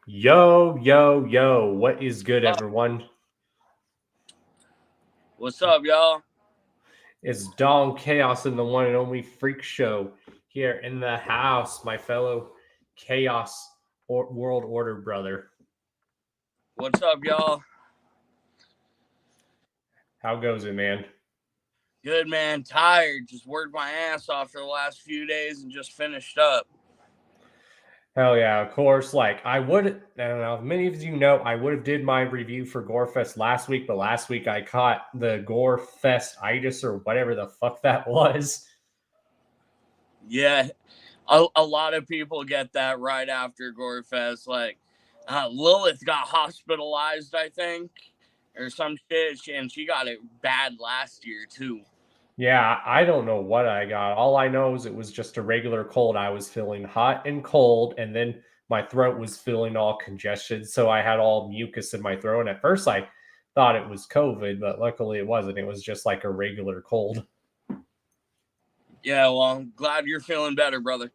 Yo, yo, yo, what is good, Uh, everyone? what's up, y'all? It's Dong Chaos in the one and only Freak Show here in the house, my fellow Chaos World Order brother. What's up, y'all? How goes it, man? Good, man. Tired. Just worked my ass off for the last few days and just finished up. Hell yeah, of course. Like I don't know, many of you know, I would have did my review for GoreFest last week, but last week I caught the GoreFest itis or whatever the fuck that was. Yeah, a lot of people get that right after GoreFest. Like, Lilith got hospitalized, I think, or some shit, and she got it bad last year, too. Yeah, I don't know what I got. All I know is it was just a regular cold. I was feeling hot and cold, and then my throat was feeling all congested. So I had all mucus in my throat. And at first, I thought it was COVID, but luckily it wasn't. It was just like a regular cold. Yeah, well, I'm glad you're feeling better, brother.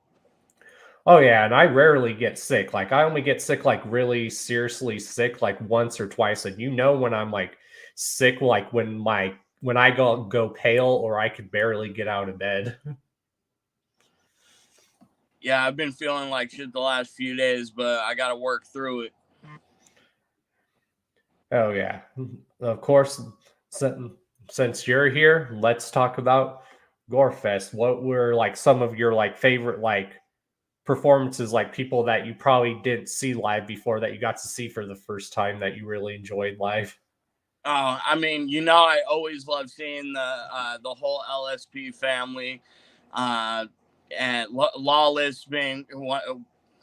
Oh, yeah. And I rarely get sick. Like, I only get sick, like, really seriously sick, like once or twice. And when I'm like sick, like when I go pale or I could barely get out of bed. Yeah, I've been feeling like shit the last few days, but I got to work through it. Oh yeah, of course. Since, since you're here, let's talk about GoreFest. What were like some of your like favorite like performances, like people that you probably didn't see live before that you got to see for the first time that you really enjoyed live? I mean, I always love seeing the whole LSP family, uh, and Lawless and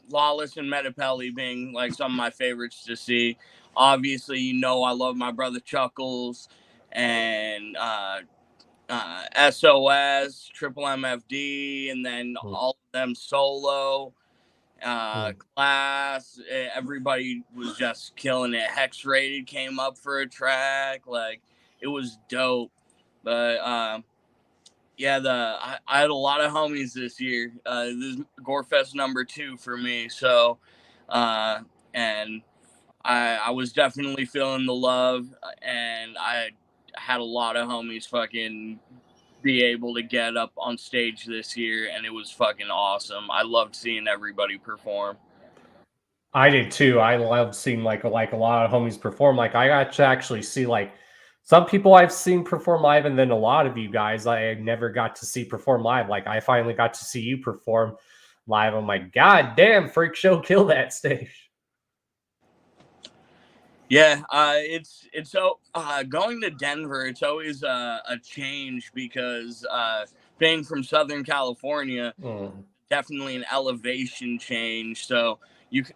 Metapelli being like some of my favorites to see. Obviously, I love my brother Chuckles and SOS, Triple MFD, and then Mm, all of them solo. mm. Class, everybody was just killing it. Hex Rated came up for a track, like it was dope. But yeah, I had a lot of homies this year. This is Gorefest number 2 for me, so uh, and I was definitely feeling the love, and I had a lot of homies fucking be able to get up on stage this year, and it was fucking awesome. I loved seeing everybody perform. I did too. I loved seeing like a lot of homies perform. Like I got to actually see like some people I've seen perform live, and then a lot of you guys I never got to see perform live. Like I finally got to see you perform live. I'm like, God damn, Freak Show, kill that stage. Yeah, it's so going to Denver. It's always a change because being from Southern California, Mm. definitely an elevation change. So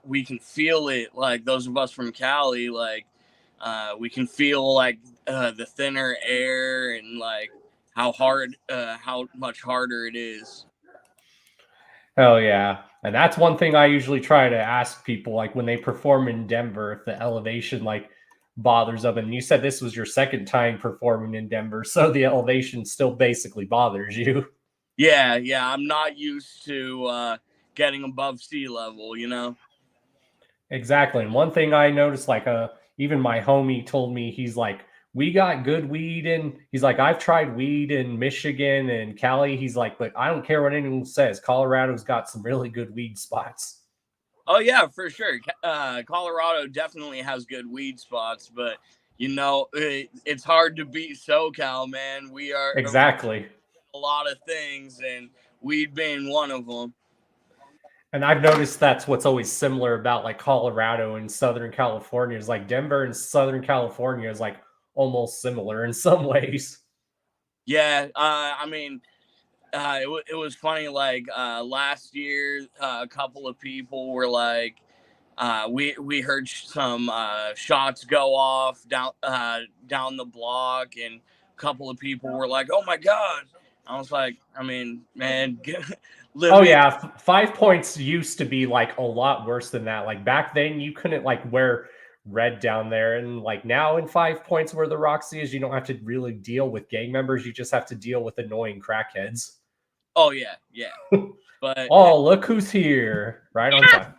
we can feel it. Like those of us from Cali, like we can feel like the thinner air and like how much harder it is. Hell yeah. And that's one thing I usually try to ask people, like when they perform in Denver, if the elevation like bothers them. And you said this was your second time performing in Denver, so the elevation still basically bothers you. Yeah, yeah. I'm not used to getting above sea level. Exactly. And one thing I noticed, like even my homie told me, he's like, we got good weed in. He's like, I've tried weed in Michigan and Cali. He's like, but I don't care what anyone says. Colorado's got some really good weed spots. Oh yeah, for sure. Colorado definitely has good weed spots, but it's hard to beat SoCal, man. We Exactly. a lot of things, and weed being one of them. And I've noticed that's what's always similar about like Colorado and Southern California is like Denver and Southern California is like almost similar in some ways. Yeah, I mean, it was funny. Like last year, a couple of people were like, we heard some shots go off down the block, and a couple of people were like, "Oh my god!" I was like, I mean, man, Oh living. yeah, 5 points used to be like a lot worse than that. Like back then, you couldn't like wear red down there, and like now in 5 points where the Roxy is, you don't have to really deal with gang members. You just have to deal with annoying crackheads. Oh yeah, yeah, but Oh, look who's here! Right on time.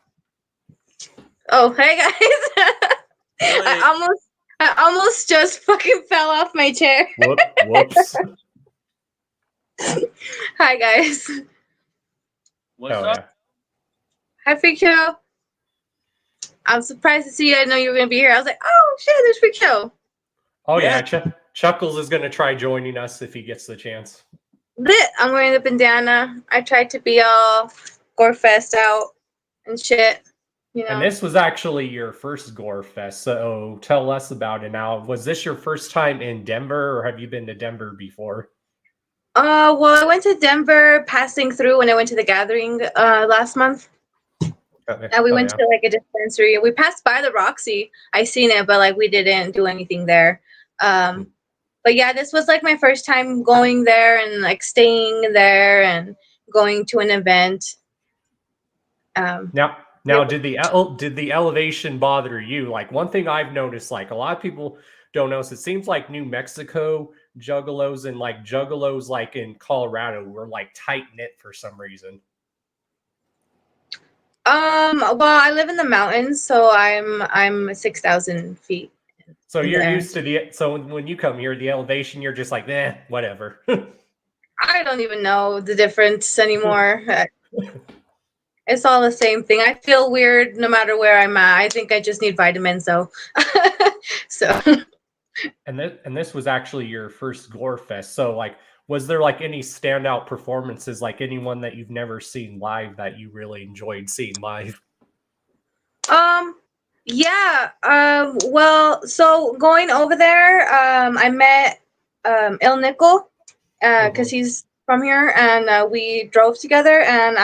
Oh, hey guys. Wait, I almost just fucking fell off my chair. Whoops. Hi guys. what's Oh up? yeah. Hi Freak Show. I'm surprised to see you. I know you were gonna be here. I was like, oh shit, there's Freak Show. Oh Yeah. yeah. Chuckles is gonna try joining us if he gets the chance. Lit. I'm wearing the bandana. I tried to be all GoreFest out and shit. You And know. this was actually your first Gore Fest, so tell us about it now. Was this your first time in Denver, or have you been to Denver before? Well, I went to Denver passing through when I went to the gathering last month. Okay. And we Oh went yeah. to like a dispensary. We passed by the Roxy. I seen it, but like we didn't do anything there. But yeah, this was like my first time going there and like staying there and going to an event. Now, Yep. did the elevation bother you? Like one thing I've noticed, like a lot of people don't notice. It seems like New Mexico juggalos and like juggalos like in Colorado were like tight knit for some reason. Well, I live in the mountains, so I'm 6,000 feet So in the you're air. used to so when you come here, the elevation, you're just like, whatever. I don't even know the difference anymore. It's all the same thing. I feel weird no matter where I'm at. I think I just need vitamins though. So And this was actually your first Gore Fest. So like, was there like any standout performances, like anyone that you've never seen live that you really enjoyed seeing live? Um, yeah. Well, so going over there, I met Il Nickel, because Mhm. he's from here, and we drove together, and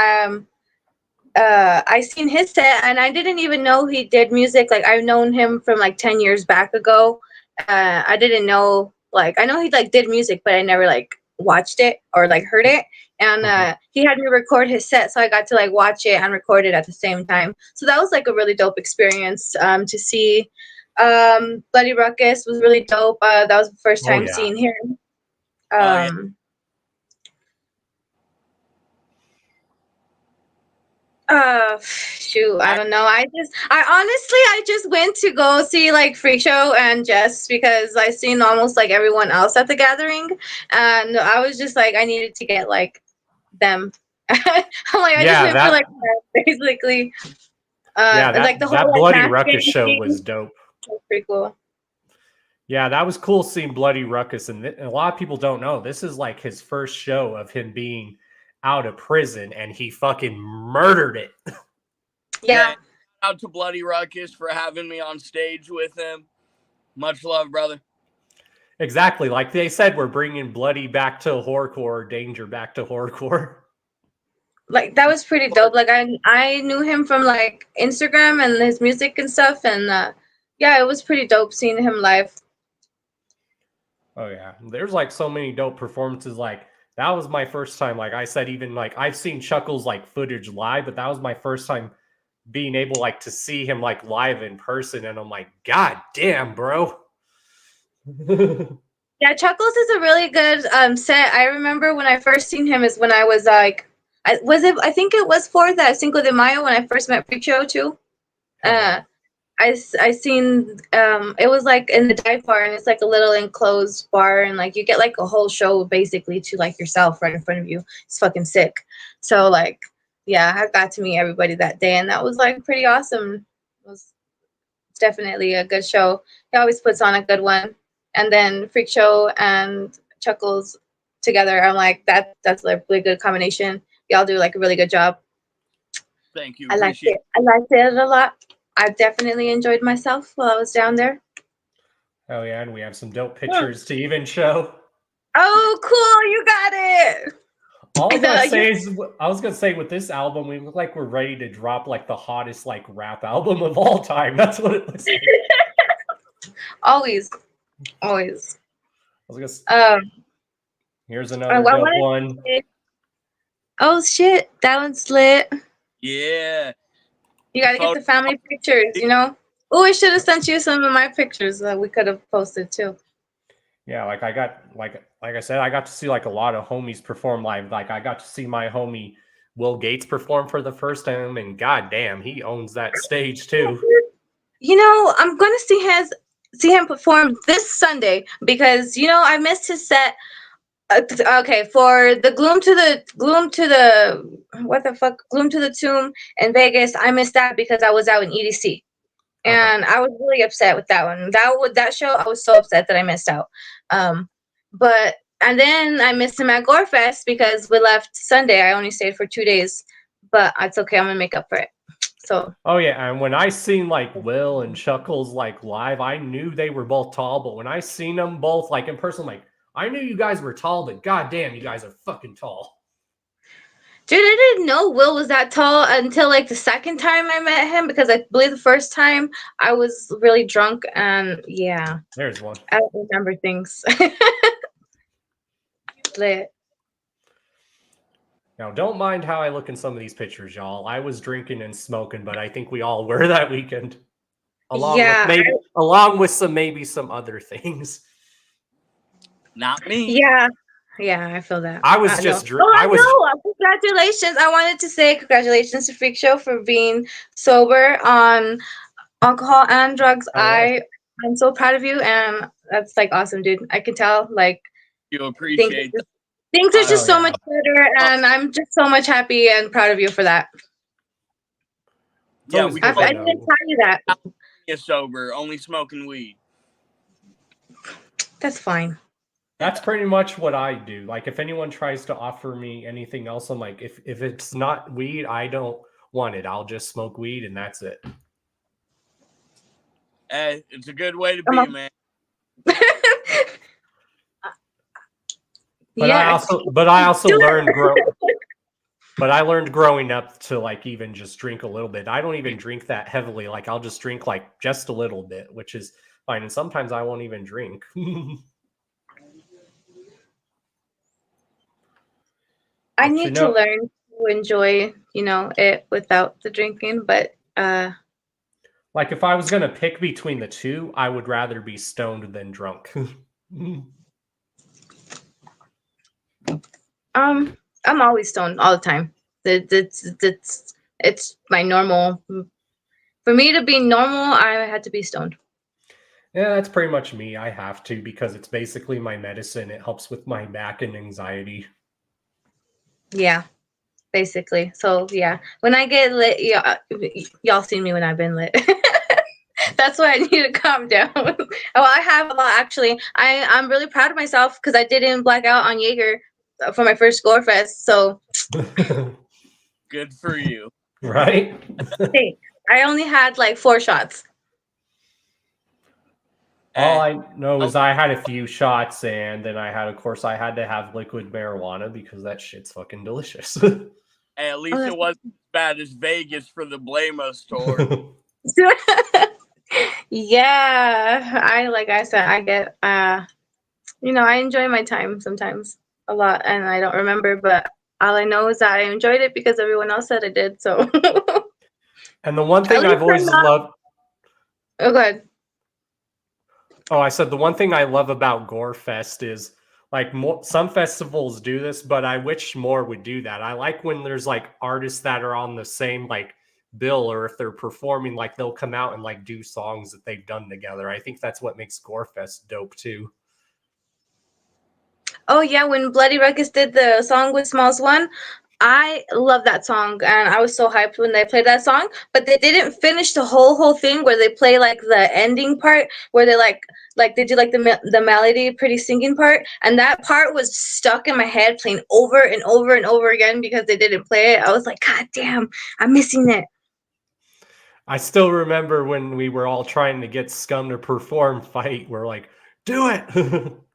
I seen his set, and I didn't even know he did music. Like I've known him from like 10 years back ago. I didn't know, like I know he like did music, but I never like watched it or like heard it. And Mhm. he had me record his set, so I got to like watch it and record it at the same time. So that was like a really dope experience to see. Bloody Ruckus was really dope. That was the first Oh time yeah. seeing him. Oh yeah. Shoot, I don't know. I just went to go see like Freak Show and Jess because I seen almost like everyone else at the gathering, and I was just like I needed to get like them. I'm like I just Yeah, went for like that, basically. yeah, And like the whole that like Bloody mask Ruckus game show thing was dope. was pretty cool. Yeah, that was cool seeing Bloody Ruckus, and a lot of people don't know this is like his first show of him being out of prison, and he fucking murdered it. Yeah. Shout out to Bloody Ruckus for having me on stage with him. Much love, brother. Exactly, like they said, we're bringing Bloody back to horrorcore, Danger back to horrorcore. Like that was pretty dope. Like I knew him from like Instagram and his music and stuff, and yeah, it was pretty dope seeing him live. Oh yeah, there's like so many dope performances. Like that was my first time. Like I said, even like I've seen Chuckles like footage live, but that was my first time being able like to see him like live in person, and I'm like, God damn, bro. Yeah, Chuckles is a really good set. I remember when I first seen him is when I was like, I think it was for that Cinco de Mayo when I first met Freak Show too. Oh yeah. Uh, I seen it was like in the dive bar, and it's like a little enclosed bar, and like you get like a whole show basically to like yourself right in front of you. It's fucking sick. So like yeah, I got to meet everybody that day, and that was like pretty awesome. It was definitely a good show. He always puts on a good one. And then Freak Show and Chuckles together, I'm like that's a really good combination. Y'all do like a really good job. Thank you. I liked Appreciate it. I liked it a lot. I definitely enjoyed myself while I was down there. Oh yeah, and we have some dope Hmm. pictures to even show. Oh, cool! You got it. All I gotta You say is, I was gonna say with this album, we look like we're ready to drop like the hottest like rap album of all time. That's what it looks like. always, always. I was gonna. Um, Here's I another dope wanted one. to say, oh shit, that one's lit. Yeah. You gotta get Photo. the family pictures, you know? Oh, I should have sent you some of my pictures that we could have posted too. Yeah, like I got like I said, I got to see like a lot of homies perform live. Like I got to see my homie Will Gates perform for the first time, and goddamn, he owns that stage too. You know, I'm gonna see him perform this Sunday because I missed his set. Okay, for the gloom to the what the fuck gloom to the tomb in Vegas, I missed that because I was out in EDC, and I was really upset with that one. That show, I was so upset that I missed out. But and then I missed him at GoreFest because we left Sunday. I only stayed for 2 days, but it's okay. I'm gonna make up for it. So. Oh yeah, and when I seen like Will and Chuckles like live, I knew they were both tall. But when I seen them both like in person, like I knew you guys were tall, but goddamn, you guys are fucking tall. Dude, I didn't know Will was that tall until like the second time I met him because I believe the first time I was really drunk and yeah. There's one. I don't remember things. Lit. Now, don't mind how I look in some of these pictures, y'all. I was drinking and smoking, but I think we all were that weekend. Along with some other things. Not me. Yeah, I feel that. I was just congratulations. I wanted to say congratulations to Freak Show for being sober on alcohol and drugs. Oh, yeah. I'm so proud of you, and that's like awesome, dude. I can tell like You appreciate that. things are just so much better, and I'm just so much happy and proud of you for that. Yeah, I didn't tell you that. You're sober, only smoking weed. That's fine. That's pretty much what I do. Like, if anyone tries to offer me anything else, I'm like, if it's not weed, I don't want it. I'll just smoke weed, and that's it. Hey, it's a good way to be, man. But I also learned I learned growing up to like even just drink a little bit. I don't even drink that heavily. Like I'll just drink like just a little bit, which is fine. And sometimes I won't even drink. I need to learn to enjoy, it without the drinking, but like if I was gonna pick between the two, I would rather be stoned than drunk. I'm always stoned all the time. It's my normal. For me to be normal, I had to be stoned. Yeah, that's pretty much me. I have to because it's basically my medicine. It helps with my back and anxiety. Yeah, basically. So yeah, when I get lit, y'all seen me when I've been lit. That's why I need to calm down. Well, I have a lot actually. I'm really proud of myself because I didn't black out on Jaeger for my first GoreFest. So good for you, right? Hey, I only had like 4 shots. All I know is I had a few shots, and then I had to have liquid marijuana because that shit's fucking delicious. Hey, at least it wasn't as bad as Vegas for the Blamo store. Yeah, I get I enjoy my time sometimes a lot, and I don't remember, but all I know is that I enjoyed it because everyone else said I did. So. And the one thing I've always loved. Oh, go ahead. Oh, I said the one thing I love about GoreFest is like some festivals do this, but I wish more would do that. I like when there's like artists that are on the same like bill, or if they're performing, like they'll come out and like do songs that they've done together. I think that's what makes GoreFest dope too. Oh yeah, when Bloody Ruckus did the song with Smalls One, I love that song, and I was so hyped when they played that song. But they didn't finish the whole thing where they play like the ending part where they like they do like the melody, pretty singing part, and that part was stuck in my head, playing over and over and over again because they didn't play it. I was like, God damn, I'm missing it. I still remember when we were all trying to get Scum to perform Fight. We're like, do it.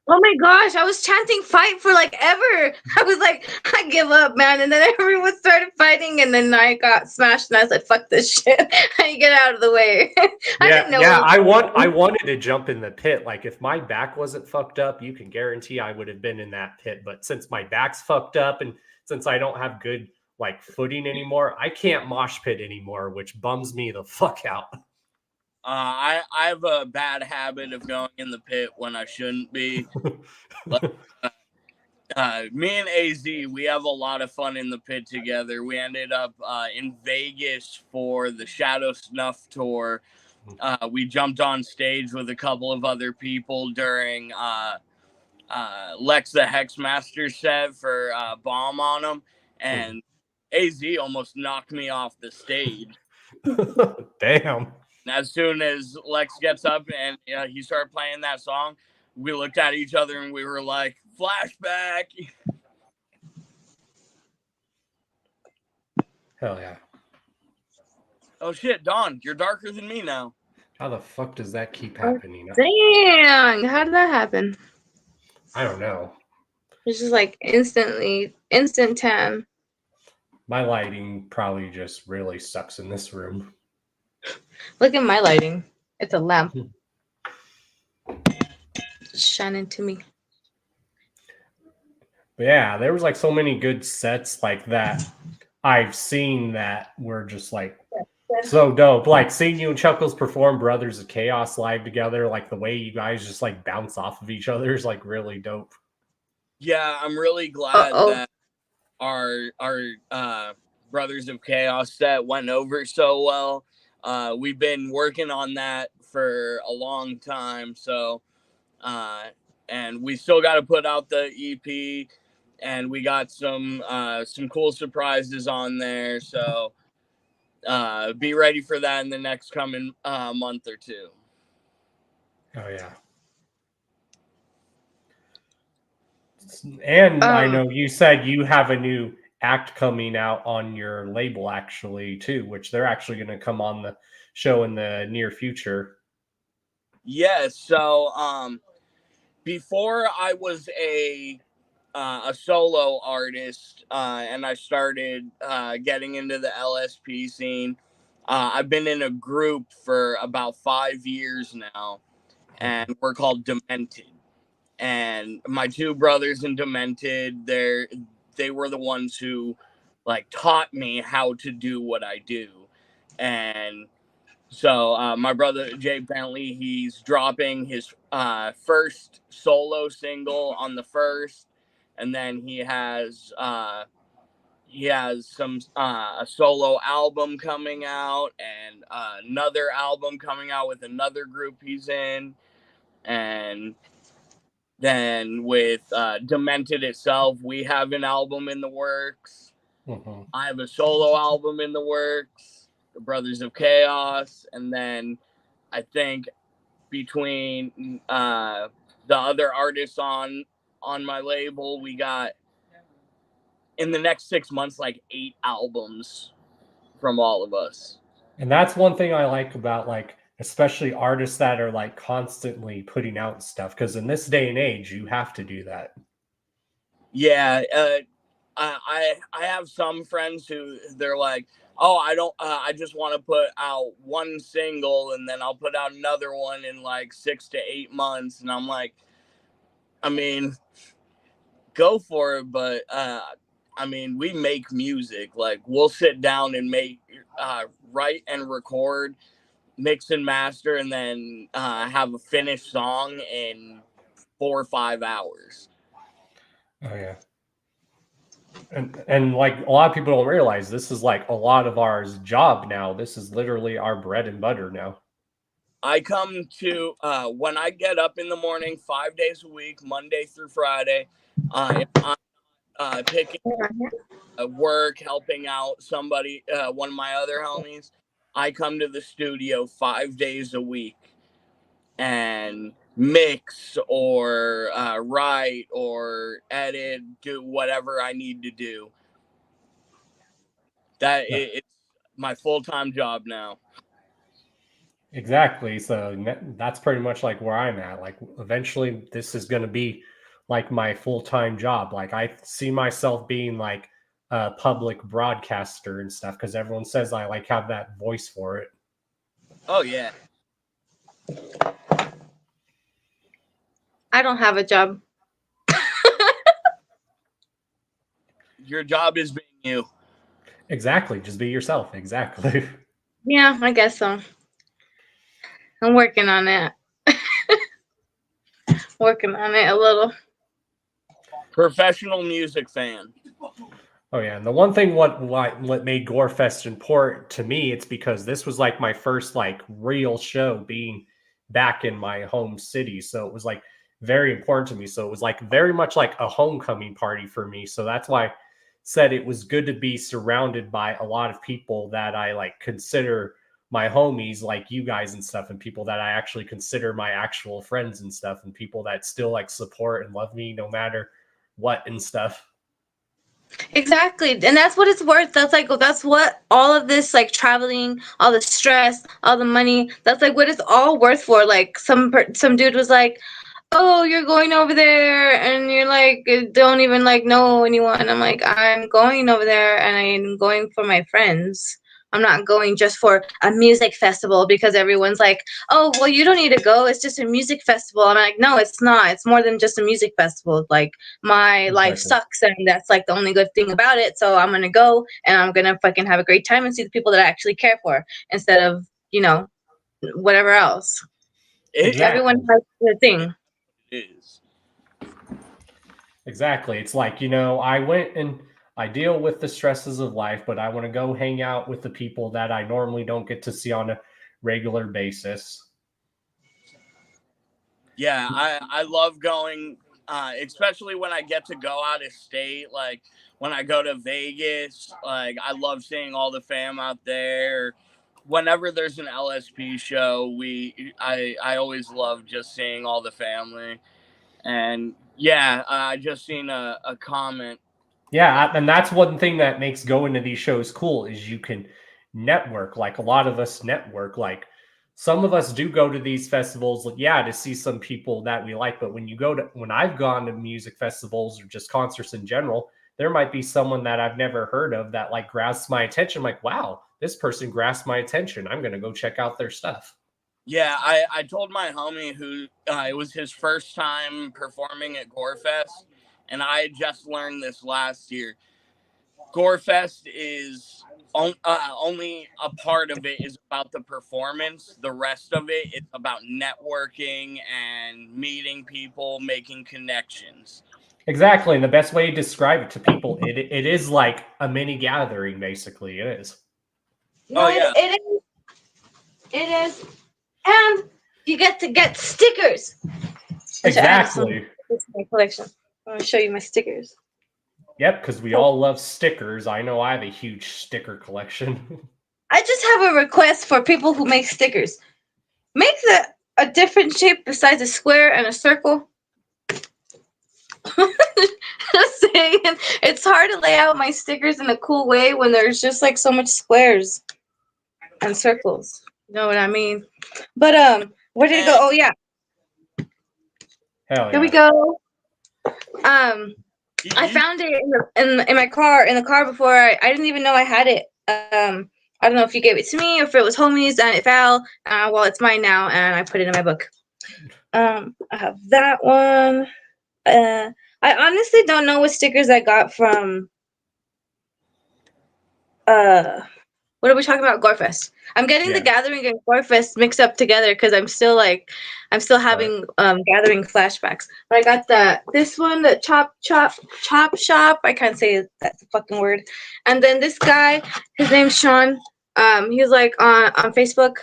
Oh my gosh, I was chanting fight for like ever. I was like, I give up, man. And then everyone started fighting, and then I got smashed, and I said, fuck this shit. I get out of the way. I didn't know. Yeah, I wanted to jump in the pit. Like if my back wasn't fucked up, you can guarantee I would have been in that pit. But since my back's fucked up, and since I don't have good like footing anymore, I can't mosh pit anymore, which bums me the fuck out. I have a bad habit of going in the pit when I shouldn't be. But, Me and AZ, we have a lot of fun in the pit together. We ended up in Vegas for the Shadow Snuff tour. We jumped on stage with a couple of other people during Lex the Hexmaster set for Bomb on him, and AZ almost knocked me off the stage. Damn. And as soon as Lex gets up and he started playing that song, we looked at each other and we were like, flashback. Hell yeah. Oh shit, Dawn, you're darker than me now. How the fuck does that keep happening? Dang, how did that happen? I don't know. It's just like instant tan. My lighting probably just really sucks in this room. Look at my lighting. It's a lamp. Just shining to me. But yeah, there was like so many good sets like that I've seen that were just like so dope. Like seeing you and Chuckles perform Brothers of Chaos live together, like the way you guys just like bounce off of each other is like really dope. Yeah, I'm really glad that our Brothers of Chaos set went over so well. We've been working on that for a long time, so and we still got to put out the EP, and we got some cool surprises on there, so be ready for that in the next coming month or two. Oh yeah. And I know you said you have a new act coming out on your label actually too, which they're actually going to come on the show in the near future. Yeah, so before I was a solo artist and I started getting into the LSP scene, I've been in a group for about 5 years now, and we're called Demented. And my two brothers in Demented, they were the ones who like taught me how to do what I do. And so my brother Jay Bentley, he's dropping his first solo single on the 1st, and then he has some a solo album coming out, and another album coming out with another group he's in, and then with Demented itself, we have an album in the works. I have a solo album in the works, the Brothers of Chaos, and then I think between the other artists on my label, we got in the next 6 months like 8 albums from all of us. And that's one thing I like about like especially artists that are like constantly putting out stuff, because in this day and age you have to do that. Yeah, I have some friends who they're like, oh, I just want to put out one single and then I'll put out another one in like 6 to 8 months, and I'm like, I mean, go for it, but I mean, we make music. Like, we'll sit down and write and record, mix and master, and then have a finished song in 4 or 5 hours. Oh yeah. And like a lot of people don't realize this is like a lot of our job now. This is literally our bread and butter now. I come to when I get up in the morning 5 days a week, Monday through Friday. If I'm picking work, helping out somebody, one of my other homies, I come to the studio 5 days a week and mix or write or edit, do whatever I need to do. It's my full-time job now. Exactly. So that's pretty much like where I'm at. Like eventually this is going to be like my full-time job. Like I see myself being like a public broadcaster and stuff, because everyone says I like have that voice for it. Oh yeah. I don't have a job. Your job is being you. Exactly. Just be yourself. Exactly. Yeah, I guess so. I'm working on it. Working on it a little. Professional music fan. Oh yeah, and the one thing what made GoreFest important to me, it's because this was like my first like real show being back in my home city. So it was like very important to me. So it was like very much like a homecoming party for me. So that's why I said it was good to be surrounded by a lot of people that I like consider my homies, like you guys and stuff, and people that I actually consider my actual friends and stuff, and people that still like support and love me no matter what and stuff. Exactly. And that's what it's worth. That's what all of this like traveling, all the stress, all the money, that's like what it's all worth for. Like some dude was like, "Oh, you're going over there and you're like don't even like know anyone." I'm like, "I'm going over there and I'm going for my friends. I'm not going just for a music festival because everyone's like, "Oh, well, you don't need to go. It's just a music festival." I'm like, "No, it's not. It's more than just a music festival. Like my life Exactly. sucks and that's like the only good thing about it. So I'm going to go and I'm going to fucking have a great time and see the people that I actually care for instead of, whatever else." Everyone Exactly. has their thing. It is. Exactly. It's like, I went and I deal with the stresses of life, but I want to go hang out with the people that I normally don't get to see on a regular basis. Yeah, I love going, especially when I get to go out of state. Like when I go to Vegas, like I love seeing all the fam out there. Whenever there's an LSP show, I always love just seeing all the family. And yeah, I just seen a comment. Yeah, and that's one thing that makes going to these shows cool is you can network. Like a lot of us network. Like some of us do go to these festivals, like, yeah, to see some people that we like. But when I've gone to music festivals or just concerts in general, there might be someone that I've never heard of that like grasps my attention. Like, wow, this person grasped my attention. I'm gonna go check out their stuff. Yeah, I told my homie who it was his first time performing at GoreFest, and I had just learned this last year. GoreFest is only a part of it is about the performance. The rest of it is about networking and meeting people, making connections. Exactly. And the best way to describe it to people, it is like a mini gathering, basically. It is. No, Oh it, yeah, it is. It is. And you get to get stickers, which I added some Exactly. to my collection. I'm going to show you my stickers. Yep, because we all love stickers. I know I have a huge sticker collection. I just have a request for people who make stickers. Make a different shape besides a square and a circle. Just saying, it's hard to lay out my stickers in a cool way when there's just like so much squares and circles. You know what I mean? But where did it go? and Oh yeah, Hell here we yeah. go. I you, found it in my car before I didn't even know I had it. I don't know if you gave it to me or if it was homies and it fell. Well, it's mine now and I put it in my book. I have that one. I honestly don't know what stickers I got from. What are we talking about? GoreFest. I'm getting the Yeah. gathering and GoreFest mixed up together because I'm still Right. having gathering flashbacks. But I got this one, the chop shop. I can't say that fucking word. And then this guy, his name's Sean. He was like on Facebook.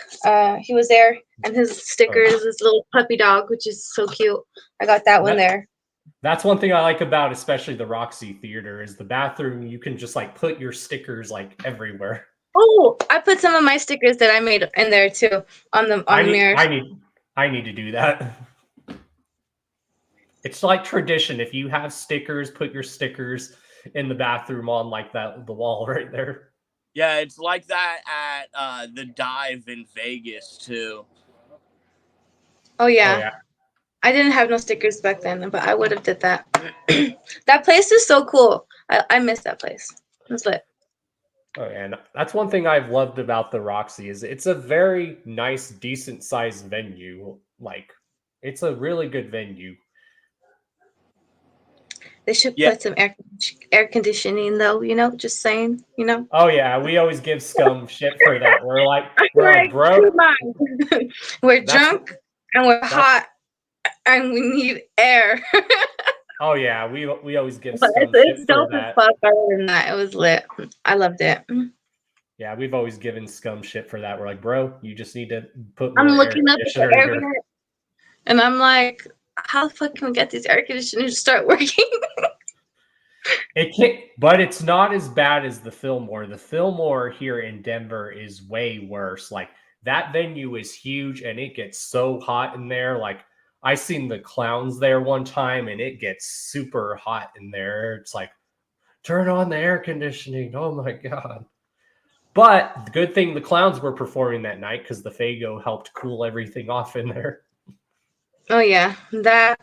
He was there, and his sticker Oh, is this little puppy dog, which is so cute. I got that one that there. that's one thing I like about especially the Roxy Theater is the bathroom. You can just like put your stickers like everywhere. Oh, I put some of my stickers that I made in there too on I the need I mirrors. need I need to do that. It's like tradition. If you have stickers, put your stickers in the bathroom on like that the wall right there. yeah, it's like that at the Dive in Vegas too. Oh Oh yeah. yeah. I didn't have no stickers back then, but I would have did that. That place is so cool. I miss that place. It's lit. Oh, and that's one thing I've loved about the Roxy is it's a very nice, decent sized venue. Like it's a really good venue. They should Yeah, put some air conditioning though, just saying, Oh yeah, we always give scum shit for that. We're like, Like, bro, come on. We're that's drunk and we're that's hot and we need air. Oh yeah, we always give But scum it's shit for dope as that. fuck. Other than that, it was lit. I loved it. Yeah, we've always given scum shit for that. We're like, bro, you just need to put I'm more air looking up at the conditioner in air your. unit, and I'm like, how the fuck can we get these air conditioners to start working? It can't, but it's not as bad as the Fillmore. The Fillmore here in Denver is way worse. Like that venue is huge and it gets so hot in there. Like I seen the clowns there one time and it gets super hot in there. It's like turn on the air conditioning. Oh my god. But the good thing the clowns were performing that night because the Fago helped cool everything off in there. Oh yeah, that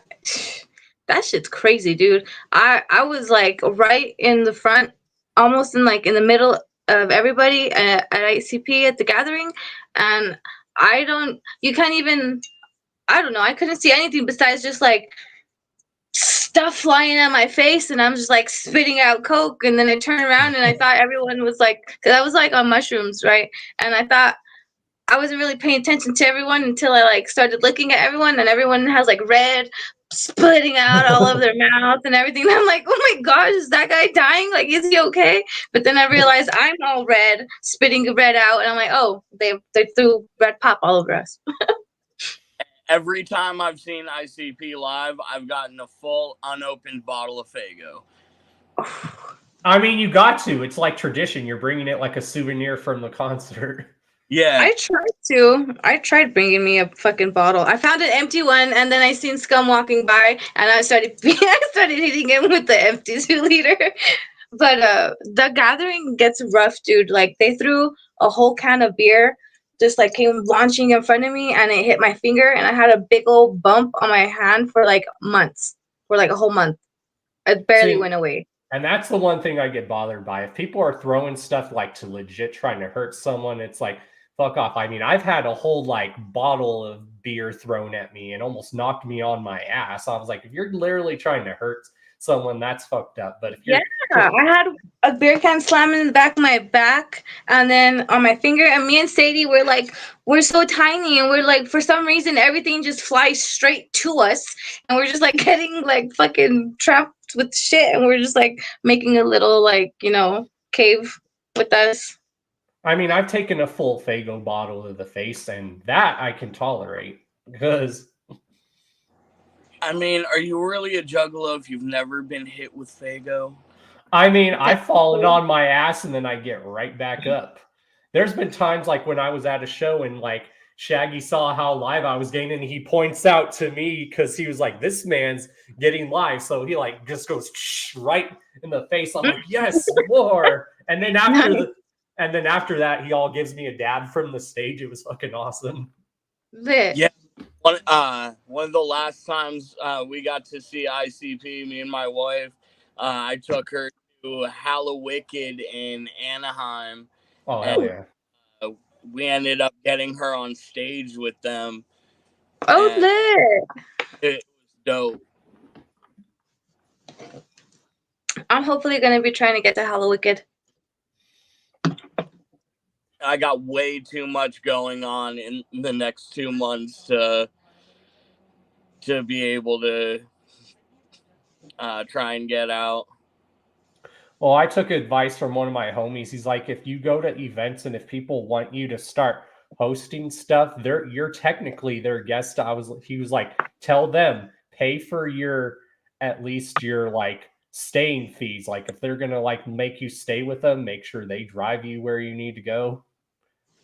shit's crazy, dude. I was like right in the front, almost in the middle of everybody at ICP at the gathering, and you can't even. I don't know. I couldn't see anything besides just like stuff flying at my face, and I'm just like spitting out coke, and then I turn around and I thought everyone was like, because I was like on mushrooms, right? And I thought I wasn't really paying attention to everyone until I like started looking at everyone, and everyone has like red splitting out all over their mouth and everything. And I'm like, oh my gosh, is that guy dying? Like, is he okay? But then I realized I'm all red, spitting red out, and I'm like, oh, they threw red pop all over us. Every time I've seen ICP live, I've gotten a full unopened bottle of Fago. I mean, you got to. It's like tradition. You're bringing it like a souvenir from the concert. Yeah. I tried bringing me a fucking bottle. I found an empty one, and then I seen Scum walking by, and I started hitting him with the empty 2-liter. But the gathering gets rough, dude. Like they threw a whole can of beer, just like came launching in front of me, and it hit my finger, and I had a big old bump on my hand for like months, for like a whole month. It barely went away. And that's the one thing I get bothered by. If people are throwing stuff like to legit trying to hurt someone, it's like, fuck off. I mean, I've had a whole like bottle of beer thrown at me and almost knocked me on my ass. I was like, if you're literally trying to hurt someone, that's fucked up. But if you're I had a beer can slamming in the back of my back and then on my finger, and me and Sadie were like, we're so tiny, and we're like, for some reason everything just flies straight to us, and we're just like getting like fucking trapped with shit, and we're just like making a little like, cave with us. I mean, I've taken a full Fago bottle to the face, and that I can tolerate because I mean, are you really a juggalo if you've never been hit with Fago? I mean, I've fallen on my ass and then I get right back up. There's been times like when I was at a show and like Shaggy saw how live I was getting and he points out to me because he was like, this man's getting live. So he like just goes right in the face. I'm like, yes, more. And then after that, he all gives me a dab from the stage. It was fucking awesome. Lit. Yeah. One of the last times we got to see ICP, me and my wife, I took her to Hallowicked in Anaheim. Oh, hell yeah. We ended up getting her on stage with them. Oh, lit. It was dope. I'm hopefully going to be trying to get to Hallowicked. I got way too much going on in the next 2 months to be able to try and get out. Well, I took advice from one of my homies. He's like, if you go to events and if people want you to start hosting stuff, you're technically their guest. He was like, tell them, pay for at least your like staying fees. Like if they're gonna like make you stay with them, make sure they drive you where you need to go.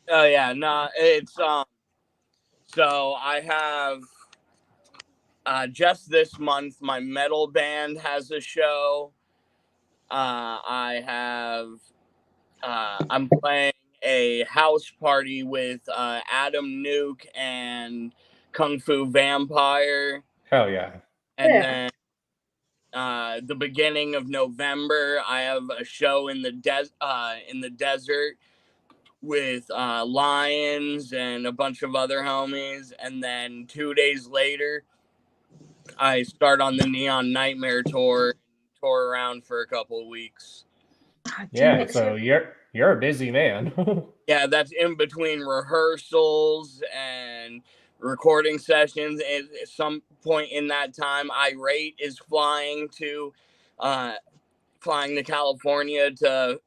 Oh yeah, no, it's so I have just this month my metal band has a show. I'm playing a house party with Adam Nuke and Kung Fu Vampire. Hell yeah. And then the beginning of November, I have a show in the desert with Lions and a bunch of other homies. And then 2 days later, I start on the Neon Nightmare tour around for a couple of weeks. Yeah, so you're a busy man. Yeah, that's in between rehearsals and recording sessions. And at some point in that time, Irate is flying to California to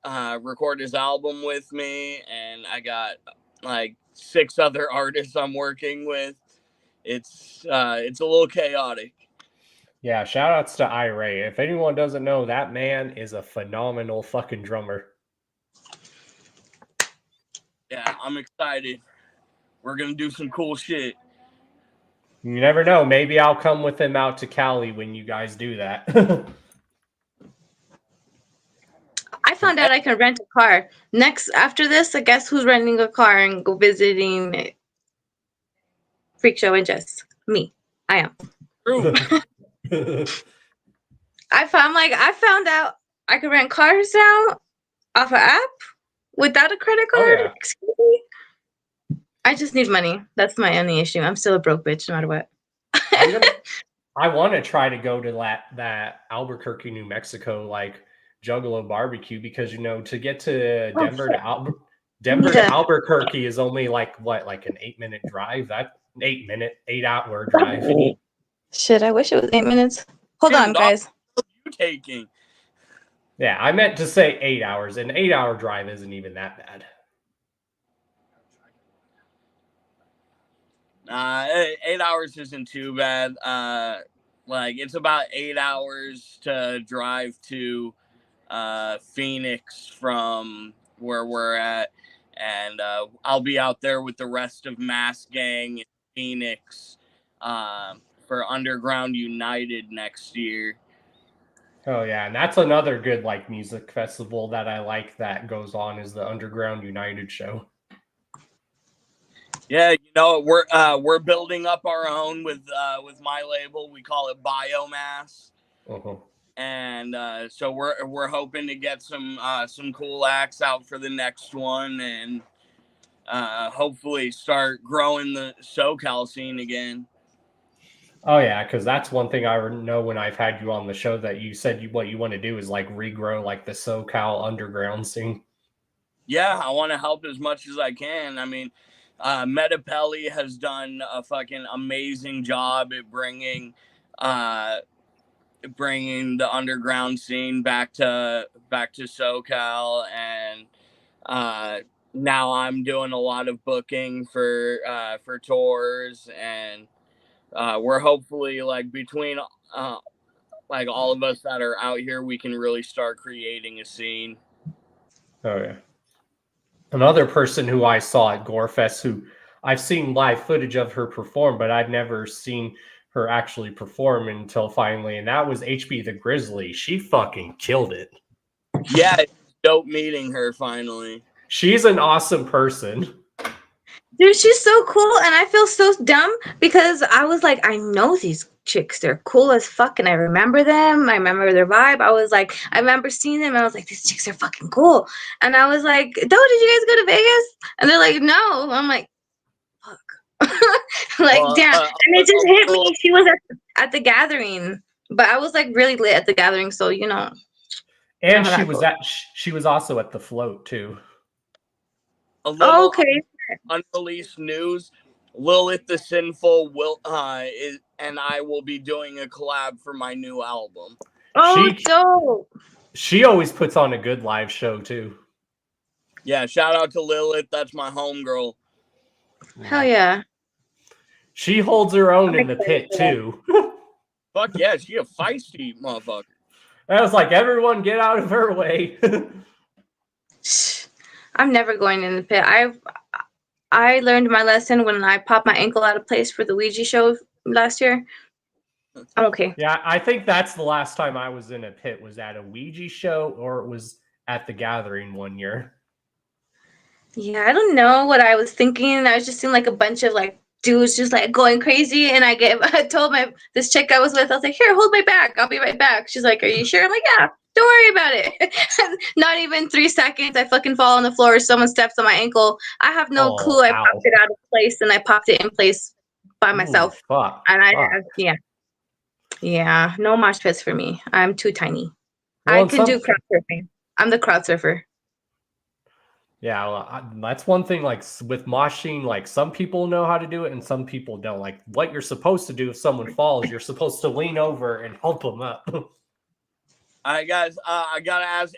record his album with me, and I got like 6 other artists I'm working with. It's a little chaotic. Yeah, shout outs to Iray. If anyone doesn't know, that man is a phenomenal fucking drummer. Yeah, I'm excited. We're gonna do some cool shit. You never know. Maybe I'll come with him out to Cali when you guys do that. I found out I can rent a car. Next, after this, I guess who's renting a car and go visiting Freak Show and Jess? Me. I am. True. I found out I could rent cars now off an app without a credit card. Oh, yeah. Excuse me. I just need money. That's my only issue. I'm still a broke bitch, no matter what. I want to try to go to that Albuquerque, New Mexico, like Juggalo barbecue, because to get to Denver to Albuquerque is only like an 8-minute drive. That 8-hour drive. Shit, I wish it was 8 minutes. Hold on, guys. You taking? Yeah, I meant to say 8 hours. An 8-hour drive isn't even that bad. 8 hours isn't too bad. Like it's about 8 hours to drive to Phoenix from where we're at, and I'll be out there with the rest of Mass Gang in Phoenix for Underground United next year. Oh yeah, and that's another good like music festival that I like that goes on is the Underground United show. Yeah, we're building up our own with my label. We call it Biomass. Uh-huh. And so we're hoping to get some cool acts out for the next one, and hopefully start growing the SoCal scene again. Oh yeah, because that's one thing I know when I've had you on the show that you said what you want to do is like regrow like the SoCal underground scene. Yeah, I want to help as much as I can. I mean, Metapelli has done a fucking amazing job at bringing the underground scene back to SoCal, and now I'm doing a lot of booking for tours, and we're hopefully like between like all of us that are out here, we can really start creating a scene. Oh yeah. Another person who I saw at GoreFest, who I've seen live footage of her perform, but I've never seen her actually perform until finally, and that was HB the Grizzly. She fucking killed it. Yeah, it's dope meeting her finally. She's an awesome person. Dude, she's so cool, and I feel so dumb because I was like, I know these chicks. They're cool as fuck, and I remember them. I remember their vibe. I remember seeing them, and I was like, these chicks are fucking cool. And I was like, did you guys go to Vegas? And they're like, no. I'm like, fuck. Damn. And it just hit me. She was at the gathering, but I was like really lit at the gathering, so And she was also at the float too. Okay. Unreleased news: Lilith the Sinful and I will be doing a collab for my new album. Oh, dope. She always puts on a good live show too. Yeah, shout out to Lilith. That's my homegirl. Hell yeah. She holds her own in the pit too. Fuck yeah, she a feisty motherfucker. I was like, everyone get out of her way. I'm never going in the pit. I learned my lesson when I popped my ankle out of place for the Ouija show last year. I'm okay. Yeah, I think that's the last time I was in a pit was at a Ouija show, or it was at the gathering one year. Yeah, I don't know what I was thinking. I was just seeing like a bunch of like dudes just like going crazy, and I told this chick I was with, I was like, here, hold my back. I'll be right back. She's like, are you sure? I'm like, yeah. Don't worry about it. Not even 3 seconds. I fucking fall on the floor. Someone steps on my ankle. I have no clue. I popped it out of place, and I popped it in place by myself. Fuck. Yeah. No mosh pits for me. I'm too tiny. Well, I can do crowd surfing. I'm the crowd surfer. Yeah, well, that's one thing. Like with moshing, like some people know how to do it and some people don't. Like what you're supposed to do if someone falls, you're supposed to lean over and help them up. All right, guys. I gotta ask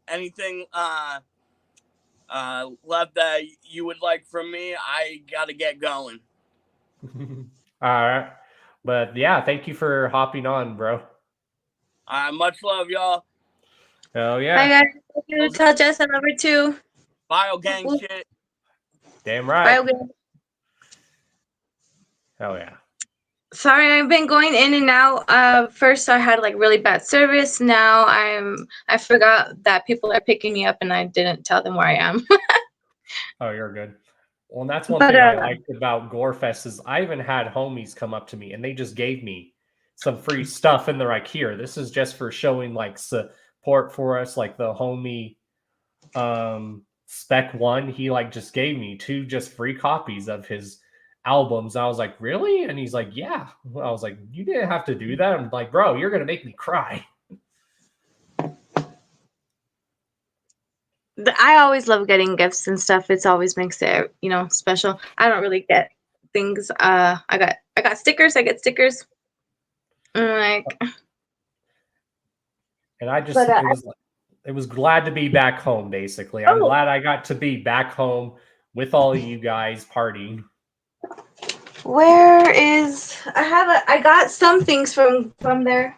anything left that you would like from me. I gotta get going. All right, but yeah, thank you for hopping on, bro. Much love, y'all. Oh Bye, yeah, guys. Thank you. Tell Jess I love her too. Bio gang shit. damn Bye, right. guys. Oh yeah. Sorry, I've been going in and out. First I had like really bad service. Now I forgot that people are picking me up and I didn't tell them where I am. Oh, you're good. Well, and that's one But thing I liked about GoreFest is I even had homies come up to me and they just gave me some free stuff and they're like, here, this is just for showing like support for us. Like the homie Spec One, he like just gave me 2 just free copies of his albums. I was like, really? And he's like, yeah. I was like, you didn't have to do that. I'm like, bro, you're gonna make me cry. I always love getting gifts and stuff. It's always makes it, special. I don't really get things. I got stickers. I get stickers. Like, And I just but it was glad to be back home, basically. I'm oh, glad I got to be back home with all of you guys partying. where is I got some things from there.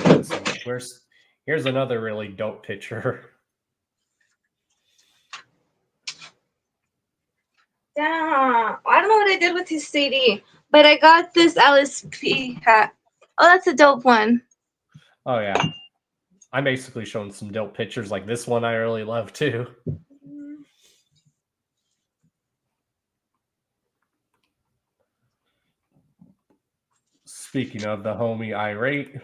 Let's see. Here's another really dope picture. Yeah, I don't know what I did with his CD, but I got this LSP hat. Oh, that's a dope one. Oh yeah. I'm basically showing some dope pictures like this one I really love too. Speaking of the homie irate.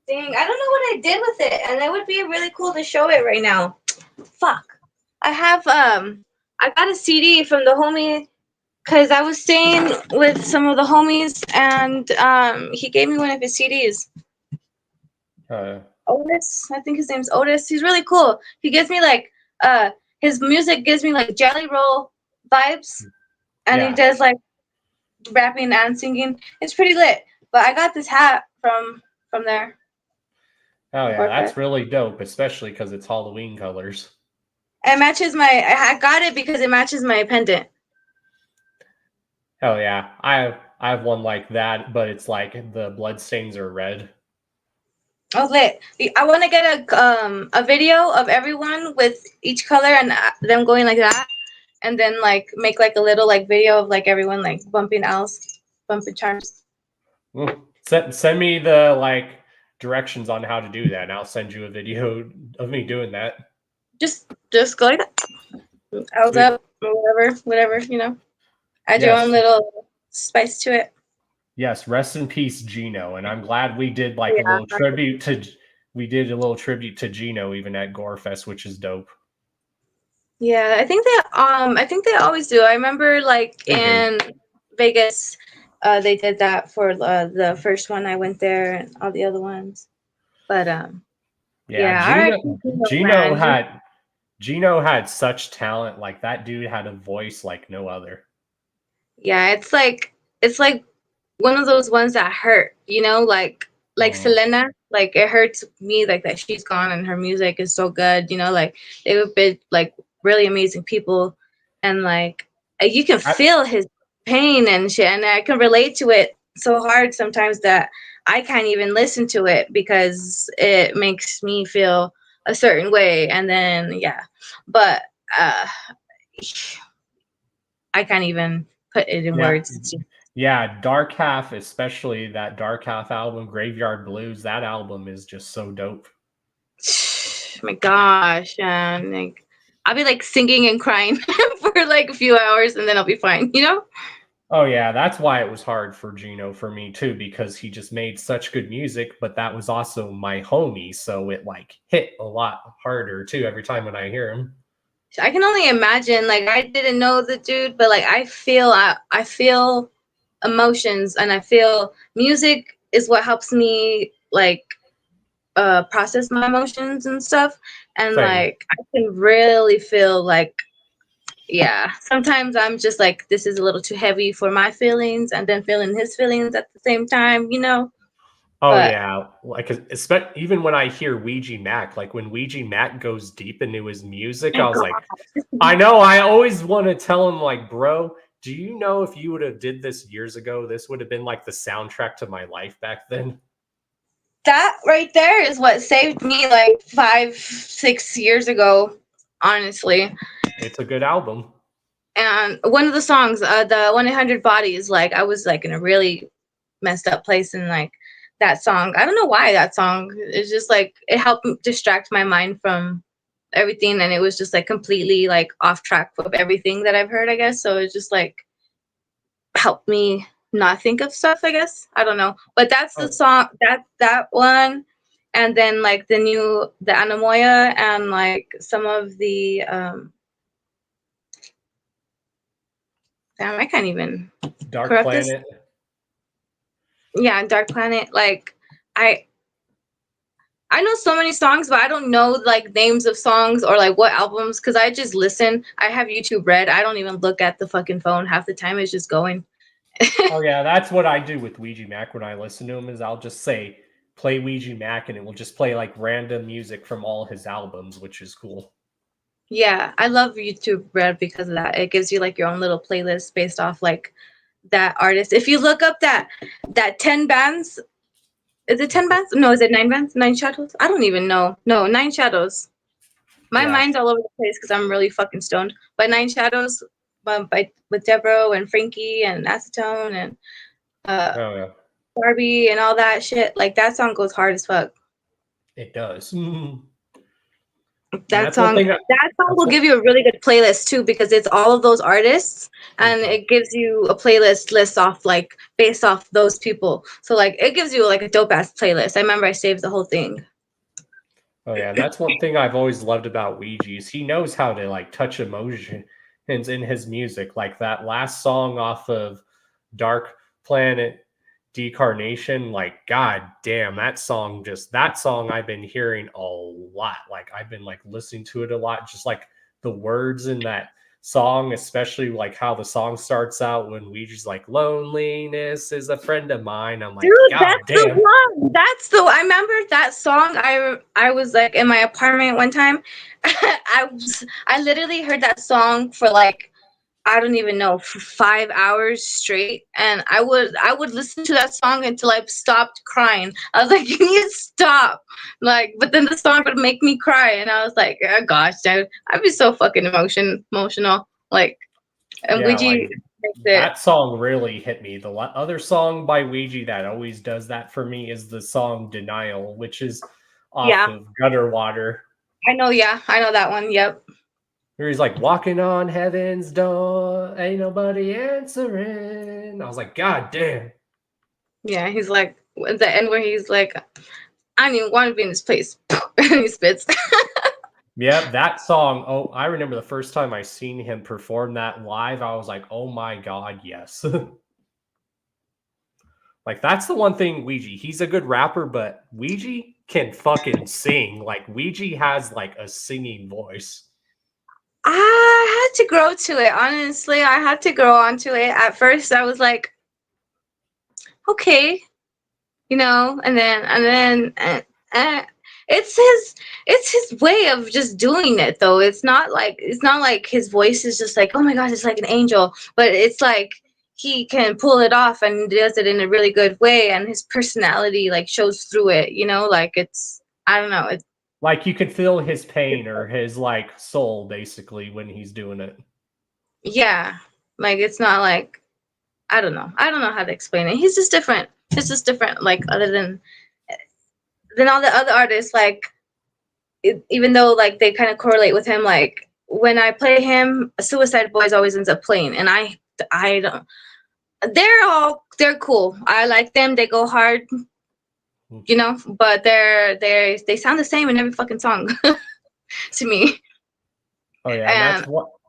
Dang, I don't know what I did with it, and it would be really cool to show it right now. Fuck. I have I got a CD from the homie because I was staying with some of the homies and he gave me one of his CDs. Otis, I think his name's Otis. He's really cool. He gives me like his music gives me like Jelly Roll vibes, and he does like rapping and singing. It's pretty lit. But I got this hat from there. Oh yeah, that's really dope, especially because it's Halloween colors. It matches I got it because it matches my pendant. Oh yeah, I have one like that, but it's like the bloodstains are red. Oh, lit! I want to get a video of everyone with each color and them going like that, and then like make like a little like video of like everyone like bumping charms. Send me the like directions on how to do that, and I'll send you a video of me doing that. Just go like that. Ells up or whatever, Add your own little spice to it. Yes, rest in peace, Gino. And I'm glad we did like a little tribute to Gino even at GoreFest, which is dope. Yeah, I think they always do. I remember like in Vegas, they did that for the first one I went there and all the other ones. But Gino had such talent. Like that dude had a voice like no other. Yeah, it's like one of those ones that hurt, like Selena, like it hurts me like that she's gone and her music is so good, like they would be like really amazing people, and like you can feel his pain and shit, and I can relate to it so hard sometimes that I can't even listen to it because it makes me feel a certain way, and then but I can't even put it in words. Yeah, Dark Half, especially that Dark Half album, Graveyard Blues, that album is just so dope. My gosh, and like I'll be like singing and crying for like a few hours and then I'll be fine, Oh yeah, that's why it was hard for Gino for me too, because he just made such good music, but that was also my homie, so it like hit a lot harder too every time when I hear him. I can only imagine. Like I didn't know the dude, but like I feel emotions, and I feel music is what helps me like process my emotions and stuff. And Same. like I can really feel like, yeah, sometimes I'm just like, this is a little too heavy for my feelings, and then feeling his feelings at the same time, you know. Oh But yeah, like even when I hear Ouija Mac, like when Ouija Mac goes deep into his music, my I was God, like, I know. I always want to tell him, like, bro, do you know if you would have did this years ago, this would have been like the soundtrack to my life back then. that right there is what saved me like 5, 6 years ago, honestly. It's a good album. And one of the songs, the 1-800 Bodies, like I was like in a really messed up place, and like that song, I don't know why that song is just like it helped distract my mind from everything, and it was just like completely like off track of everything that I've heard, I guess. So it's just like helped me not think of stuff, I guess. I don't know. But that's the Oh, song, that one. And then like the Anamoya, and like some of the damn, I can't even Dark correct this. Planet. Yeah, Dark Planet. Like I I know so many songs, but I don't know like names of songs or like what albums, because I just listen. I have YouTube Red. I don't even look at the fucking phone half the time. It's just going. Oh yeah, that's what I do with Ouija Mac when I listen to him. Is I'll just say play Ouija Mac, and it will just play like random music from all his albums, which is cool. Yeah, I love YouTube Red because of that. It gives you like your own little playlist based off like that artist. If you look up that 10 bands, is it 10 bands? No, is it 9 bands? 9 Shadows? I don't even know. No, 9 Shadows. My Yeah. mind's all over the place because I'm really fucking stoned. But 9 Shadows, with Devereaux and Frankie and Acetone and uh Oh yeah, Barbie and all that shit. Like that song goes hard as fuck. it does. And That song will That's what. give you a really good playlist too, because it's all of those artists, and Mhm. it gives you a playlist list off like based off those people. So like it gives you like a dope ass playlist. I remember I saved the whole thing. Oh yeah, and that's one thing I've always loved about Ouija is he knows how to like touch emotions in his music. Like that last song off of Dark Planet Decarnation, like god damn, that song I've been hearing a lot. Like I've been like listening to it a lot, just like the words in that song, especially like how the song starts out when Ouija's like loneliness is a friend of mine. I'm Dude, like, god that's the damn. one. I remember that song. I was like in my apartment one time. I literally heard that song for like I don't even know for 5 hours straight, and I would listen to that song until I stopped crying. I was like, you need to stop, like. But then the song would make me cry, and I was like, oh gosh, dude, I'd be so fucking emotional, like. And Yeah, Ouija like makes it. that song really hit me. The other song by Ouija that always does that for me is the song Denial, which is off Yeah, of Gutter Water. I know. Yeah, I know that one. Yep. Where he's like walking on heaven's door, ain't nobody answering. I was like, God damn. Yeah, he's like at the end where he's like, I don't even want to be in this place, and he spits. Yep, that song. Oh, I remember the first time I seen him perform that live. I was like, oh my God, yes. Like that's the one thing Ouija. He's a good rapper, but Ouija can fucking sing. Like Ouija has like a singing voice. I had to grow to it. Honestly, I had to grow onto it. At first, I was like, okay, and then it's his way of just doing it though. It's not like his voice is just like, oh my gosh, it's like an angel, but it's like he can pull it off and does it in a really good way, and his personality like shows through it, like it's, I don't know, it's, Like you can feel his pain or his like soul basically when he's doing it. yeah, like it's not like, I don't know how to explain it. He's just different, like other than all the other artists, like even though like they kind of correlate with him, like when I play him, Suicide Boys always ends up playing, and I don't. They're cool. I like them. They go hard, but they sound the same in every fucking song to me. Oh yeah,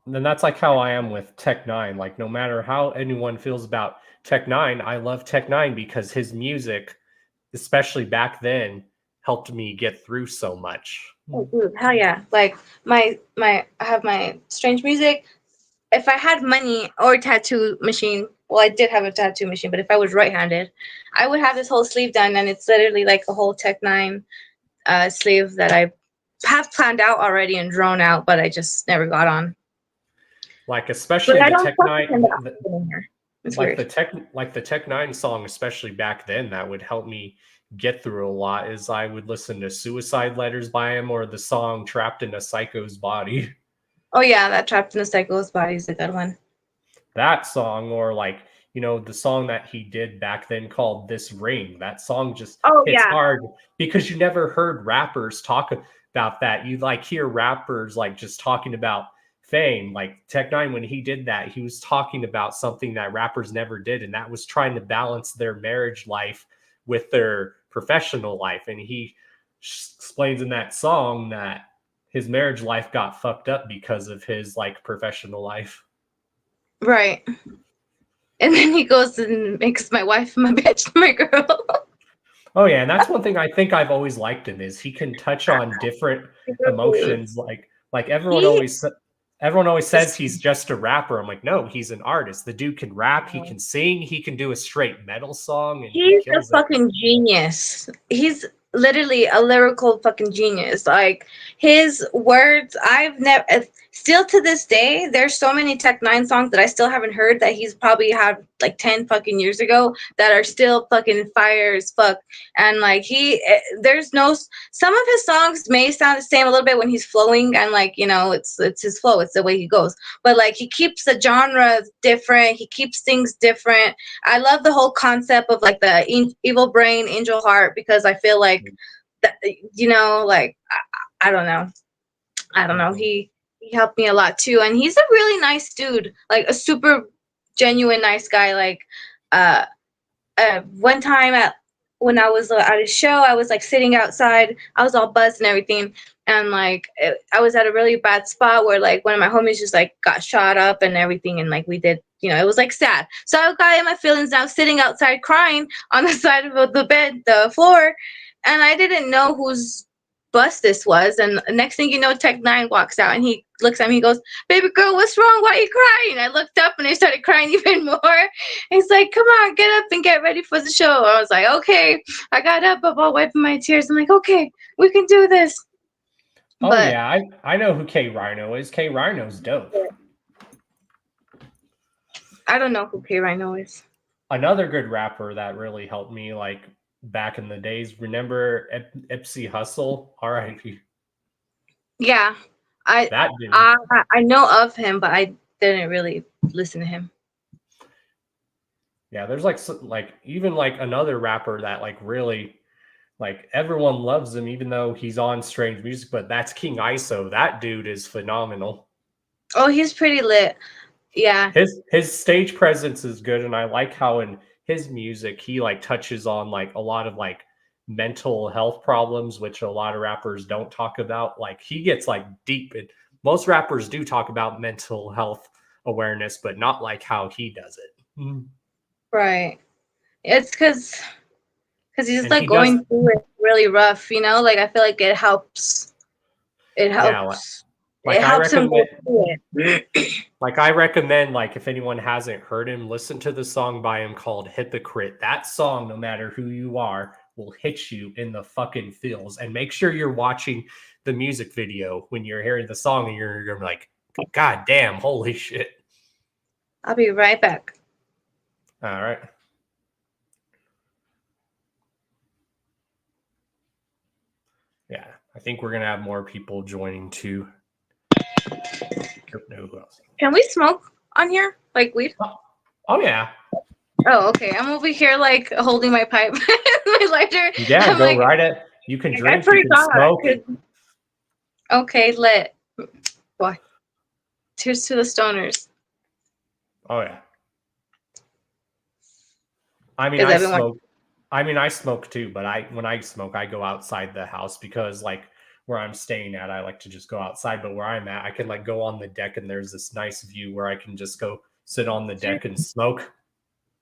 and that's like how I am with Tech Nine. Like no matter how anyone feels about Tech Nine, I love Tech Nine because his music, especially back then, helped me get through so much. Oh, dude, hell yeah! Like I have my strange music. If I had money or a tattoo machine, well, I did have a tattoo machine, but if I was right-handed, I would have this whole sleeve done, and it's literally like a whole Tech Nine sleeve that I have planned out already and drawn out, but I just never got on. Like But especially I the don't Tech fuck with Nine, him that often in here. It's like weird. the Tech Nine song, especially back then, that would help me get through a lot. Is I would listen to Suicide Letters by him or the song "Trapped in a Psycho's Body." Oh yeah, that Trapped in a Psycho's Body is a good one. That song, or like the song that he did back then called "This Ring." That song just Oh hits yeah, hard because you never heard rappers talk about that. You like hear rappers like just talking about fame. Like Tech Nine, when he did that, he was talking about something that rappers never did, and that was trying to balance their marriage life with their professional life. And he explains in that song that his marriage life got fucked up because of his like professional life. right. And then he goes and makes my wife my bitch, my girl. Oh yeah, and that's one thing I think I've always liked him is he can touch on different emotions. Like He everyone always says is he's just a rapper. I'm like, no, he's an artist. The dude can rap, he can sing, he can do a straight metal song, and he he's a kills it. fucking genius. He's literally a lyrical fucking genius. Like his words, I've never still to this day, there's so many Tech Nine songs that I still haven't heard that he's probably had like 10 fucking years ago that are still fucking fire as fuck. And like there's no some of his songs may sound the same a little bit when he's flowing and like it's his flow, it's the way he goes. But like he keeps the genre different, he keeps things different. I love the whole concept of like the evil brain, angel heart, because I feel like that, like I don't know. I don't know. He helped me a lot too, and he's a really nice dude, like a super genuine nice guy. Like uh, one time when I was at a show, I was like sitting outside. I was all buzzed and everything, and like I was at a really bad spot where like one of my homies just like got shot up and everything, and like we did, it was like sad. So I got in my feelings now, sitting outside crying on the side of the floor, and I didn't know whose bus this was. And the next thing you know, Tech Nine walks out and he looks at me, he goes, "Baby girl, what's wrong? Why are you crying?" I looked up and I started crying even more. He's like, "Come on, get up and get ready for the show." I was like, "Okay." I got up, I'm all wiping my tears. I'm like, "Okay, we can do this." Oh But yeah, I know who K Rhino is. K Rhino's dope. I don't know who K Rhino is. Another good rapper that really helped me like back in the days. Remember Ipsy Hustle? R.I.P. Yeah, I That dude. I I know of him, but I didn't really listen to him. Yeah, there's like even like another rapper that like really like everyone loves him, even though he's on strange music. But that's King ISO. That dude is phenomenal. Oh, he's pretty lit. Yeah. His stage presence is good, and I like how in his music he like touches on like a lot of like mental health problems, which a lot of rappers don't talk about. Like he gets like deep, and most rappers do talk about mental health awareness, but not like how he does it. Right. It's because he's And like he does, going through it really rough, like I feel like it helps. It yeah. helps. It Like I helps him go recommend, through it. like if anyone hasn't heard him, listen to the song by him called Hypocrite. That song, no matter who you are, will hit you in the fucking feels. And make sure you're watching the music video when you're hearing the song and you're like, God damn, holy shit. I'll be right back. All right. Yeah, I think we're gonna have more people joining too. No, who else? Can we smoke on here? Like weed? Oh yeah. Oh, okay. I'm over here like holding my pipe, my lighter. Yeah, I'm go like, right at you can I drink, you can forgot. smoke. Okay, lit. Boy. Cheers to the stoners. Oh yeah. I mean, Because I smoke too, but when I smoke, I go outside the house because like where I'm staying at, I like to just go outside. But where I'm at, I can like go on the deck and there's this nice view where I can just go sit on the deck and smoke.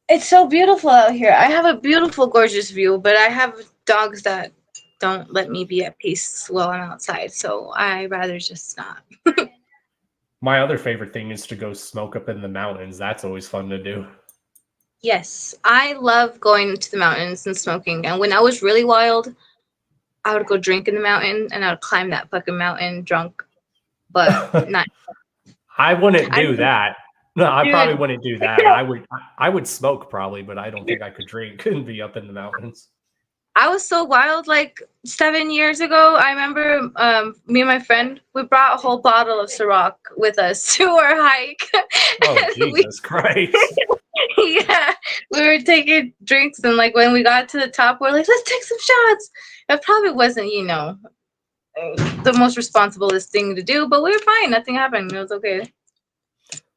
It's so beautiful out here. I have a beautiful, gorgeous view, but I have dogs that don't let me be at peace while I'm outside. So I rather just not. My other favorite thing is to go smoke up in the mountains. That's always fun to do. Yes, I love going to the mountains and smoking. And when I was really wild, I would go drink in the mountain and I would climb that fucking mountain drunk, but not. I wouldn't I do that. No, I probably dude, wouldn't do that. I would smoke probably, but I don't think I could drink and be up in the mountains. I was so wild like 7 years ago. I remember me and my friend, we brought a whole bottle of Ciroc with us to our hike. Oh, And we, Jesus Christ. yeah, we were taking drinks and like when we got to the top, we're like, let's take some shots. It probably wasn't, the most responsiblest thing to do, but we were fine. Nothing happened. It was okay.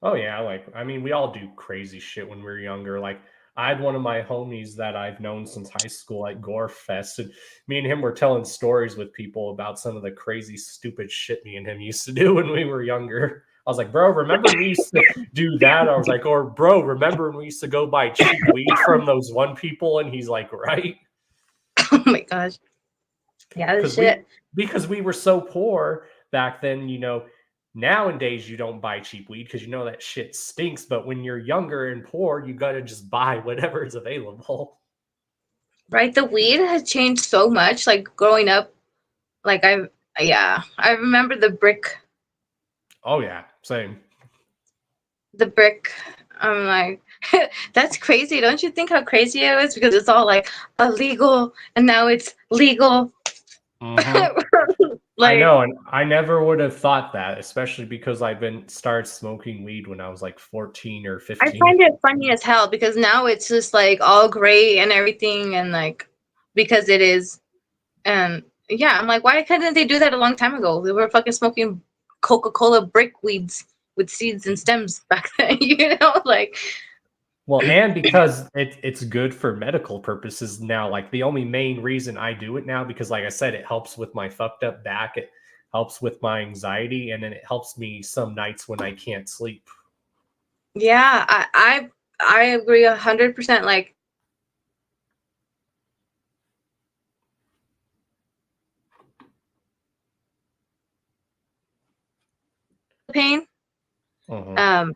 Oh yeah, like I mean, we all do crazy shit when we were younger. Like I had one of my homies that I've known since high school at GoreFest, and me and him were telling stories with people about some of the crazy, stupid shit me and him used to do when we were younger. I was like, bro, remember when we used to do that? I was like, or bro, remember when we used to go buy cheap weed from those one people? And he's like, right. Oh my gosh. Yeah, this shit. Because we were so poor back then, nowadays you don't buy cheap weed because that shit stinks. But when you're younger and poor, you gotta just buy whatever is available. Right, the weed has changed so much. Like growing up, like I remember the brick. Oh yeah, same. The brick. I'm like, that's crazy. Don't you think how crazy it was? Because it's all like illegal and now it's legal. Mm-hmm. Like, I know, and I never would have thought that, especially because I've been started smoking weed when I was like 14 or I 15. find it funny as hell because now it's just like all gray and everything, and like because it is, and yeah, I'm like, why couldn't they do that a long time ago? They were fucking smoking Coca-Cola brick weeds with seeds and stems back then, like. Well, and because it's good for medical purposes now. Like the only main reason I do it now, because like I said, it helps with my fucked up back. It helps with my anxiety, and then it helps me some nights when I can't sleep. Yeah, I agree 100%. Like, pain. Mm-hmm.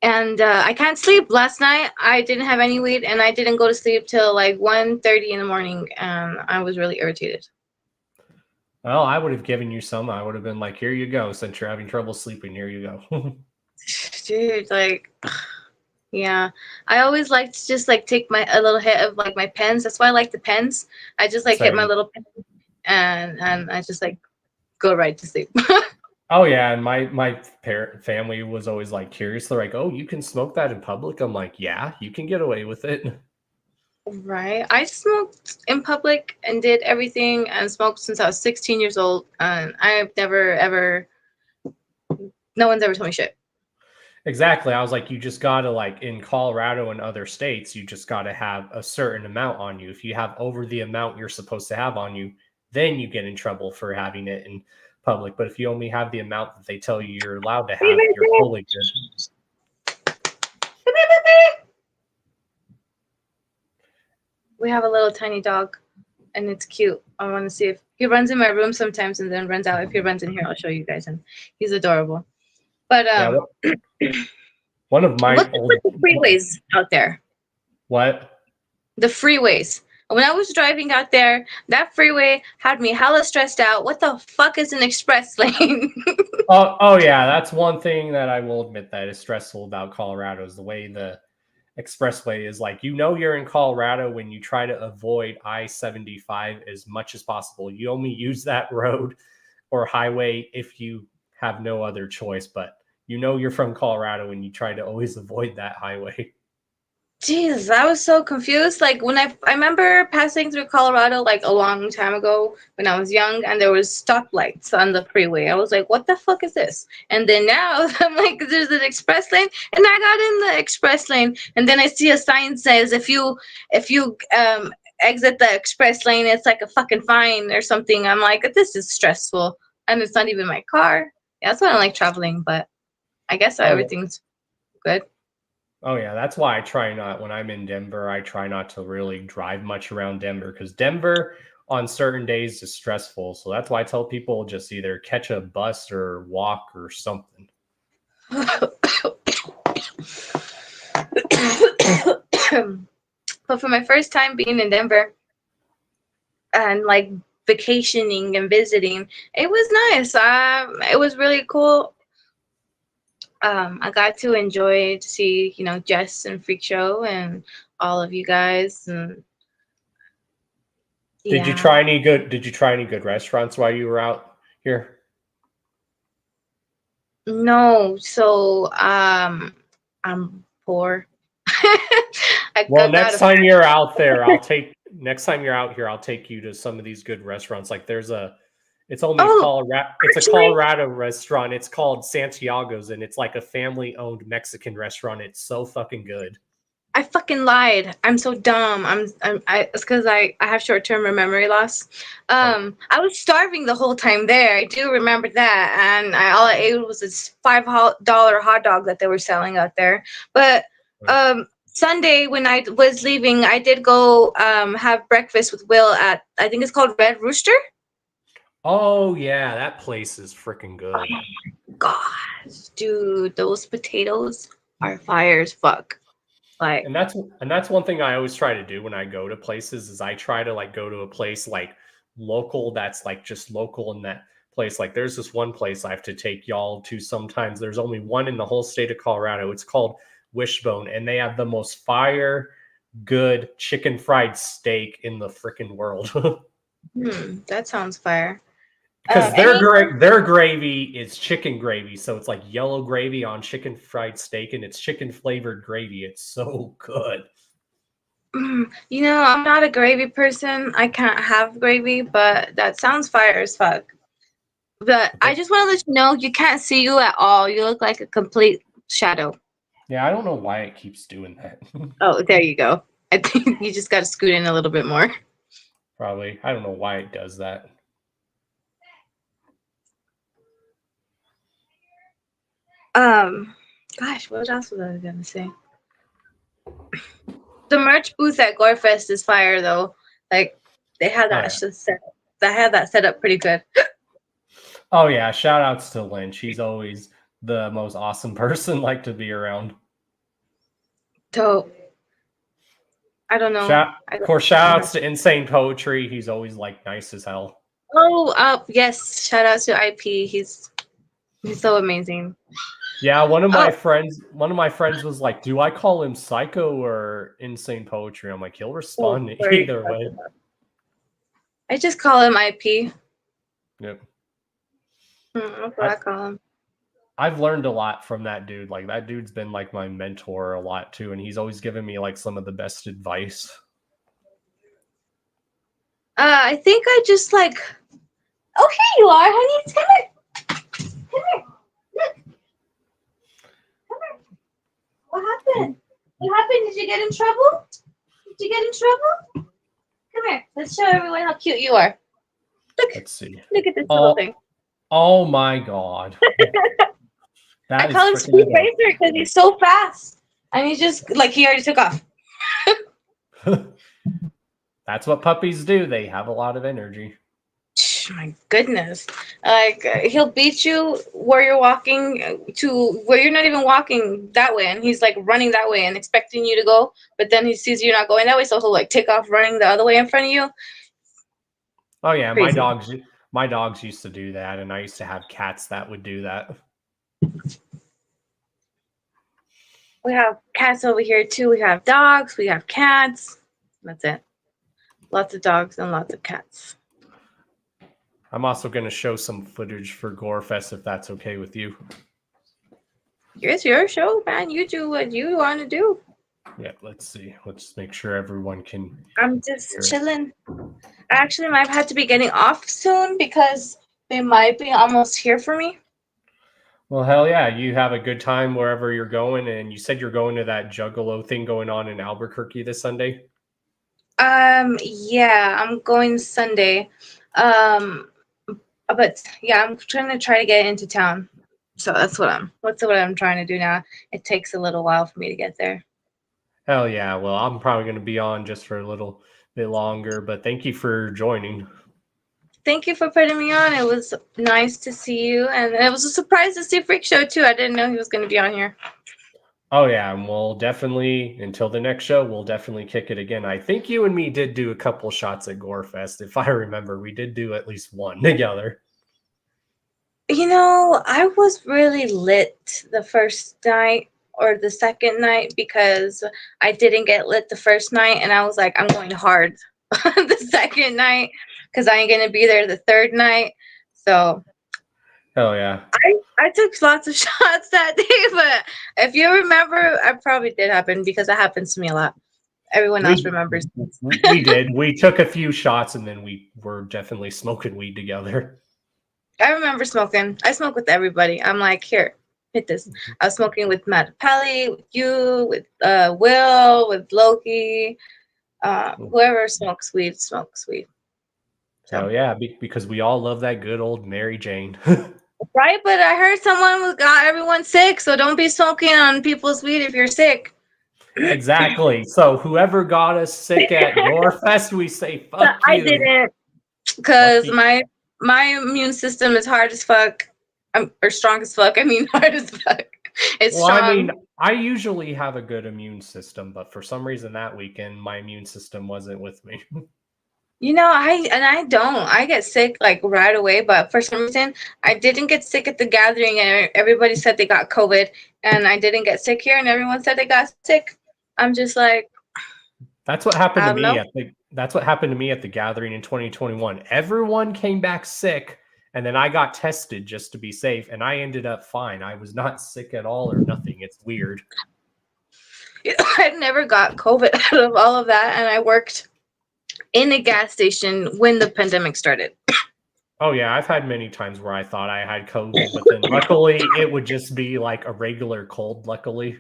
And I can't sleep. Last night I didn't have any weed, and I didn't go to sleep till like 1:30 in the morning, and I was really irritated. Well, I would have given you some. I would have been like, here you go. Since you're having trouble sleeping, here you go. Dude, like, yeah. I always like to just like take a little hit of like my pens. That's why I like the pens. I just like hit my Same. little pen, and I just like go right to sleep. Oh yeah, and my family was always like curious. They're like, "Oh, you can smoke that in public?" I'm like, "Yeah, you can get away with it." Right. I smoked in public and did everything and smoked since I was 16 years old, and I've never ever. No one's ever told me shit. Exactly. I was like, you just gotta like in Colorado and other states, you just gotta have a certain amount on you. If you have over the amount you're supposed to have on you, then you get in trouble for having it in public. But if you only have the amount that they tell you you're allowed to have, you're totally good. We have a little tiny dog, and it's cute. I want to see if he runs in my room sometimes and then runs out. If he runs in here, I'll show you guys, and he's adorable. But Yeah, one of my what's old with the freeways out there? what? The freeways. When I was driving out there, that freeway had me hella stressed out. What the fuck is an express lane? Oh yeah, that's one thing that I will admit that is stressful about Colorado is the way the expressway is like, you're in Colorado when you try to avoid I-75 as much as possible. You only use that road or highway if you have no other choice, but you're from Colorado when you try to always avoid that highway. Jesus, I was so confused. Like when I remember passing through Colorado like a long time ago when I was young, and there was stoplights on the freeway. I was like, "What the fuck is this?" And then now I'm like, "There's an express lane," and I got in the express lane, and then I see a sign says, "If you exit the express lane, it's like a fucking fine or something. I'm like, this is stressful, and it's not even my car. Yeah, that's why I don't like traveling. But I guess everything's good. Oh yeah, that's why I try not when I'm in Denver. I try not to really drive much around Denver because Denver on certain days is stressful. So that's why I tell people just either catch a bus or walk or something. But for my first time being in Denver and like vacationing and visiting, it was nice. It was really cool. I got to enjoy to see, Jess and Freak Show and all of you guys, and Did you try any good restaurants while you were out here? No, so I'm poor. Well, next time you're out here, I'll take you to some of these good restaurants. Like it's only Colorado. It's a Colorado restaurant. It's called Santiago's, and it's like a family-owned Mexican restaurant. It's so fucking good. I fucking lied. I'm so dumb. It's because I have short-term memory loss. I was starving the whole time there. I do remember that, and all I ate was this $5 hot dog that they were selling out there. But Sunday when I was leaving, I did go have breakfast with Will at, I think it's called Red Rooster. Oh yeah, that place is freaking good. Oh my gosh, dude, those potatoes are fire as fuck. Like, and that's one thing I always try to do when I go to places is I try to like go to a place like local that's like just local in that place. Like there's this one place I have to take y'all to sometimes. There's only one in the whole state of Colorado. It's called Wishbone, and they have the most fire good chicken fried steak in the freaking world. That sounds fire. Because their gravy is chicken gravy, so it's like yellow gravy on chicken fried steak, and it's chicken flavored gravy. It's so good. I'm not a gravy person. I can't have gravy, but that sounds fire as fuck. But I just want to let you know, you can't see you at all. You look like a complete shadow. Yeah, I don't know why it keeps doing that. Oh, there you go. I think you just got to scoot in a little bit more. Probably. I don't know why it does that. Gosh, what else was I gonna say? The merch booth at GoreFest is fire though. Like they had that set up pretty good. Oh yeah, shout outs to Lynch. He's always the most awesome person like to be around. Dope. I don't know. Of course, shout outs to Insane Poetry. He's always like nice as hell. Oh, yes. Shout out to IP. He's so amazing. Yeah, one of my friends was like, "Do I call him Psycho or Insane Poetry?" I'm like, he'll respond either way. I just call him IP. Yep. That's what I call him. I've learned a lot from that dude. Like that dude's been like my mentor a lot too, and he's always given me like some of the best advice. I think I just like. Oh, here you are, honey. Come here. Come here. Look. Come here. What happened? What happened? Did you get in trouble? Did you get in trouble? Come here. Let's show everyone how cute you are. Look. Let's see. Look at this little thing. Oh my god. I call him Speed Racer because he's so fast. And he's just like he already took off. That's what puppies do. They have a lot of energy. My goodness. Like he'll beat you where you're walking to where you're not even walking that way, and he's like running that way and expecting you to go, but then he sees you're not going that way, so he'll like take off running the other way in front of you. Oh yeah, Crazy. my dogs used to do that, and I used to have cats that would do that. We have cats over here too. We have dogs, we have cats. That's it. Lots of dogs and lots of cats. I'm also going to show some footage for GoreFest if that's okay with you. It's your show, man. You do what you want to do. Yeah, let's see. Let's make sure everyone can. I'm just chilling. I actually might have to be getting off soon because they might be almost here for me. Well, hell yeah. You have a good time wherever you're going. And you said you're going to that Juggalo thing going on in Albuquerque this Sunday? Yeah, I'm going Sunday. But yeah, I'm trying to get into town. So that's what I'm trying to do now. It takes a little while for me to get there. Hell yeah. Well, I'm probably going to be on just for a little bit longer, but thank you for joining. Thank you for putting me on. It was nice to see you, and it was a surprise to see Freak Show too. I didn't know he was going to be on here. Oh yeah, and we'll definitely until the next show, we'll definitely kick it again. I think you and me did do a couple shots at GoreFest. If I remember, we did do at least one together. I was really lit the first night or the second night because I didn't get lit the first night, and I was like, I'm going hard the second night because I ain't gonna be there the third night. So Hell yeah. I took lots of shots that day, but if you remember, I probably did happen because that happens to me a lot. Everyone else remembers. We did. We took a few shots and then we were definitely smoking weed together. I remember smoking. I smoke with everybody. I'm like, here, hit this. I was smoking with Matt Pelly, with you, with Will, with Loki. Whoever smokes weed, smokes weed. So. Hell yeah, because we all love that good old Mary Jane. Right, but I heard someone got everyone sick, so don't be smoking on people's weed if you're sick. Exactly. So whoever got us sick at GoreFest, we say fuck you. I didn't, because my immune system is hard as fuck, or strong as fuck. I mean, hard as fuck. It's well, strong. I mean, I usually have a good immune system, but for some reason that weekend, my immune system wasn't with me. I don't. I get sick like right away, but for some reason I didn't get sick at the gathering, and everybody said they got COVID, and I didn't get sick here, and everyone said they got sick. I'm just like, That's what happened to I don't me. know. That's what happened to me at the gathering in 2021. Everyone came back sick, and then I got tested just to be safe, and I ended up fine. I was not sick at all or nothing. It's weird. I never got COVID out of all of that, and I worked in a gas station when the pandemic started. Oh yeah, I've had many times where I thought I had COVID, but then luckily it would just be like a regular cold. Luckily.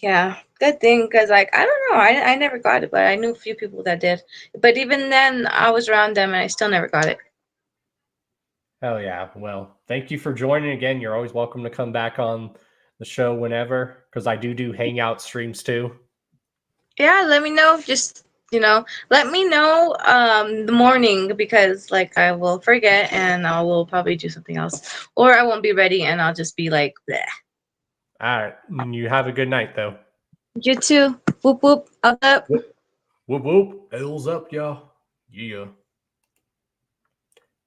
Yeah, good thing, because like I don't know, I never got it, but I knew a few people that did. But even then, I was around them, and I still never got it. Hell yeah. Well, thank you for joining again. You're always welcome to come back on the show whenever, because I do hangout streams too. Yeah, let me know. Just let me know the morning, because like I will forget and I will probably do something else, or I won't be ready and I'll just be like, bleh. All right. You have a good night though. You too. Whoop whoop. Up. Whoop whoop. L's up, y'all. Yeah.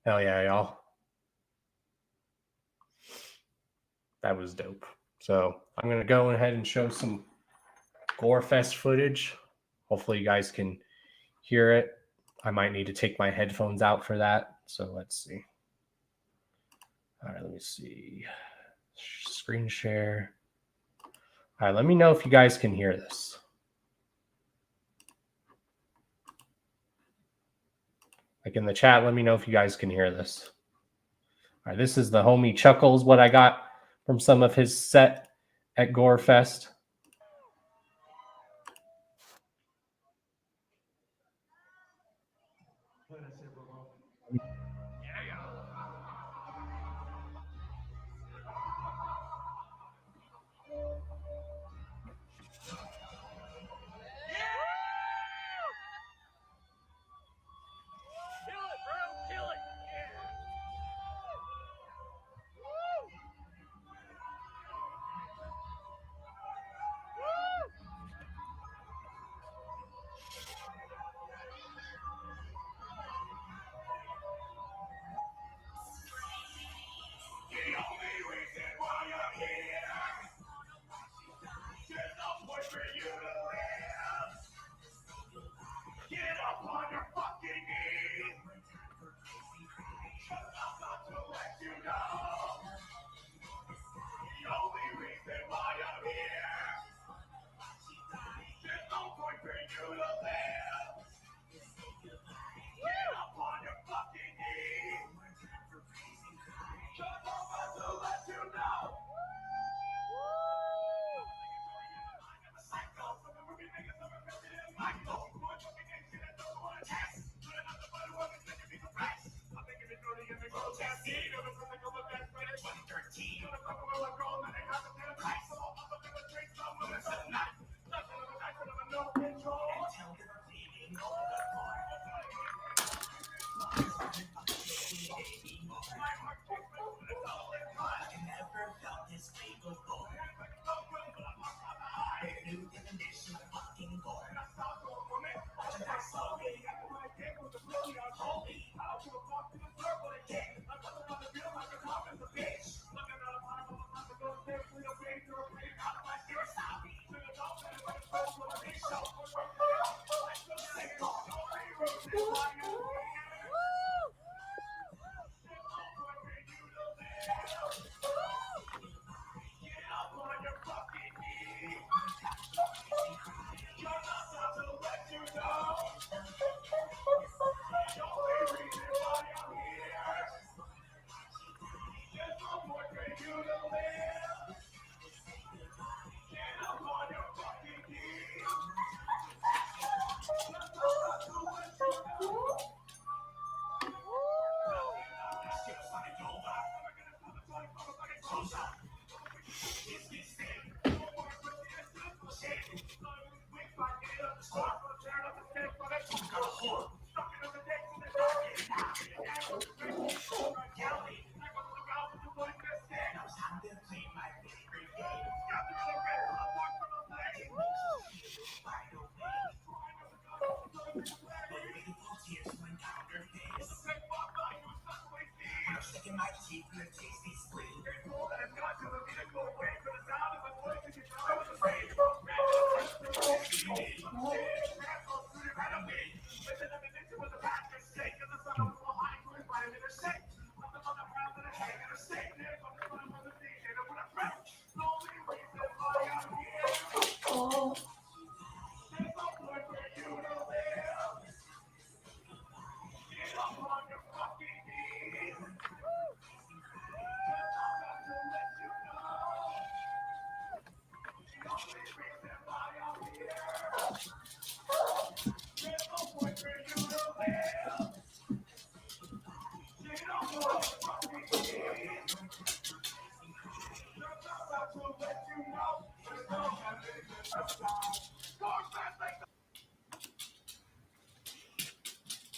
Hell yeah, y'all. That was dope. So I'm gonna go ahead and show some GoreFest footage. Hopefully you guys can hear it. I might need to take my headphones out for that. So let's see. All right, let me see. Screen share. All right, let me know if you guys can hear this. Like in the chat, let me know if you guys can hear this. All right, this is the homie Chuckles, what I got from some of his set at GoreFest.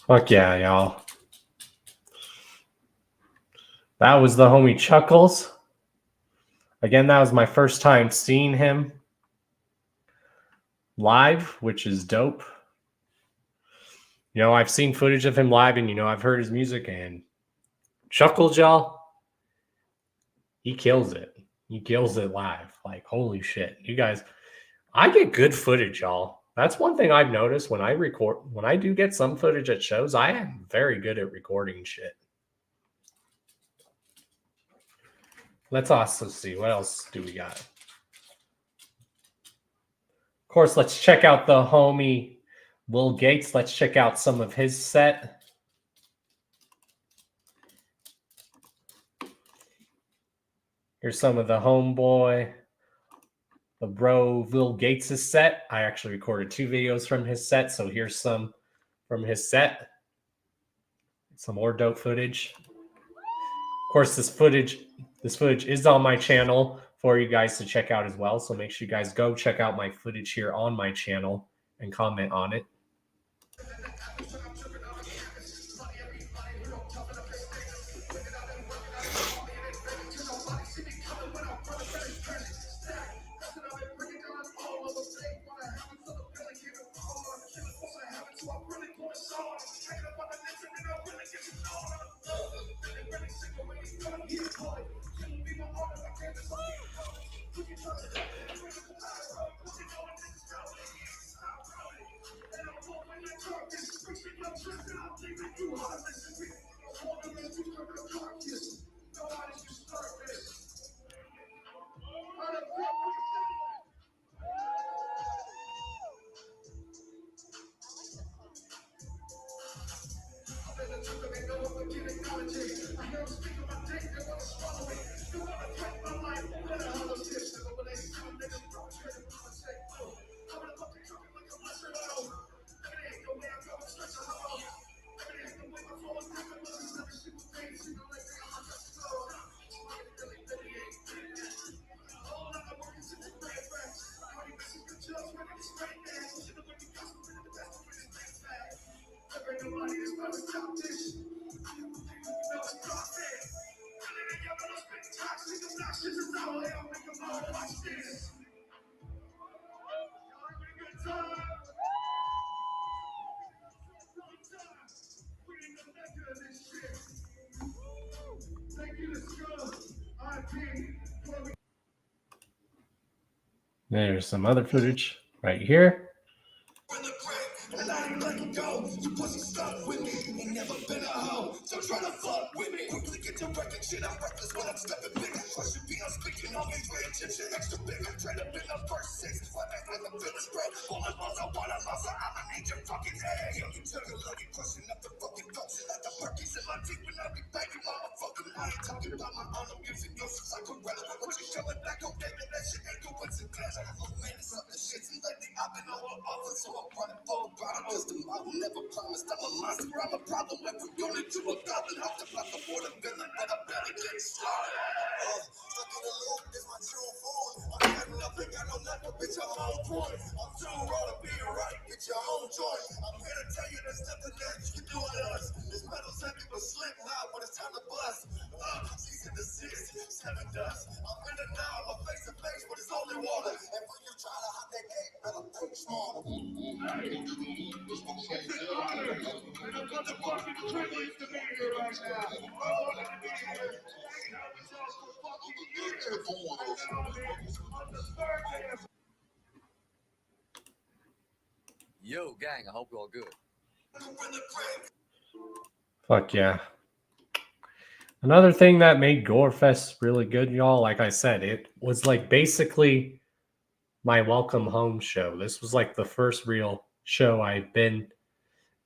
Fuck yeah, y'all. That was the homie Chuckles. Again, that was my first time seeing him live, which is dope. You know, I've seen footage of him live and, you know, I've heard his music, and Chuckles, y'all, he kills it. He kills it live. Like, holy shit. You guys, I get good footage, y'all. That's one thing I've noticed when I record. When I do get some footage at shows, I am very good at recording shit. Let's also see. What else do we got? Of course, let's check out the homie Will Gates. Let's check out some of his set. Here's some of the homeboy, the bro Will Gates' set. I actually recorded 2 videos from his set, so here's some from his set. Some more dope footage. Of course, this footage is on my channel for you guys to check out as well. So make sure you guys go check out my footage here on my channel and comment on it. There's some other footage right here. Yo, gang, I hope you're all good. Fuck yeah. Another thing that made GoreFest really good, y'all, like I said, it was like basically my welcome home show. This was like the first real show I've been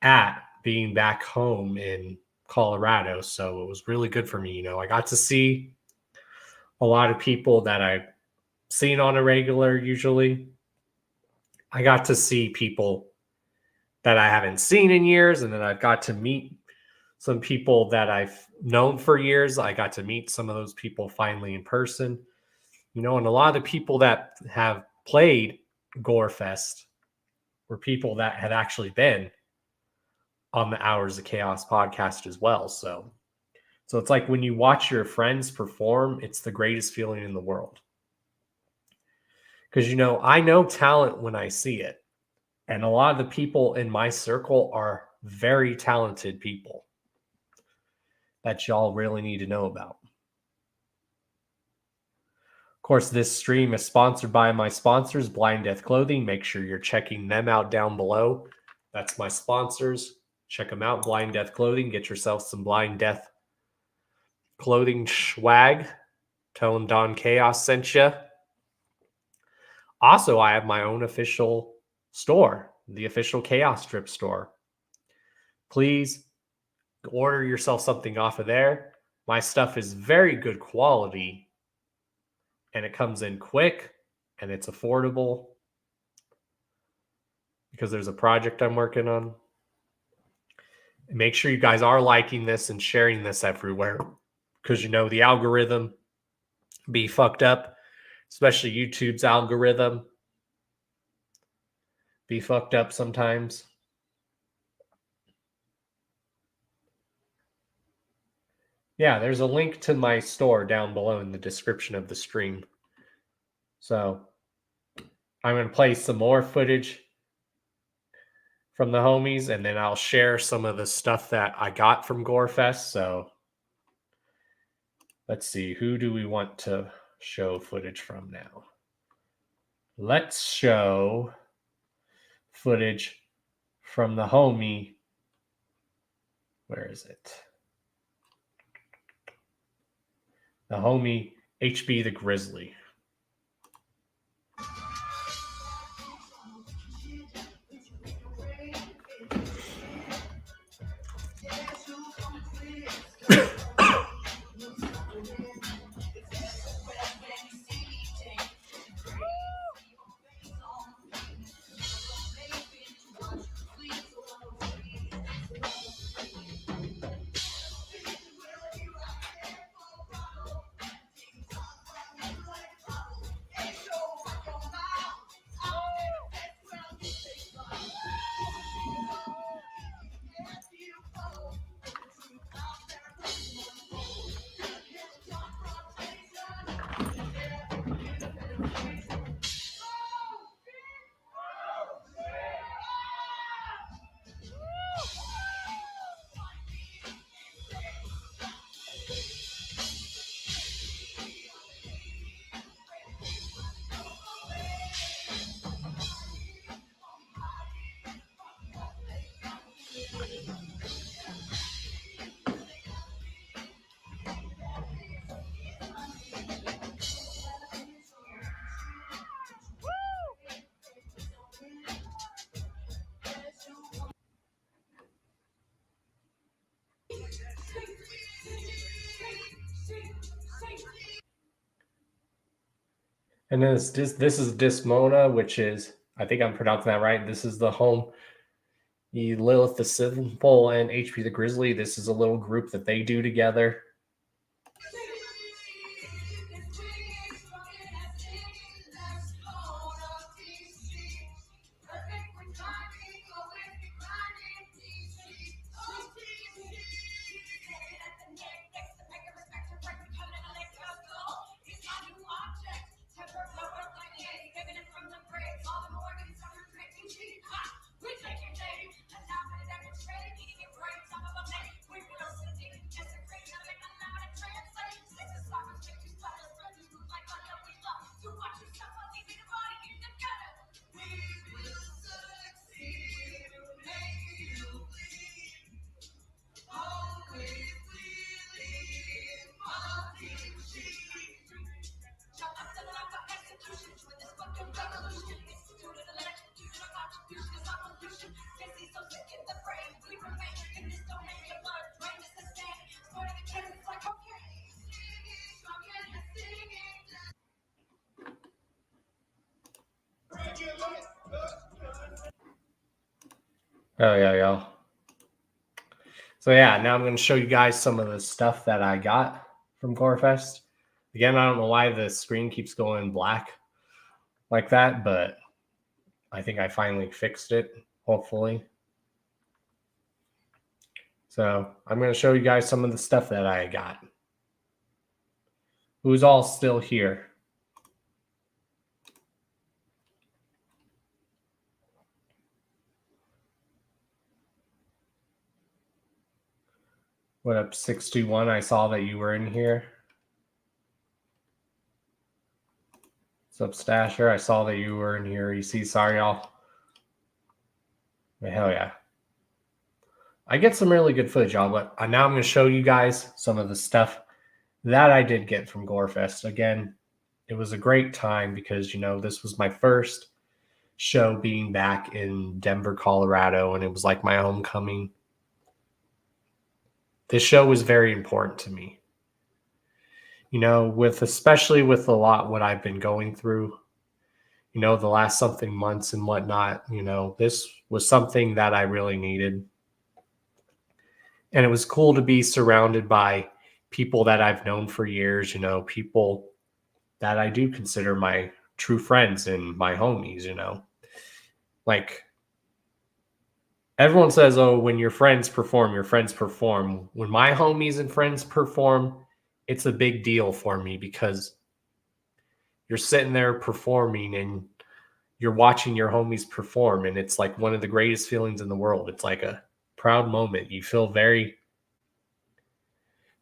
at being back home in Colorado. So it was really good for me. You know, I got to see a lot of people that I've seen on a regular usually. I got to see people that I haven't seen in years, and then I've got to meet some people that I've known for years. I got to meet some of those people finally in person. You know, and a lot of the people that have played GoreFest were people that had actually been on the Hours of Chaos podcast as well. So it's like when you watch your friends perform, it's the greatest feeling in the world. Because, you know, I know talent when I see it. And a lot of the people in my circle are very talented people that y'all really need to know about. Of course, this stream is sponsored by my sponsors, Blind Death Clothing. Make sure you're checking them out down below. That's my sponsors. Check them out, Blind Death Clothing. Get yourself some Blind Death clothing swag. Tell them Don Chaos sent you. Also, I have my own official store, the official Chaos Strip store. Please order yourself something off of there. My stuff is very good quality, and it comes in quick, and it's affordable because there's a project I'm working on. And make sure you guys are liking this and sharing this everywhere, because you know the algorithm be fucked up, especially YouTube's algorithm be fucked up sometimes. Yeah, there's a link to my store down below in the description of the stream. So I'm going to play some more footage from the homies, and then I'll share some of the stuff that I got from GoreFest. So let's see, who do we want to show footage from now? Let's show footage from the homie. Where is it? The homie HB the Grizzly. And then this is Dismona, which is, I think I'm pronouncing that right. This is the home, the Lilith the Simple and HP the Grizzly. This is a little group that they do together. Oh, yeah, yeah. So, yeah, now I'm going to show you guys some of the stuff that I got from GoreFest. Again, I don't know why the screen keeps going black like that, but I think I finally fixed it, hopefully. So, I'm going to show you guys some of the stuff that I got. Who's all still here? What up, 621? I saw that you were in here. What's up, Stasher? I saw that you were in here. EC, sorry, y'all. Hell yeah. I get some really good footage, y'all, but now I'm going to show you guys some of the stuff that I did get from GoreFest. Again, it was a great time because, you know, this was my first show being back in Denver, Colorado, and it was like my homecoming. This show was very important to me. You know, especially with a lot what I've been going through, you know, the last something months and whatnot, you know, this was something that I really needed. And it was cool to be surrounded by people that I've known for years, you know, people that I do consider my true friends and my homies, you know. Like, everyone says, oh, when your friends perform, your friends perform. When my homies and friends perform, it's a big deal for me because you're sitting there performing and you're watching your homies perform, and it's like one of the greatest feelings in the world. It's like a proud moment. You feel very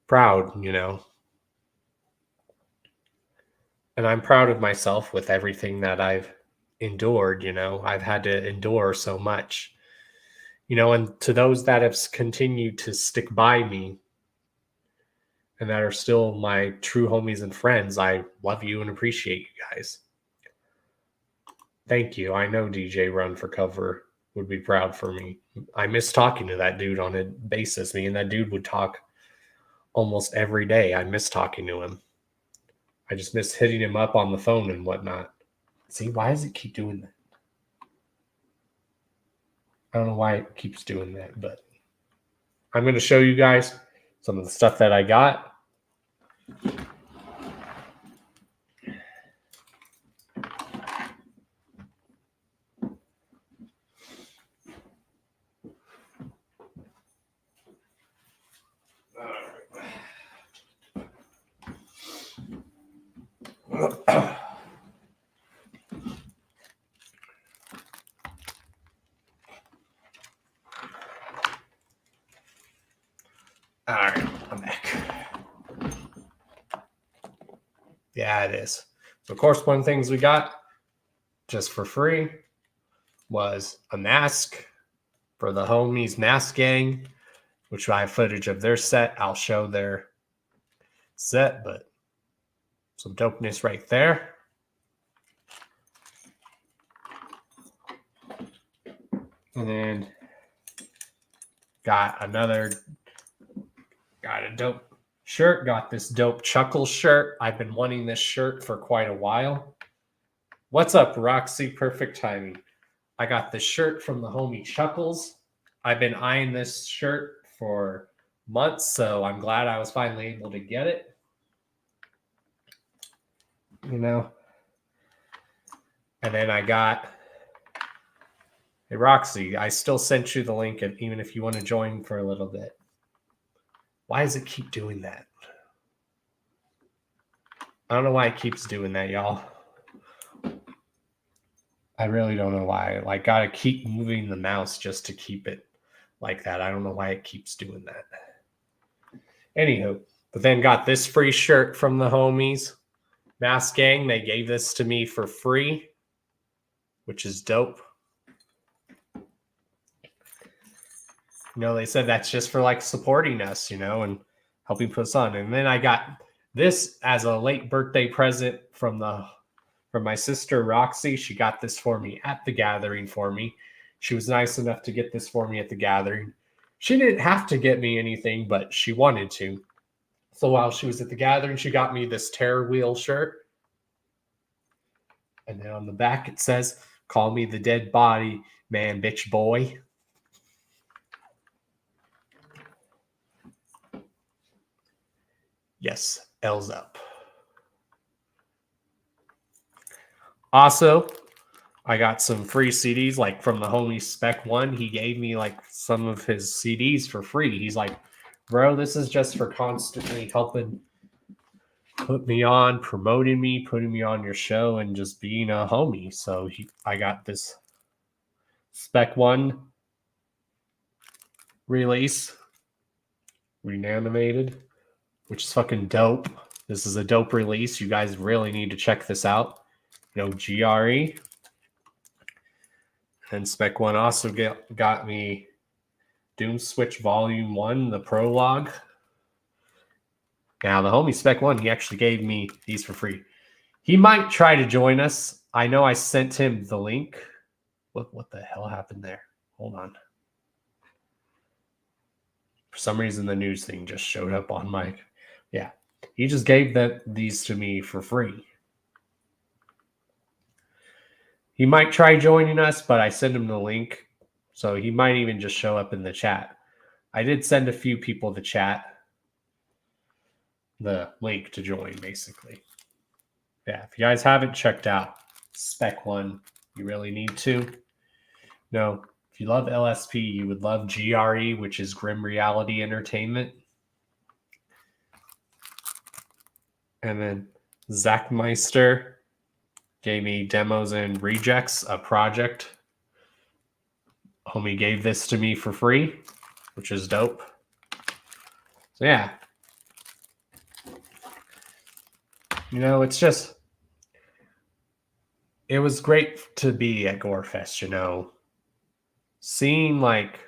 proud, you know. And I'm proud of myself with everything that I've endured, you know. I've had to endure so much. You know, and to those that have continued to stick by me and that are still my true homies and friends, I love you and appreciate you guys. Thank you. I know DJ Run for Cover would be proud for me. I miss talking to that dude on a basis. Me and that dude would talk almost every day. I miss talking to him. I just miss hitting him up on the phone and whatnot. See, why does it keep doing that? I don't know why it keeps doing that, but I'm going to show you guys some of the stuff that I got. All right, I'm back. Yeah, it is. So, of course, one of the things we got just for free was a mask for the homies Mask Gang, which I have footage of their set. I'll show their set, but some dopeness right there. And then got a dope shirt. Got this dope Chuckle shirt. I've been wanting this shirt for quite a while. What's up, Roxy? Perfect timing. I got this shirt from the homie Chuckles. I've been eyeing this shirt for months, so I'm glad I was finally able to get it. You know. And then I got, hey, Roxy, I still sent you the link, even if you want to join for a little bit. Why does it keep doing that? I don't know why it keeps doing that, y'all. I really don't know why. Like, gotta keep moving the mouse just to keep it like that. I don't know why it keeps doing that. Anywho, but then got this free shirt from the homies. Mask Gang, they gave this to me for free, which is dope. You know, they said that's just for like supporting us, you know, and helping put us on. And then I got this as a late birthday present from my sister Roxy. She got this for me at the gathering for me. She was nice enough to get this for me at the gathering. She didn't have to get me anything, but she wanted to. So while she was at the gathering, she got me this Terror Wheel shirt. And then on the back it says, "Call me the dead body man, bitch boy." Yes, L's up. Also, I got some free CDs, like from the homie Spec One. He gave me like some of his CDs for free. He's like, bro, this is just for constantly helping put me on, promoting me, putting me on your show, and just being a homie. So I got this Spec One release, Reanimated, which is fucking dope. This is a dope release. You guys really need to check this out. GRE. And Spec One also got me Doom Switch Volume 1, the prologue. Now, the homie Spec One, he actually gave me these for free. He might try to join us. I know I sent him the link. What the hell happened there? Hold on. For some reason, the news thing just showed up on my... Yeah. He just gave these to me for free. He might try joining us, but I sent him the link. So he might even just show up in the chat. I did send a few people the chat. The link to join, basically. Yeah, if you guys haven't checked out Spec One, you really need to. No, if you love LSP, you would love GRE, which is Grim Reality Entertainment. And then Zach Meister gave me Demos and Rejects, a project. Homie gave this to me for free, which is dope. So yeah. It's just... It was great to be at GoreFest, Seeing like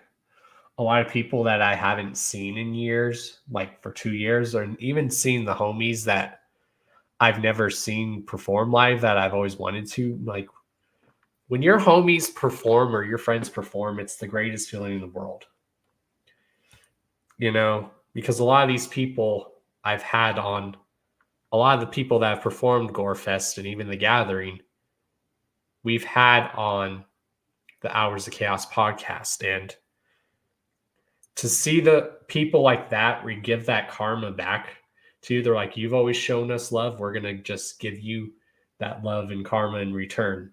a lot of people that I haven't seen in years, like for 2 years, or even seeing the homies that I've never seen perform live that I've always wanted to. Like when your homies perform or your friends perform, it's the greatest feeling in the world. Because a lot of these people I've had on, a lot of the people that have performed GoreFest and even the Gathering, we've had on the Hours of Chaos podcast. And to see the people like that, we give that karma back to you. They're like, you've always shown us love. We're going to just give you that love and karma in return.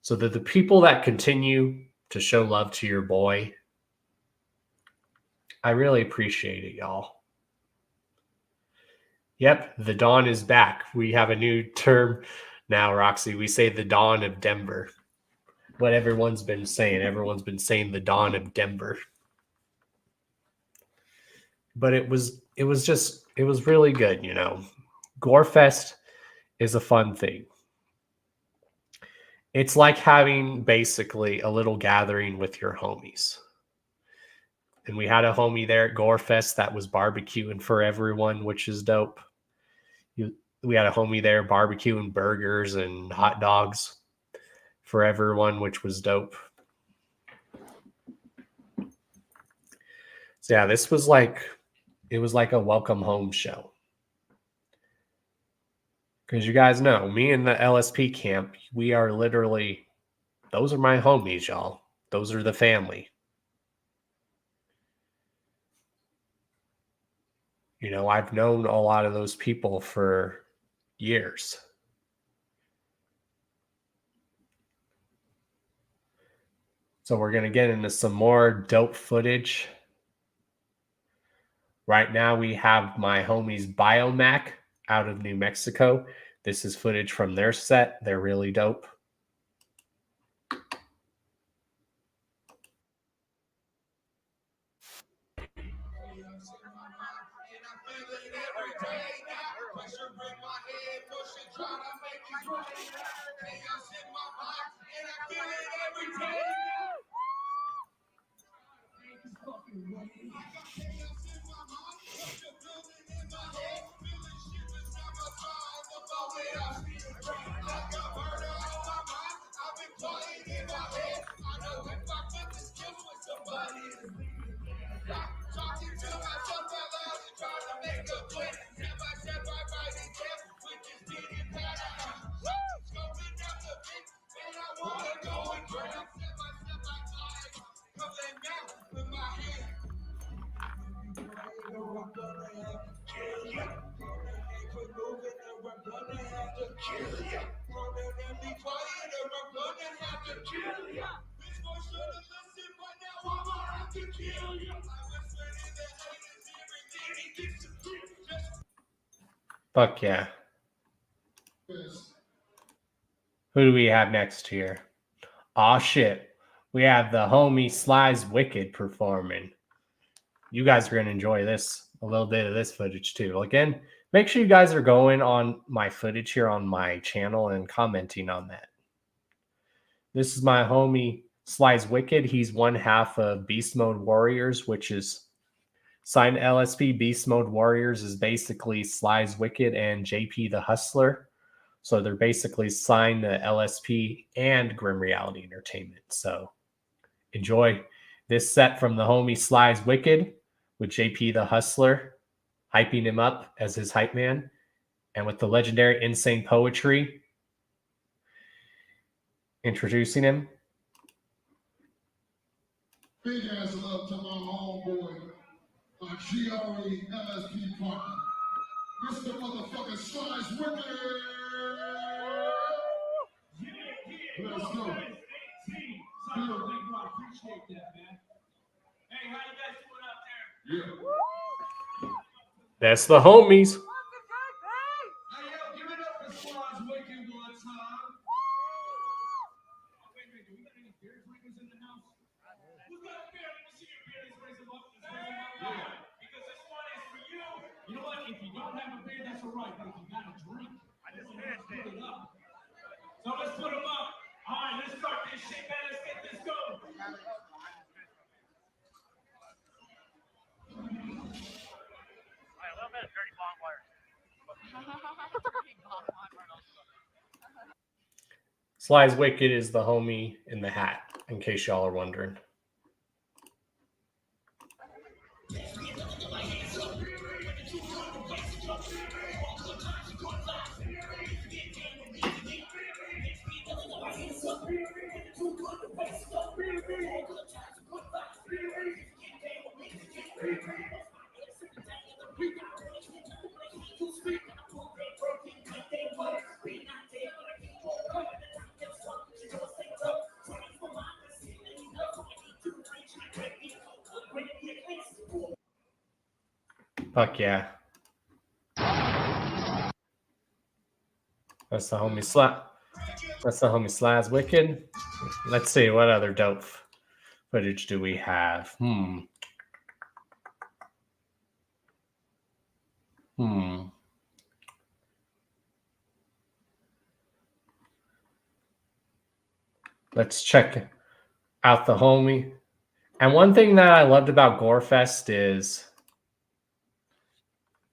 So that the people that continue to show love to your boy, I really appreciate it, y'all. Yep, the dawn is back. We have a new term now, Roxy. We say the dawn of Denver. What everyone's been saying. Everyone's been saying the dawn of Denver. But it was really good, GoreFest is a fun thing. It's like having basically a little gathering with your homies. And we had a homie there at GoreFest that was barbecuing for everyone, which is dope. We had a homie there barbecuing burgers and hot dogs for everyone, which was dope. So yeah, it was like a welcome home show. Because you guys know, me and the LSP camp, we are literally, those are my homies, y'all. Those are the family. I've known a lot of those people for years. So we're going to get into some more dope footage. Right now we have my homies Biomac out of New Mexico. This is footage from their set. They're really dope. Fuck yeah. Who do we have next here? Aw shit. We have the homie Sly's Wicked performing. You guys are going to enjoy this, a little bit of this footage too. Again, make sure you guys are going on my footage here on my channel and commenting on that. This is my homie Sly's Wicked. He's one half of Beast Mode Warriors, which is signed LSP. Beast Mode Warriors is basically Sly's Wicked and JP the Hustler. So they're basically signed to LSP and Grim Reality Entertainment. So enjoy this set from the homie Sly's Wicked with JP the Hustler hyping him up as his hype man, and with the legendary Insane Poetry introducing him. Big ass love to my homeboy, my GRE LSP partner, Mr. Motherfucking Sly's Wicked. Let's go. I appreciate that, man. Hey, how you guys doing out there? Yeah. That's the homies. Hey, yo, give it up for Sly's Wicked one time. Wait, do we got any beer drinkers in the house? Who's got a beer? Let me see your beer. Let's raise them up. Yeah. Because this one is for you. You know what? If you don't have a beer, that's all right. But if you got a drink, I just put it up. So let's put them up. All right, let's start this shit, man. Let's get this going. Sly's Wicked is the homie in the hat, in case y'all are wondering. Fuck yeah. That's the homie Sly's Wicked. Let's see, what other dope footage do we have? Let's check out the homie. And one thing that I loved about GoreFest is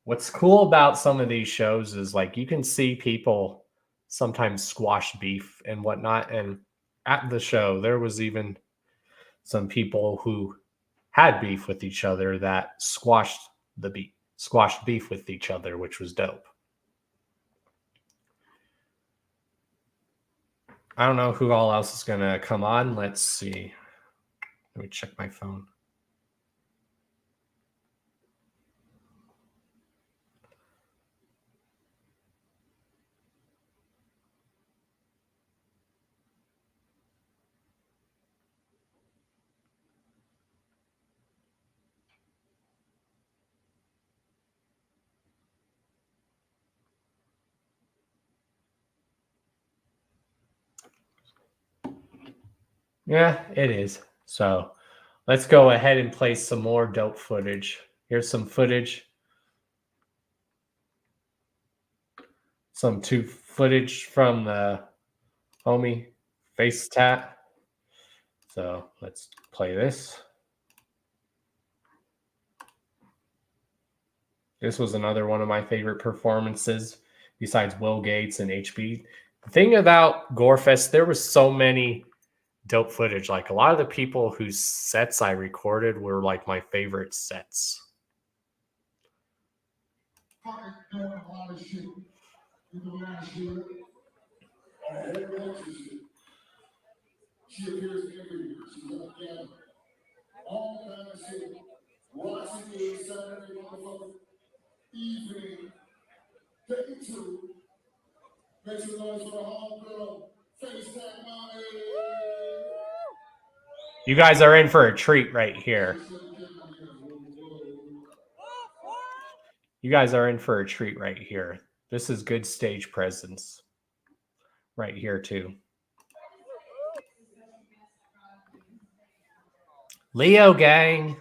what's cool about some of these shows is like you can see people sometimes squash beef and whatnot. And at the show, there was even some people who had beef with each other that squashed beef with each other, which was dope. I don't know who all else is gonna come on. Let's see. Let me check my phone. Yeah, it is. So let's go ahead and play some more dope footage. Here's some footage. Some footage from the homie Face Tat. So let's play this. This was another one of my favorite performances besides Will Gates and HB. The thing about GoreFest, there was so many dope footage. Like a lot of the people whose sets I recorded were like my favorite sets. Fucking doing a lot of shit in the last year. A whole bunch of shit. She appears everywhere. She's on camera. All kinds of shit. Watching the inside Saturday motherfucking evening. Day 2. Make some noise for the homegirl. Face that mommy. You guys are in for a treat right here. You guys are in for a treat right here. This is good stage presence right here too. Leo gang.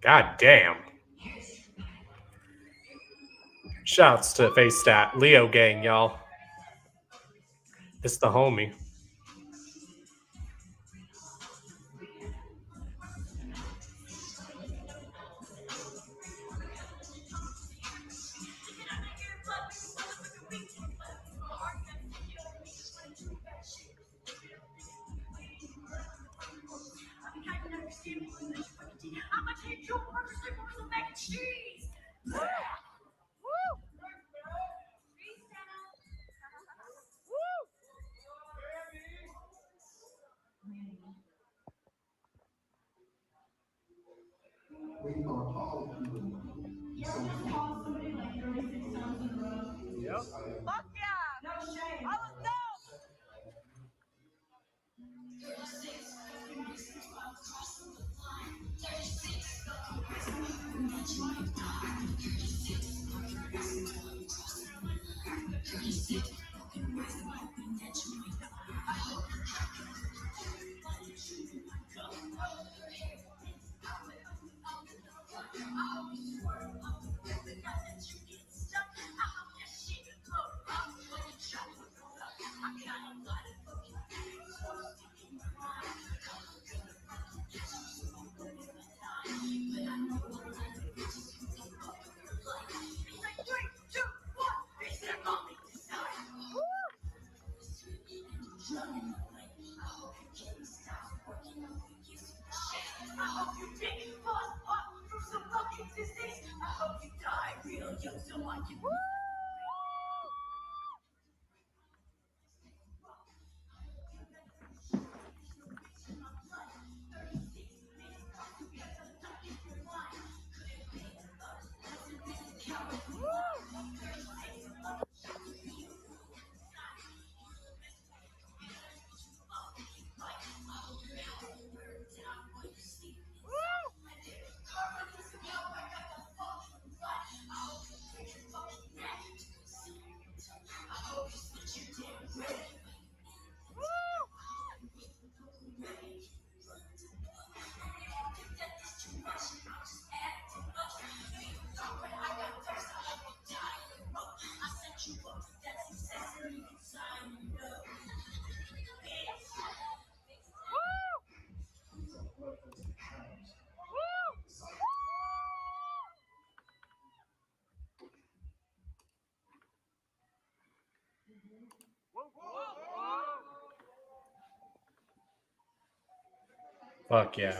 God damn. Shouts to Face Stat. Leo gang, y'all. It's the homie. Fuck yeah.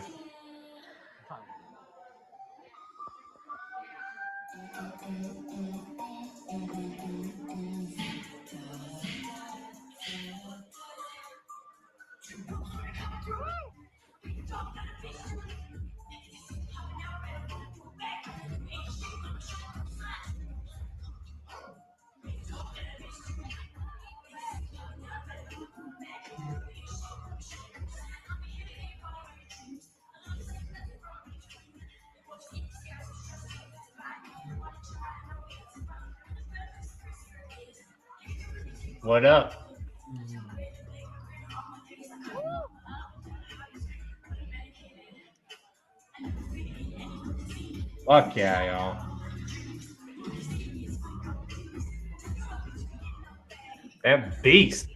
What up? Fuck yeah, y'all. That beast.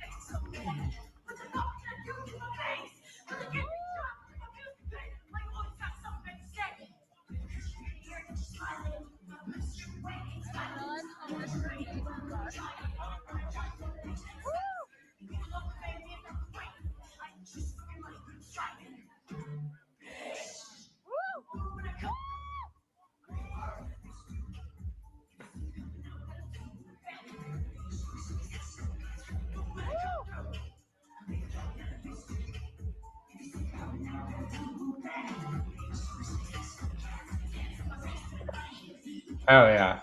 Oh yeah.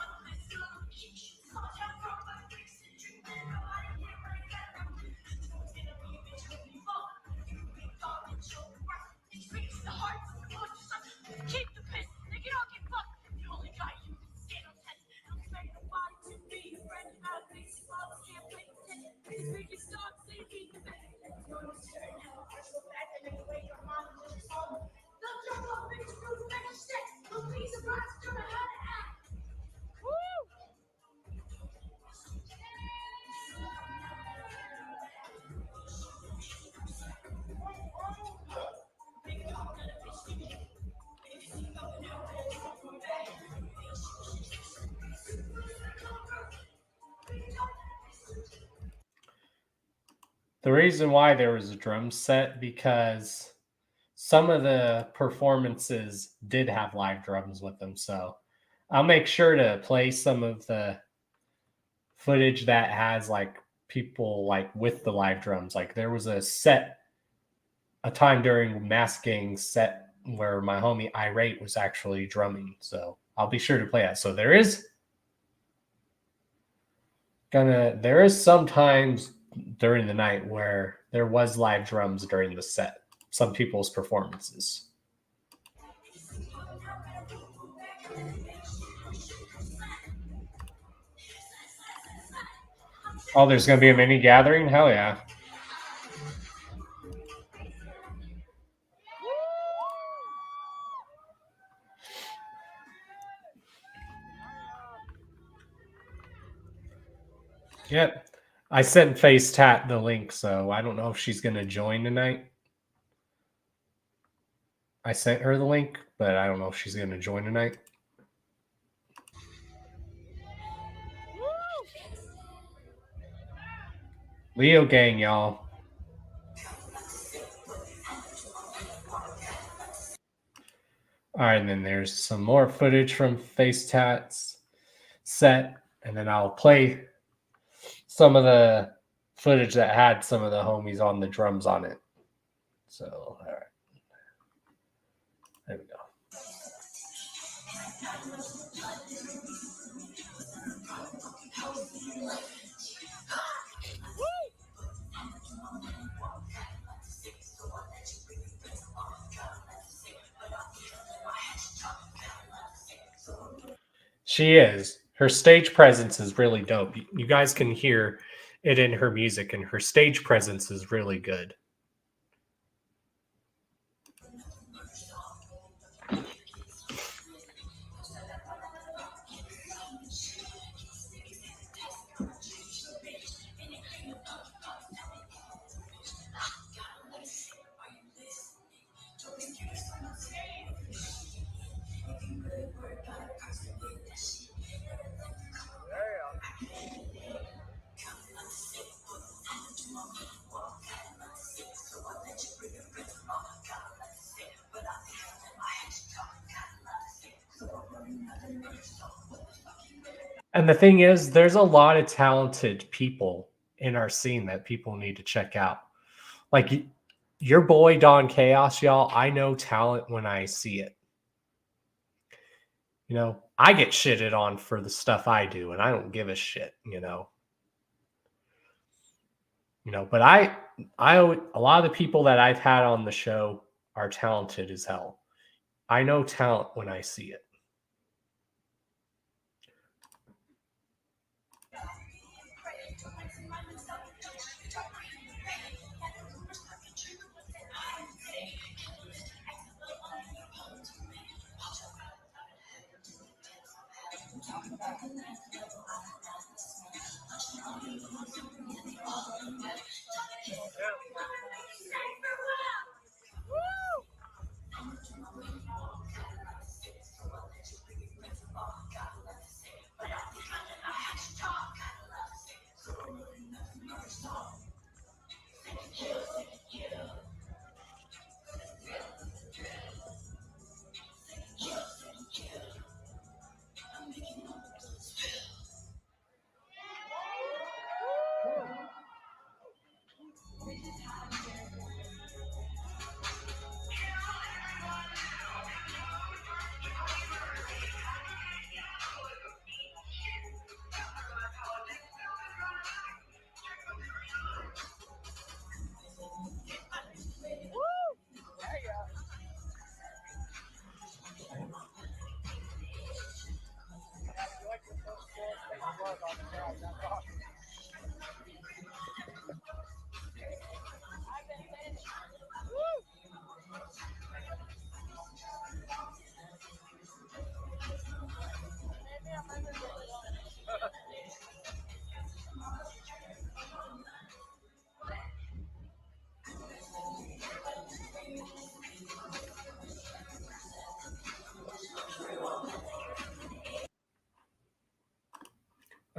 The reason why there was a drum set because some of the performances did have live drums with them. So I'll make sure to play some of the footage that has like people like with the live drums. Like there was a time during masking set where my homie Irate was actually drumming. So I'll be sure to play that. So there is sometimes during the night where there was live drums during the set, some people's performances. Oh, there's going to be a mini gathering? Hell yeah. Yep. I sent Face Tat the link, so I don't know if she's going to join tonight. I sent her the link, but I don't know if she's going to join tonight. Leo gang, y'all. All right, and then there's some more footage from Face Tat's set, and then I'll play some of the footage that had some of the homies on the drums on it. So, all right. There we go. She is. Her stage presence is really dope. You guys can hear it in her music, and her stage presence is really good. And the thing is, there's a lot of talented people in our scene that people need to check out. Like your boy Don Chaos, y'all, I know talent when I see it. You know, I get shitted on for the stuff I do, and I don't give a shit, you know. But a lot of the people that I've had on the show are talented as hell. I know talent when I see it.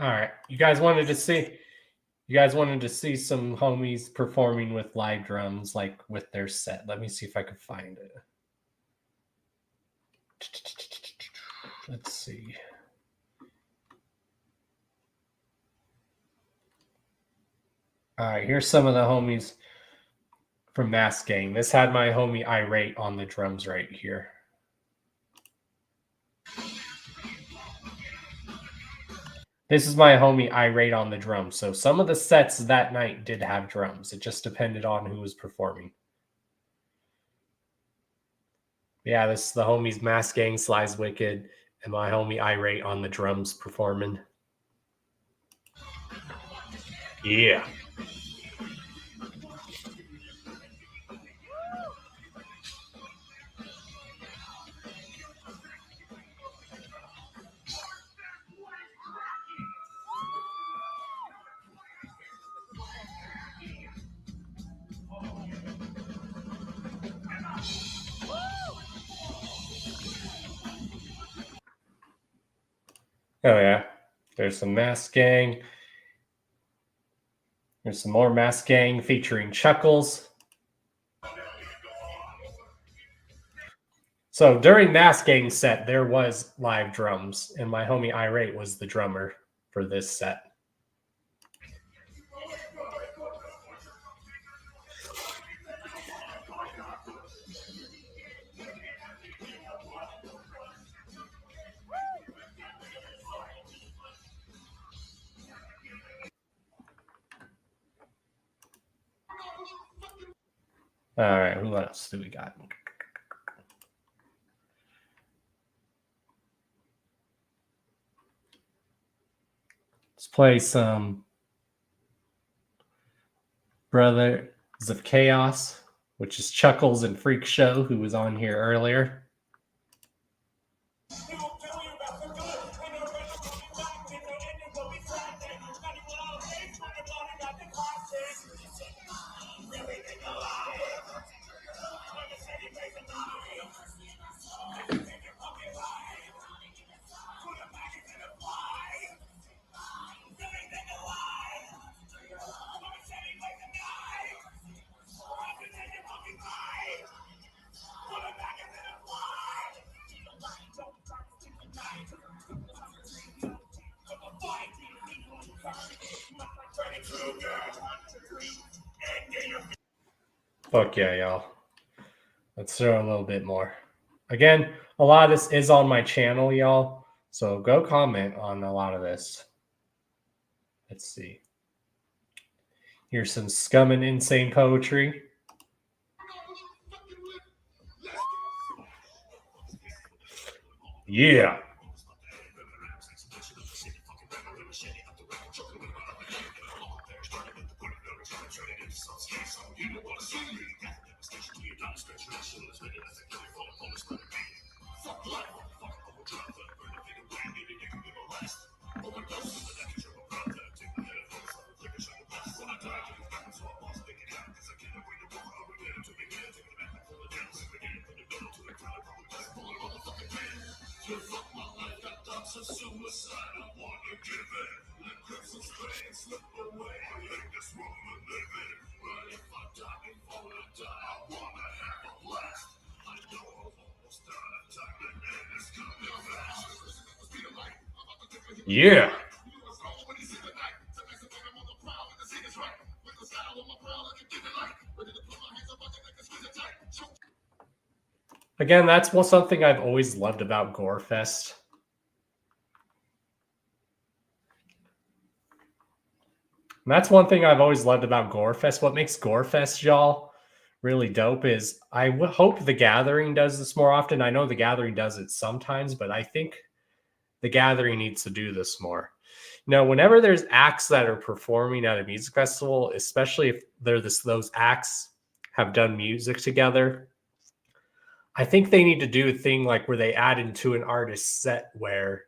All right, you guys wanted to see some homies performing with live drums, like with their set. Let me see if I can find it. Let's see. All right, here's some of the homies from Mass Gang. This had my homie Irate on the drums right here. This is my homie Irate on the drums. So some of the sets that night did have drums. It just depended on who was performing. Yeah, this is the homies Mass Gang, Slice Wicked, and my homie Irate on the drums performing. Yeah. Oh, yeah. There's some Mass Gang. There's some more Mass Gang featuring Chuckles. So during Mass Gang set, there was live drums, and my homie Irate was the drummer for this set. All right, who else do we got? Let's play some Brothers of Chaos, which is Chuckles and Freak Show, who was on here earlier. Fuck yeah, y'all. Let's throw a little bit more. Again, a lot of this is on my channel, y'all. So go comment on a lot of this. Let's see. Here's some Scum and Insane Poetry. Yeah. Yeah. Again, that's something I've always loved about GoreFest. And that's one thing I've always loved about GoreFest. What makes GoreFest, y'all, really dope is I hope the Gathering does this more often. I know the Gathering does it sometimes, but I think the Gathering needs to do this more. You know, whenever there's acts that are performing at a music festival, especially if those acts have done music together, I think they need to do a thing like where they add into an artist set where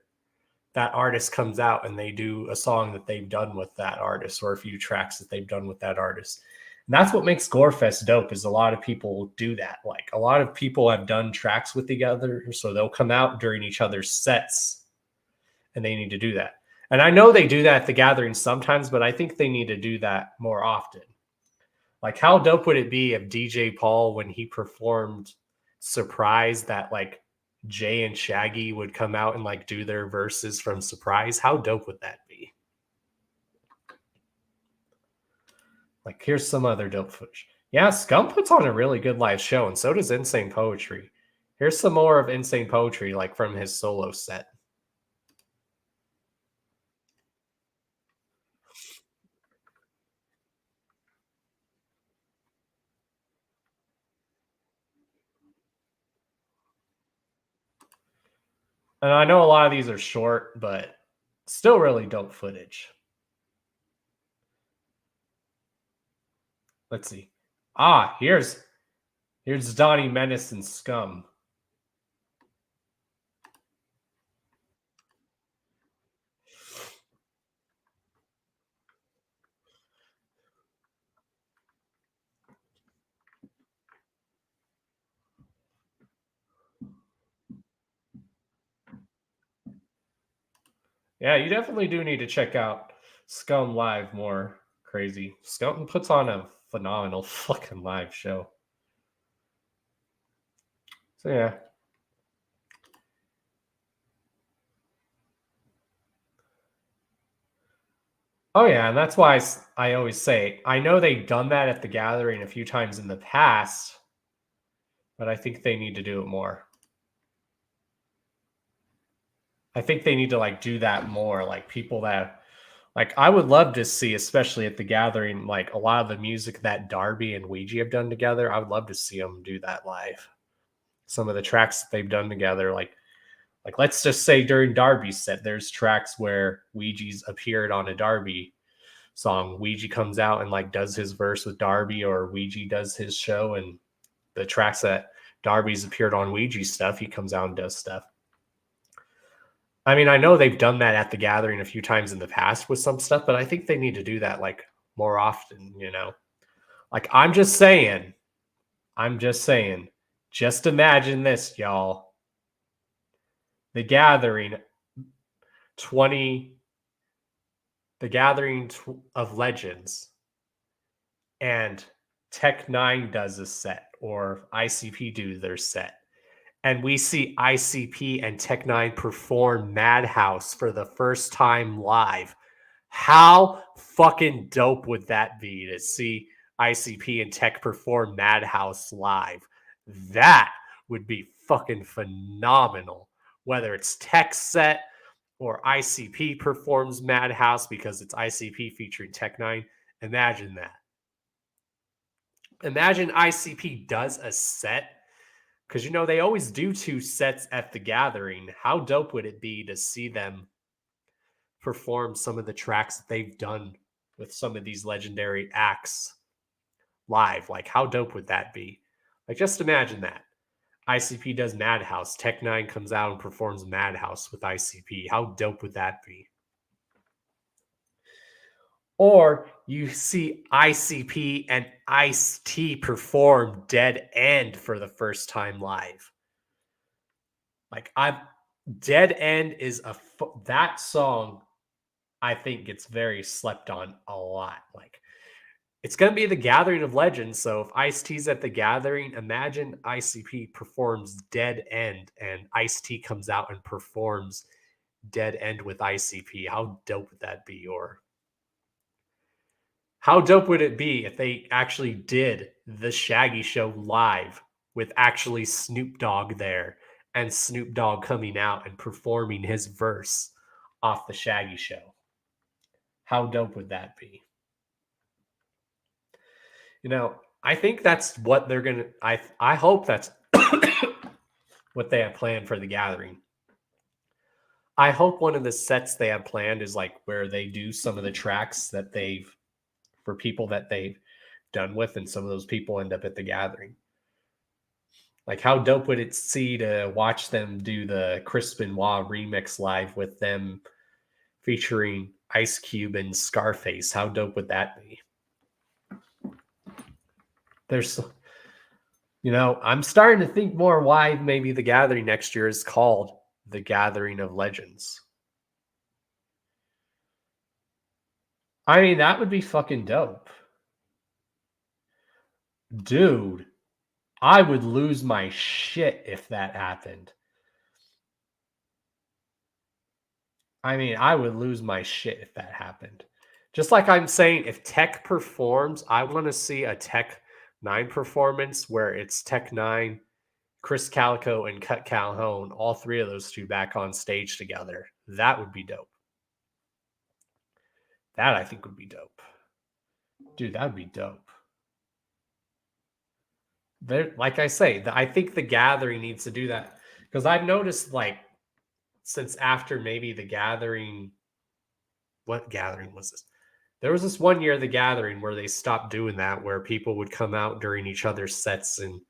that artist comes out and they do a song that they've done with that artist or a few tracks that they've done with that artist. And that's what makes GoreFest dope is a lot of people do that. Like a lot of people have done tracks with together, so they'll come out during each other's sets and they need to do that. And I know they do that at the Gathering sometimes, but I think they need to do that more often. Like how dope would it be if DJ Paul, when he performed Surprise, that like Jay and Shaggy would come out and like do their verses from Surprise? How dope would that be? Like, here's some other dope footage. Yeah, Scum puts on a really good live show, and so does Insane Poetry. Here's some more of Insane Poetry, like from his solo set. And I know a lot of these are short, but still really dope footage. Let's see. Ah, here's Donnie Menace and Scum. Yeah, you definitely do need to check out Scum live more. Crazy. Scum puts on a phenomenal fucking live show. So yeah. Oh yeah, and that's why I always say I know they've done that at the Gathering a few times in the past, but I think they need to do it more. I think they need to like do that more. Like people that like I would love to see, especially at the Gathering, like a lot of the music that Darby and Ouija have done together. I would love to see them do that live. Some of the tracks that they've done together, like let's just say during Darby's set, there's tracks where Ouija's appeared on a Darby song. Ouija comes out and like does his verse with Darby, or Ouija does his show, and the tracks that Darby's appeared on Ouija's stuff, he comes out and does stuff. I mean, I know they've done that at the Gathering a few times in the past with some stuff, but I think they need to do that like more often, you know? Like I'm just saying, just imagine this, y'all. The Gathering of Legends, and Tech 9 does a set, or ICP do their set, and we see ICP and Tech 9 perform Madhouse for the first time live. How fucking dope would that be to see ICP and Tech perform Madhouse live? That would be fucking phenomenal. Whether it's Tech set or ICP performs Madhouse because it's ICP featuring Tech 9, imagine that. Imagine ICP does a set, because, you know, they always do 2 sets at the Gathering. How dope would it be to see them perform some of the tracks that they've done with some of these legendary acts live? Like, how dope would that be? Like, just imagine that. ICP does Madhouse. Tech 9 comes out and performs Madhouse with ICP. How dope would that be? Or you see ICP and Ice-T perform Dead End for the first time live. Like Dead End is that song. I think gets very slept on a lot. Like, it's going to be the Gathering of Legends. So if Ice-T's at the Gathering, imagine ICP performs Dead End and Ice-T comes out and performs Dead End with ICP. How dope would that be? Or how dope would it be if they actually did the Shaggy Show live with actually Snoop Dogg there and Snoop Dogg coming out and performing his verse off the Shaggy Show? How dope would that be? You know, I think that's what they're going to, I hope that's what they have planned for the Gathering. I hope one of the sets they have planned is like where they do some of the tracks that for people that they've done with, and some of those people end up at the Gathering. Like, how dope would it see to watch them do the Chris Benoit remix live with them featuring Ice Cube and Scarface? How dope would that be? There's, I'm starting to think more why maybe the Gathering next year is called the Gathering of Legends. I mean, that would be fucking dope. Dude, I would lose my shit if that happened. I mean, I would lose my shit if that happened. Just like I'm saying, if Tech performs, I want to see a Tech 9 performance where it's Tech 9, Chris Calico, and Cut Calhoun, all three of those two back on stage together. That would be dope. That I think would be dope. Dude, that would be dope. Like I say, I think the Gathering needs to do that. Because I've noticed, like, since after maybe the Gathering, what Gathering was this? There was this one year, the Gathering, where they stopped doing that, where people would come out during each other's sets and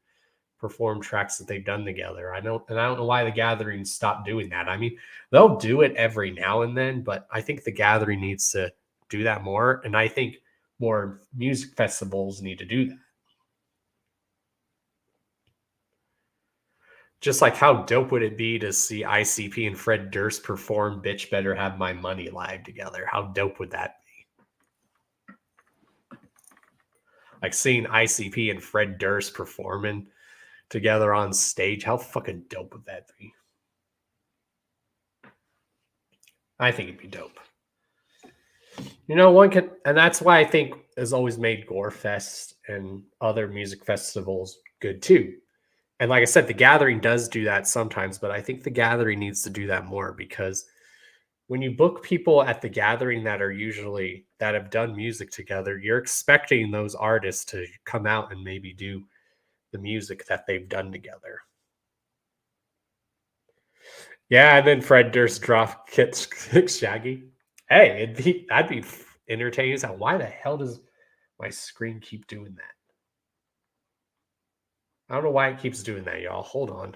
perform tracks that they've done together. I don't know why the Gathering stopped doing that. I mean, they'll do it every now and then, but I think the Gathering needs to do that more, and I think more music festivals need to do that. Just like, how dope would it be to see ICP and Fred Durst perform Bitch Better Have My Money live together? How dope would that be? Like, seeing ICP and Fred Durst performing together on stage, how fucking dope would that be? I think it'd be dope. One can, and that's why I think has always made GoreFest and other music festivals good too. And like I said, the Gathering does do that sometimes, but I think the Gathering needs to do that more, because when you book people at the Gathering that have done music together, you're expecting those artists to come out and maybe do the music that they've done together. Yeah, and then Fred Durst kicks Shaggy. Hey, that'd be entertaining. Why the hell does my screen keep doing that? I don't know why it keeps doing that, y'all. Hold on.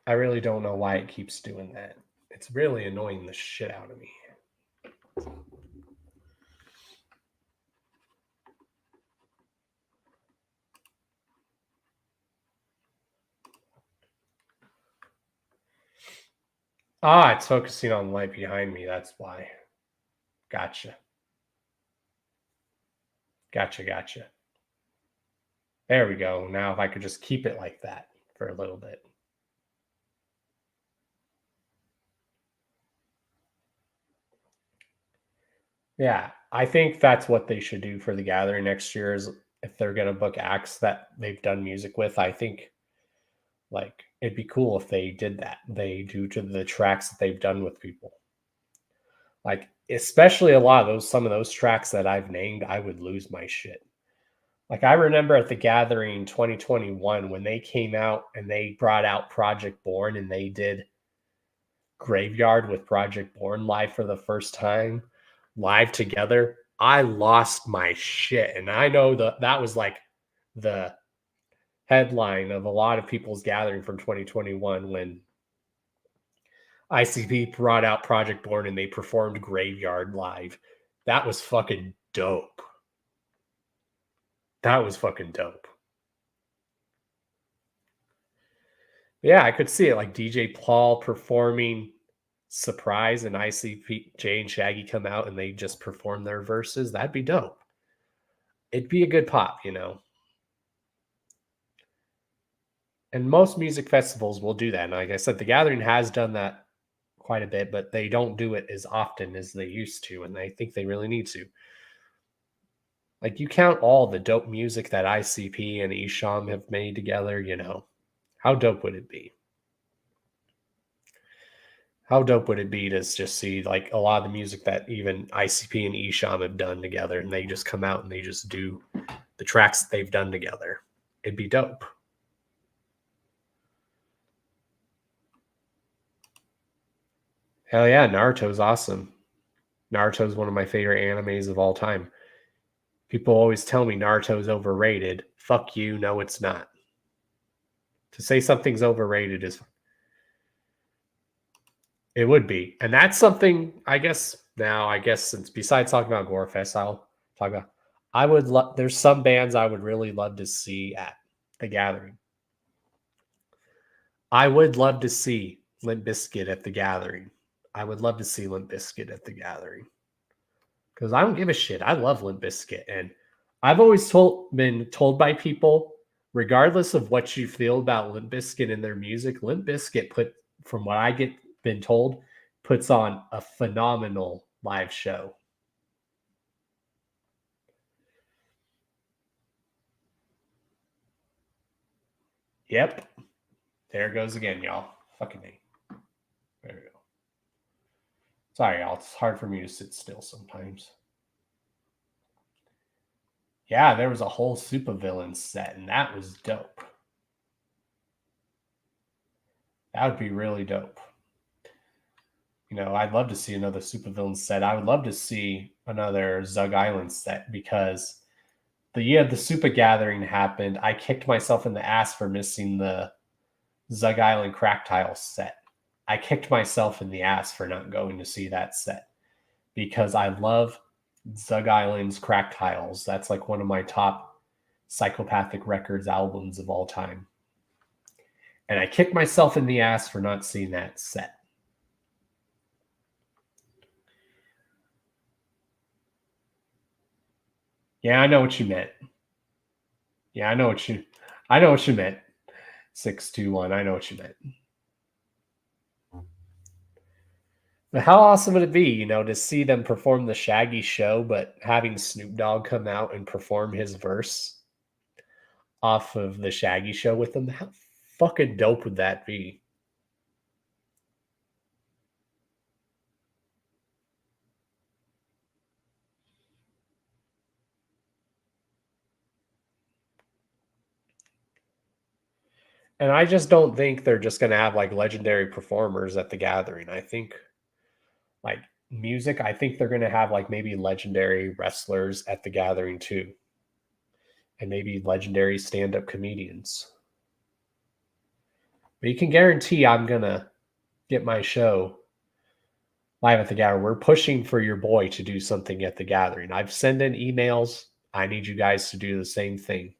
I really don't know why it keeps doing that. It's really annoying the shit out of me. It's focusing on the light behind me. That's why. Gotcha. There we go. Now if I could just keep it like that for a little bit. Yeah, I think that's what they should do for the Gathering next year, is if they're going to book acts that they've done music with. I think, like, it'd be cool if they did that. They do to the tracks that they've done with people. Like, especially some of those tracks that I've named, I would lose my shit. Like, I remember at the Gathering 2021 when they came out and they brought out Project Born and they did Graveyard with Project Born live for the first time, live together. I lost my shit. And I know that was like the headline of a lot of people's Gathering from 2021 when ICP brought out Project Born and they performed Graveyard live. That was fucking dope. That was fucking dope. Yeah, I could see it like DJ Paul performing Surprise and ICP and Shaggy come out and they just perform their verses. That'd be dope. It'd be a good pop, you know. And most music festivals will do that. And like I said, The Gathering has done that quite a bit, but they don't do it as often as they used to, and I think they really need to. Like, you count all the dope music that ICP and Esham have made together, you know, how dope would it be? How dope would it be to just see like a lot of the music that even ICP and Esham have done together, and they just come out and they just do the tracks that they've done together? It'd be dope. Hell yeah, Naruto's awesome. Naruto's one of my favorite animes of all time. People always tell me Naruto's overrated. Fuck you, no it's not. To say something's overrated is it would be. And that's something I guess since besides talking about GoreFest, I'll talk about there's some bands I would really love to see at the Gathering. I would love to see Limp Bizkit at the Gathering. I would love to see Limp Bizkit at the Gathering. Because I don't give a shit. I love Limp Bizkit. And I've always been told by people, regardless of what you feel about Limp Bizkit and their music, Limp Bizkit from what I been told, puts on a phenomenal live show. Yep. There it goes again, y'all. Fucking me. There we go. Sorry, y'all. It's hard for me to sit still sometimes. Yeah, there was a whole supervillain set, and that was dope. That would be really dope. You know, I'd love to see another supervillain set. I would love to see another Zug Island set, because the year the Super Gathering happened, I kicked myself in the ass for missing the Zug Island Crack Tile set. I kicked myself in the ass for not going to see that set, because I love Zug Island's Crack Tiles. That's like one of my top Psychopathic Records albums of all time. And I kicked myself in the ass for not seeing that set. Yeah, I know what you meant. Yeah, I know what you meant. 621. I know what you meant. But how awesome would it be, you know, to see them perform the Shaggy show, but having Snoop Dogg come out and perform his verse off of the Shaggy show with them? How fucking dope would that be? And I just don't think they're just going to have like legendary performers at the Gathering. I think like music, I think they're going to have like maybe legendary wrestlers at the Gathering too. And maybe legendary stand-up comedians. But you can guarantee I'm going to get my show live at the Gathering. We're pushing for your boy to do something at the Gathering. I've sent in emails. I need you guys to do the same thing.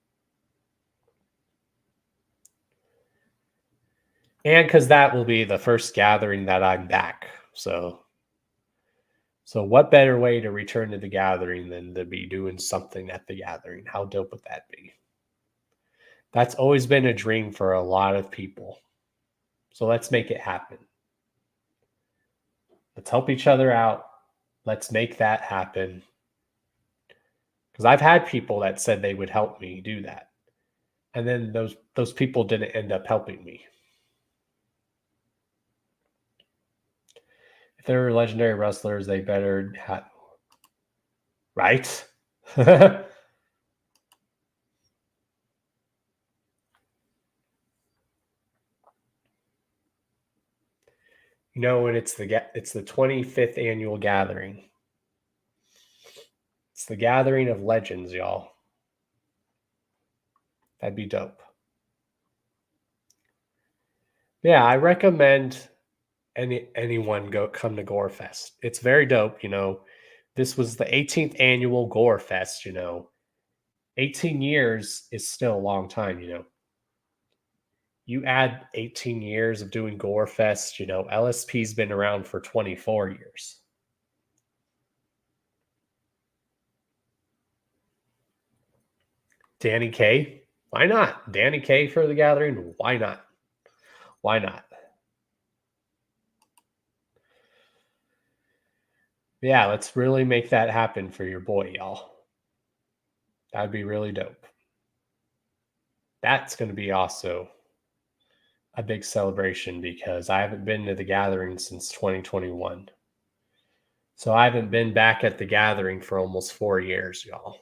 And because that will be the first Gathering that I'm back. So what better way to return to the Gathering than to be doing something at the Gathering? How dope would that be? That's always been a dream for a lot of people. So let's make it happen. Let's help each other out. Let's make that happen. Because I've had people that said they would help me do that. And then those people didn't end up helping me. If they're legendary wrestlers, they better have... Right? You know, and it's the 25th annual Gathering. It's the Gathering of Legends, y'all. That'd be dope. Yeah, I recommend anyone come to GoreFest. It's very dope, you know. This was the 18th annual GoreFest, you know. 18 years is still a long time, you know. You add 18 years of doing GoreFest, LSP's been around for 24 years. Danny Kaye? Why not? Danny Kaye for the Gathering? Why not? Why not? Yeah, let's really make that happen for your boy, y'all. That'd be really dope. That's going to be also a big celebration because I haven't been to the Gathering since 2021. So I haven't been back at the Gathering for almost 4 years, y'all.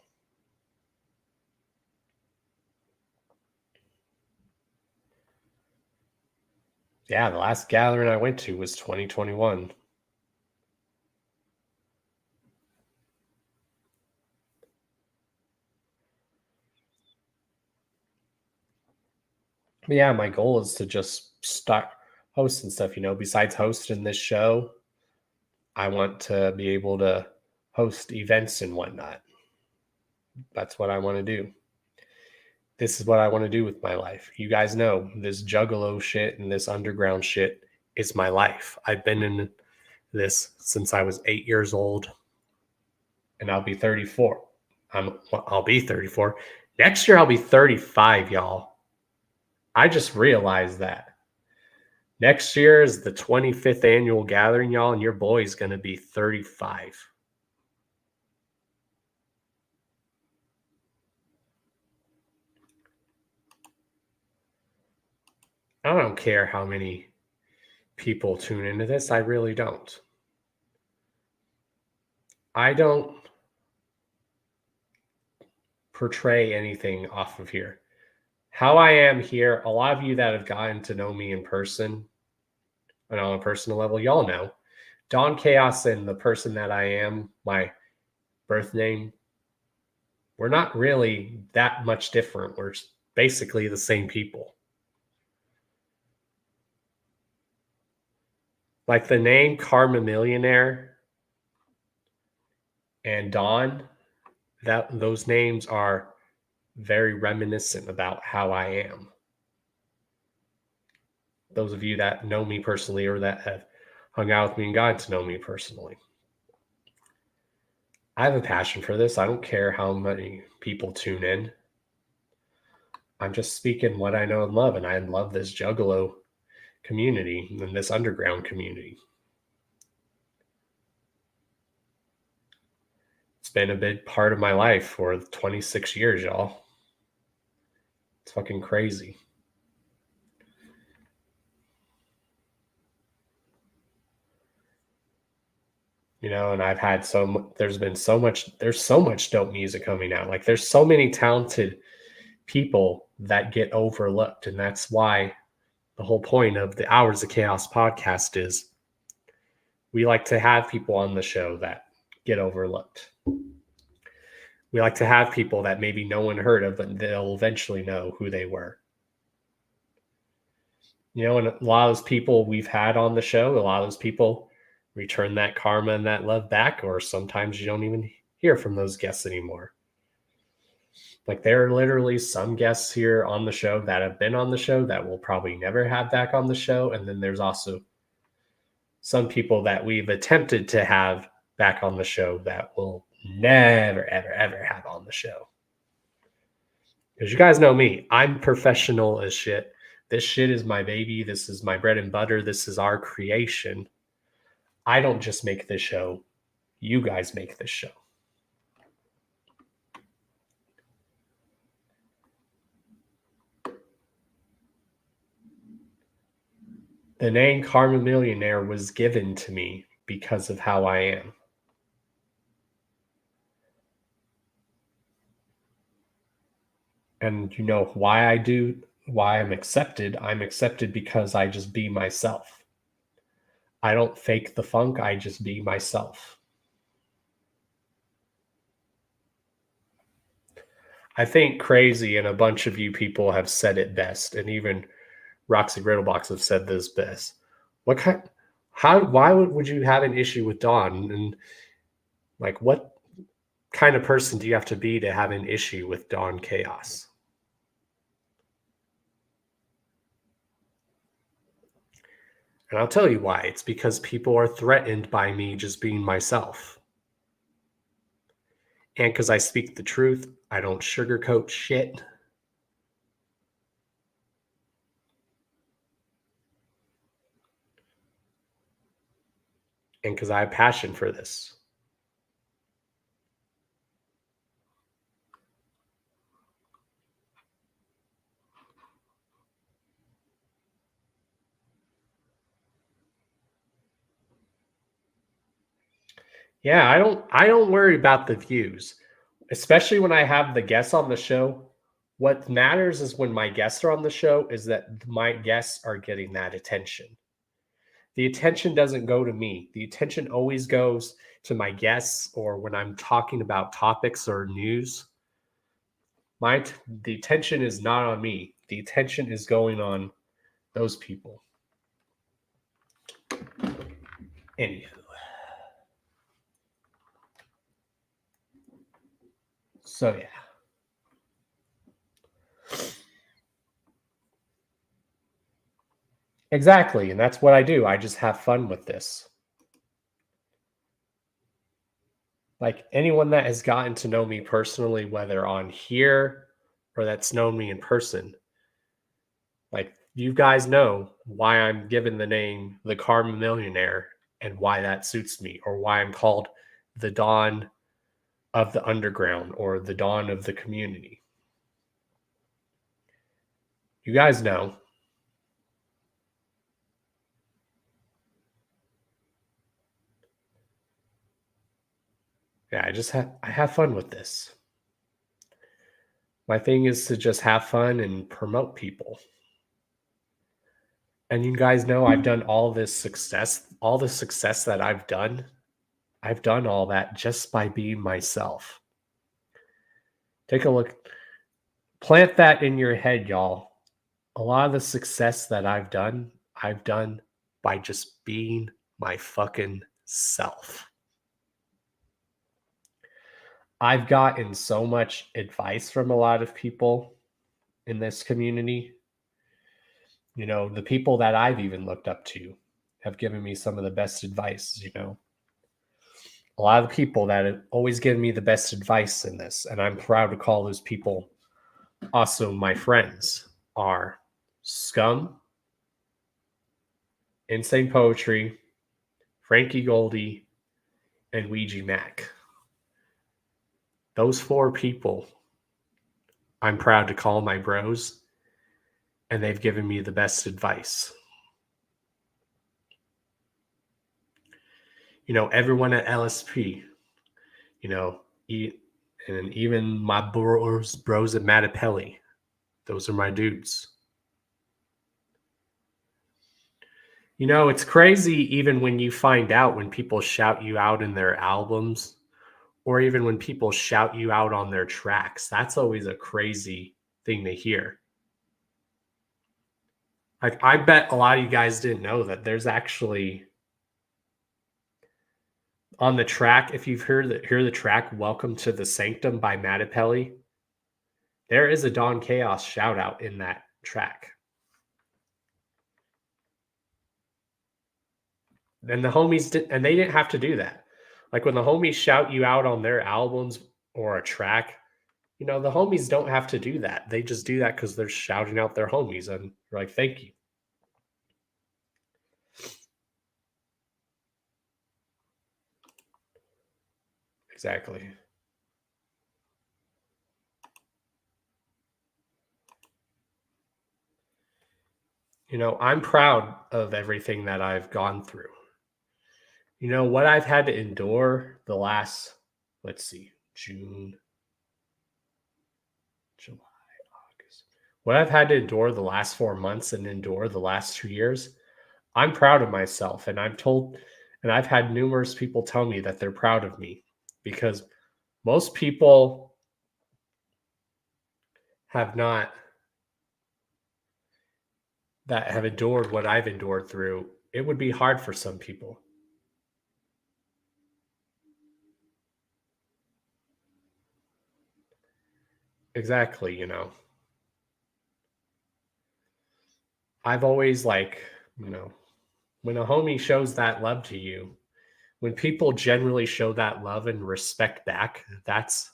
Yeah, the last Gathering I went to was 2021. But yeah, my goal is to just start hosting stuff, besides hosting this show, I want to be able to host events and whatnot. That's what I want to do. This is what I want to do with my life. You guys know this juggalo shit and this underground shit is my life. I've been in this since I was 8 years old, and I'll be 34. I'll be 34. Next year, I'll be 35, y'all. I just realized that. Next year is the 25th annual Gathering, y'all, and your boy's going to be 35. I don't care how many people tune into this. I really don't. I don't portray anything off of here. How I am here, a lot of you that have gotten to know me in person and on a personal level, y'all know. Don Chaos and the person that I am, my birth name, we're not really that much different. We're basically the same people. Like the name Karma Millionaire and Don, those names are very reminiscent about how I am. Those of you that know me personally or that have hung out with me and gotten to know me personally. I have a passion for this. I don't care how many people tune in. I'm just speaking what I know and love, and I love this juggalo community and this underground community. It's been a big part of my life for 26 years, y'all. It's fucking crazy. And I've had there's so much dope music coming out. Like there's so many talented people that get overlooked. And that's why the whole point of the Hours of Chaos podcast is we like to have people on the show that get overlooked. We like to have people that maybe no one heard of, but they'll eventually know who they were. And a lot of those people we've had on the show, a lot of those people return that karma and that love back, or sometimes you don't even hear from those guests anymore. Like there are literally some guests here on the show that have been on the show that we'll probably never have back on the show. And then there's also some people that we've attempted to have back on the show that we'll never, ever, ever have on the show. Because you guys know me, I'm professional as shit. This shit is my baby. This is my bread and butter. This is our creation. I don't just make this show. You guys make this show. The name Karma Millionaire was given to me because of how I am. And why I'm accepted? I'm accepted because I just be myself. I don't fake the funk. I just be myself. I think Crazy and a bunch of you people have said it best. And even Roxy Riddlebox have said this best. Why would you have an issue with Dawn? And like, what kind of person do you have to be to have an issue with Dawn Chaos? And I'll tell you why. It's because people are threatened by me just being myself. And because I speak the truth, I don't sugarcoat shit. And because I have passion for this. Yeah, I don't worry about the views, especially when I have the guests on the show. What matters is when my guests are on the show is that my guests are getting that attention. The attention doesn't go to me. The attention always goes to my guests or when I'm talking about topics or news. The attention is not on me. The attention is going on those people. Anywho. So yeah. Exactly, and that's what I do. I just have fun with this. Like anyone that has gotten to know me personally, whether on here or that's known me in person, like you guys know why I'm given the name the Karma Millionaire and why that suits me, or why I'm called the Dawn of the Underground or the Dawn of the Community. You guys know. Yeah, I have fun with this. My thing is to just have fun and promote people. And you guys know I've done all the success that I've done all that just by being myself. Take a look. Plant that in your head, y'all. A lot of the success that I've done by just being my fucking self. I've gotten so much advice from a lot of people in this community. You know, the people that I've even looked up to have given me some of the best advice, you know. A lot of the people that have always given me the best advice in this, and I'm proud to call those people also my friends, are Scum, Insane Poetry, Frankie Goldie, and Ouija Mac. Those 4 people I'm proud to call my bros, and they've given me the best advice. You know, everyone at LSP, you know, and even my bros at Mattapelli, those are my dudes. You know, it's crazy even when you find out when people shout you out in their albums, or even when people shout you out on their tracks. That's always a crazy thing to hear. Like, I bet a lot of you guys didn't know that there's actually on the track, if you've heard the track "Welcome to the Sanctum" by Mattapelli, there is a Don Chaos shout out in that track. And the homies they didn't have to do that. Like when the homies shout you out on their albums or a track, you know, the homies don't have to do that. They just do that because they're shouting out their homies, and you're like, thank you. Exactly. You know, I'm proud of everything that I've gone through. You know, what I've had to endure the last, let's see, June, July, August. What I've had to endure the last 4 months and endure the last 2 years, I'm proud of myself. And I've had numerous people tell me that they're proud of me, because most people have not, that have endured what I've endured through. It would be hard for some people. Exactly, you know. I've always, like, you know, When a homie shows that love to you, when people generally show that love and respect back, that's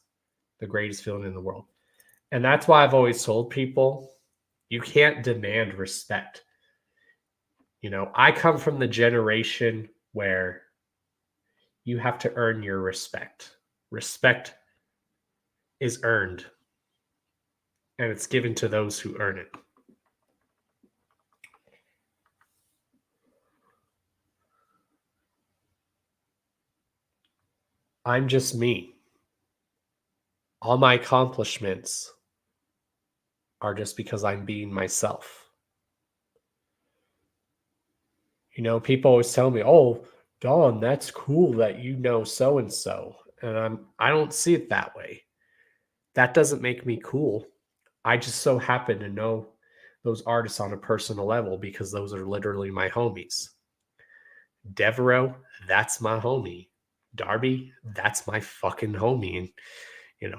the greatest feeling in the world. And that's why I've always told people you can't demand respect. I come from the generation where you have to earn your respect. Respect is earned, and it's given to those who earn it. I'm just me. All my accomplishments are just because I'm being myself. People always tell me, "Oh, Don, that's cool that you know so and so." And I don't see it that way. That doesn't make me cool. I just so happen to know those artists on a personal level because those are literally my homies. Devereaux, that's my homie. Darby, that's my fucking homie. And,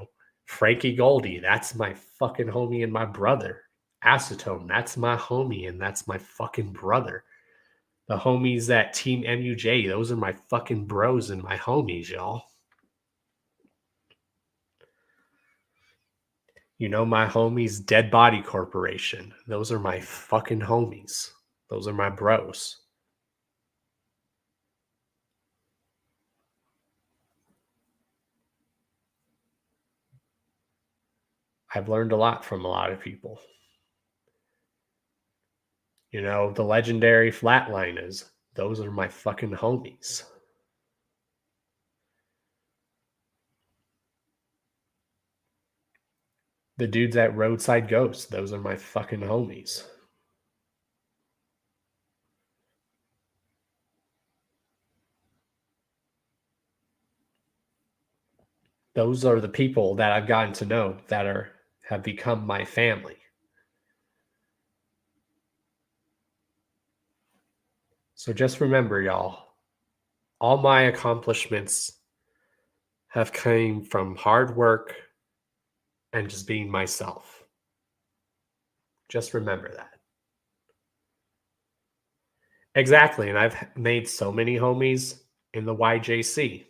Frankie Goldie, that's my fucking homie and my brother. Acetone, that's my homie and that's my fucking brother. The homies at Team MUJ, those are my fucking bros and my homies, y'all. My homies, Dead Body Corporation. Those are my fucking homies. Those are my bros. I've learned a lot from a lot of people. The legendary Flatliners. Those are my fucking homies. The dudes at Roadside Ghosts. Those are my fucking homies. Those are the people that I've gotten to know that have become my family. So just remember, y'all, all my accomplishments have came from hard work and just being myself. Just remember that. Exactly. And I've made so many homies in the YJC.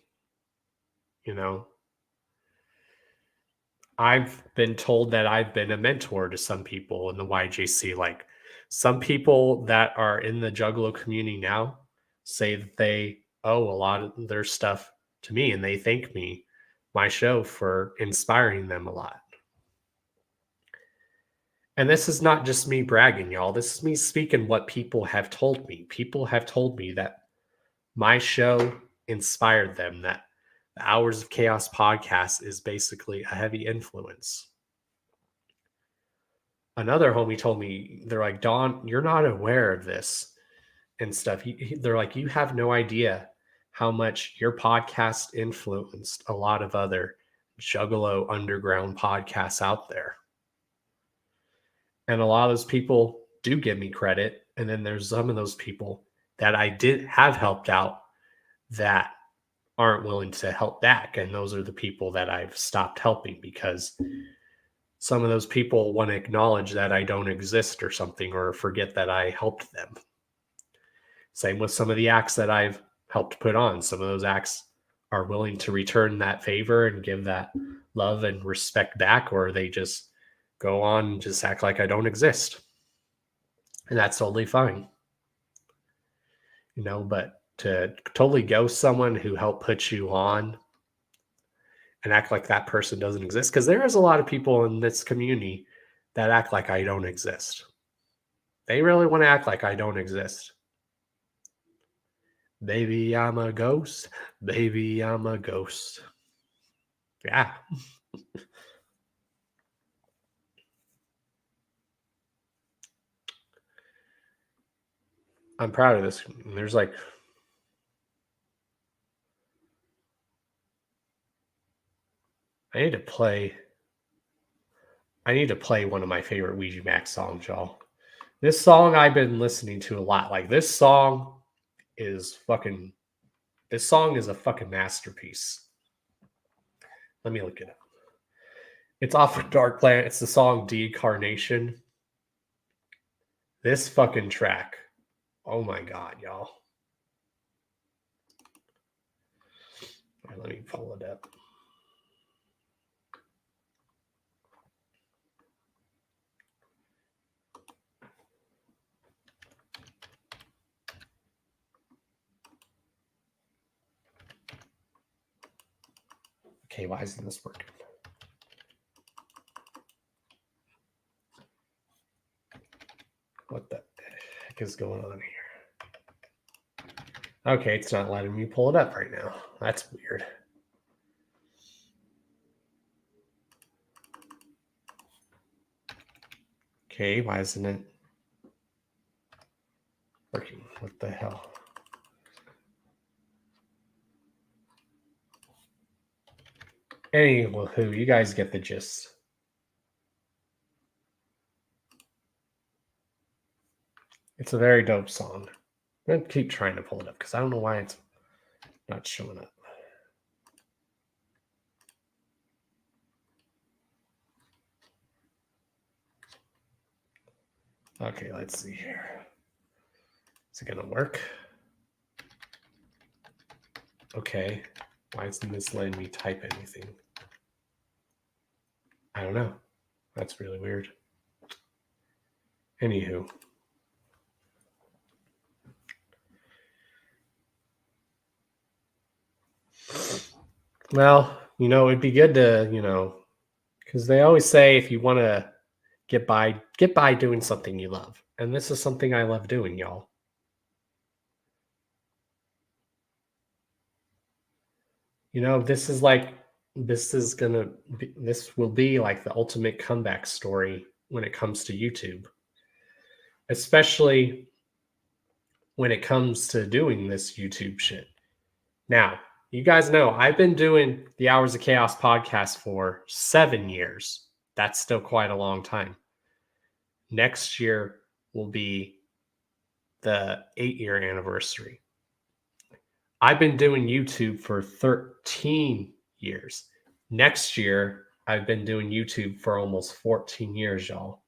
I've been told that I've been a mentor to some people in the YJC. Like some people that are in the Juggalo community now say that they owe a lot of their stuff to me and they thank me, my show, for inspiring them a lot. And this is not just me bragging, y'all. This is me speaking what people have told me. People have told me that my show inspired them, that the Hours of Chaos podcast is basically a heavy influence. Another homie told me, they're like, Don, you're not aware of this and stuff. They're like, you have no idea how much your podcast influenced a lot of other Juggalo underground podcasts out there. And a lot of those people do give me credit. And then there's some of those people that I did have helped out that aren't willing to help back. And those are the people that I've stopped helping because some of those people want to acknowledge that I don't exist or something, or forget that I helped them. Same with some of the acts that I've helped put on. Some of those acts are willing to return that favor and give that love and respect back, or they just go on and just act like I don't exist. And that's totally fine. But to totally ghost someone who helped put you on and act like that person doesn't exist, because there is a lot of people in this community that act like I don't exist. They really want to act like I don't exist. Baby, I'm a ghost. Baby, I'm a ghost. Yeah. I'm proud of this. There's like I need to play one of my favorite Ouija Max songs, y'all. This song I've been listening to a lot. Like this song is a fucking masterpiece. Let me look it up. It's off of Dark Planet. It's the song Decarnation. This fucking track Oh my God, y'all. All right, let me pull it up. Okay, why isn't this working? What the heck is going on here? Okay, it's not letting me pull it up right now. That's weird. Okay, why isn't it working? What the hell? Anywho, you guys get the gist. It's a very dope song. I'm going to keep trying to pull it up because I don't know why it's not showing up. Okay, let's see here. Is it going to work? Okay. Why isn't this letting me type anything? I don't know. That's really weird. Anywho. Well, it'd be good to, because they always say if you want to get by doing something you love. And this is something I love doing, y'all. This will be like the ultimate comeback story when it comes to YouTube. Especially when it comes to doing this YouTube shit. Now, you guys know I've been doing the Hours of Chaos podcast for 7 years. That's still quite a long time. Next year will be the 8-year anniversary. I've been doing YouTube for 13 years. Next year, I've been doing YouTube for almost 14 years, y'all.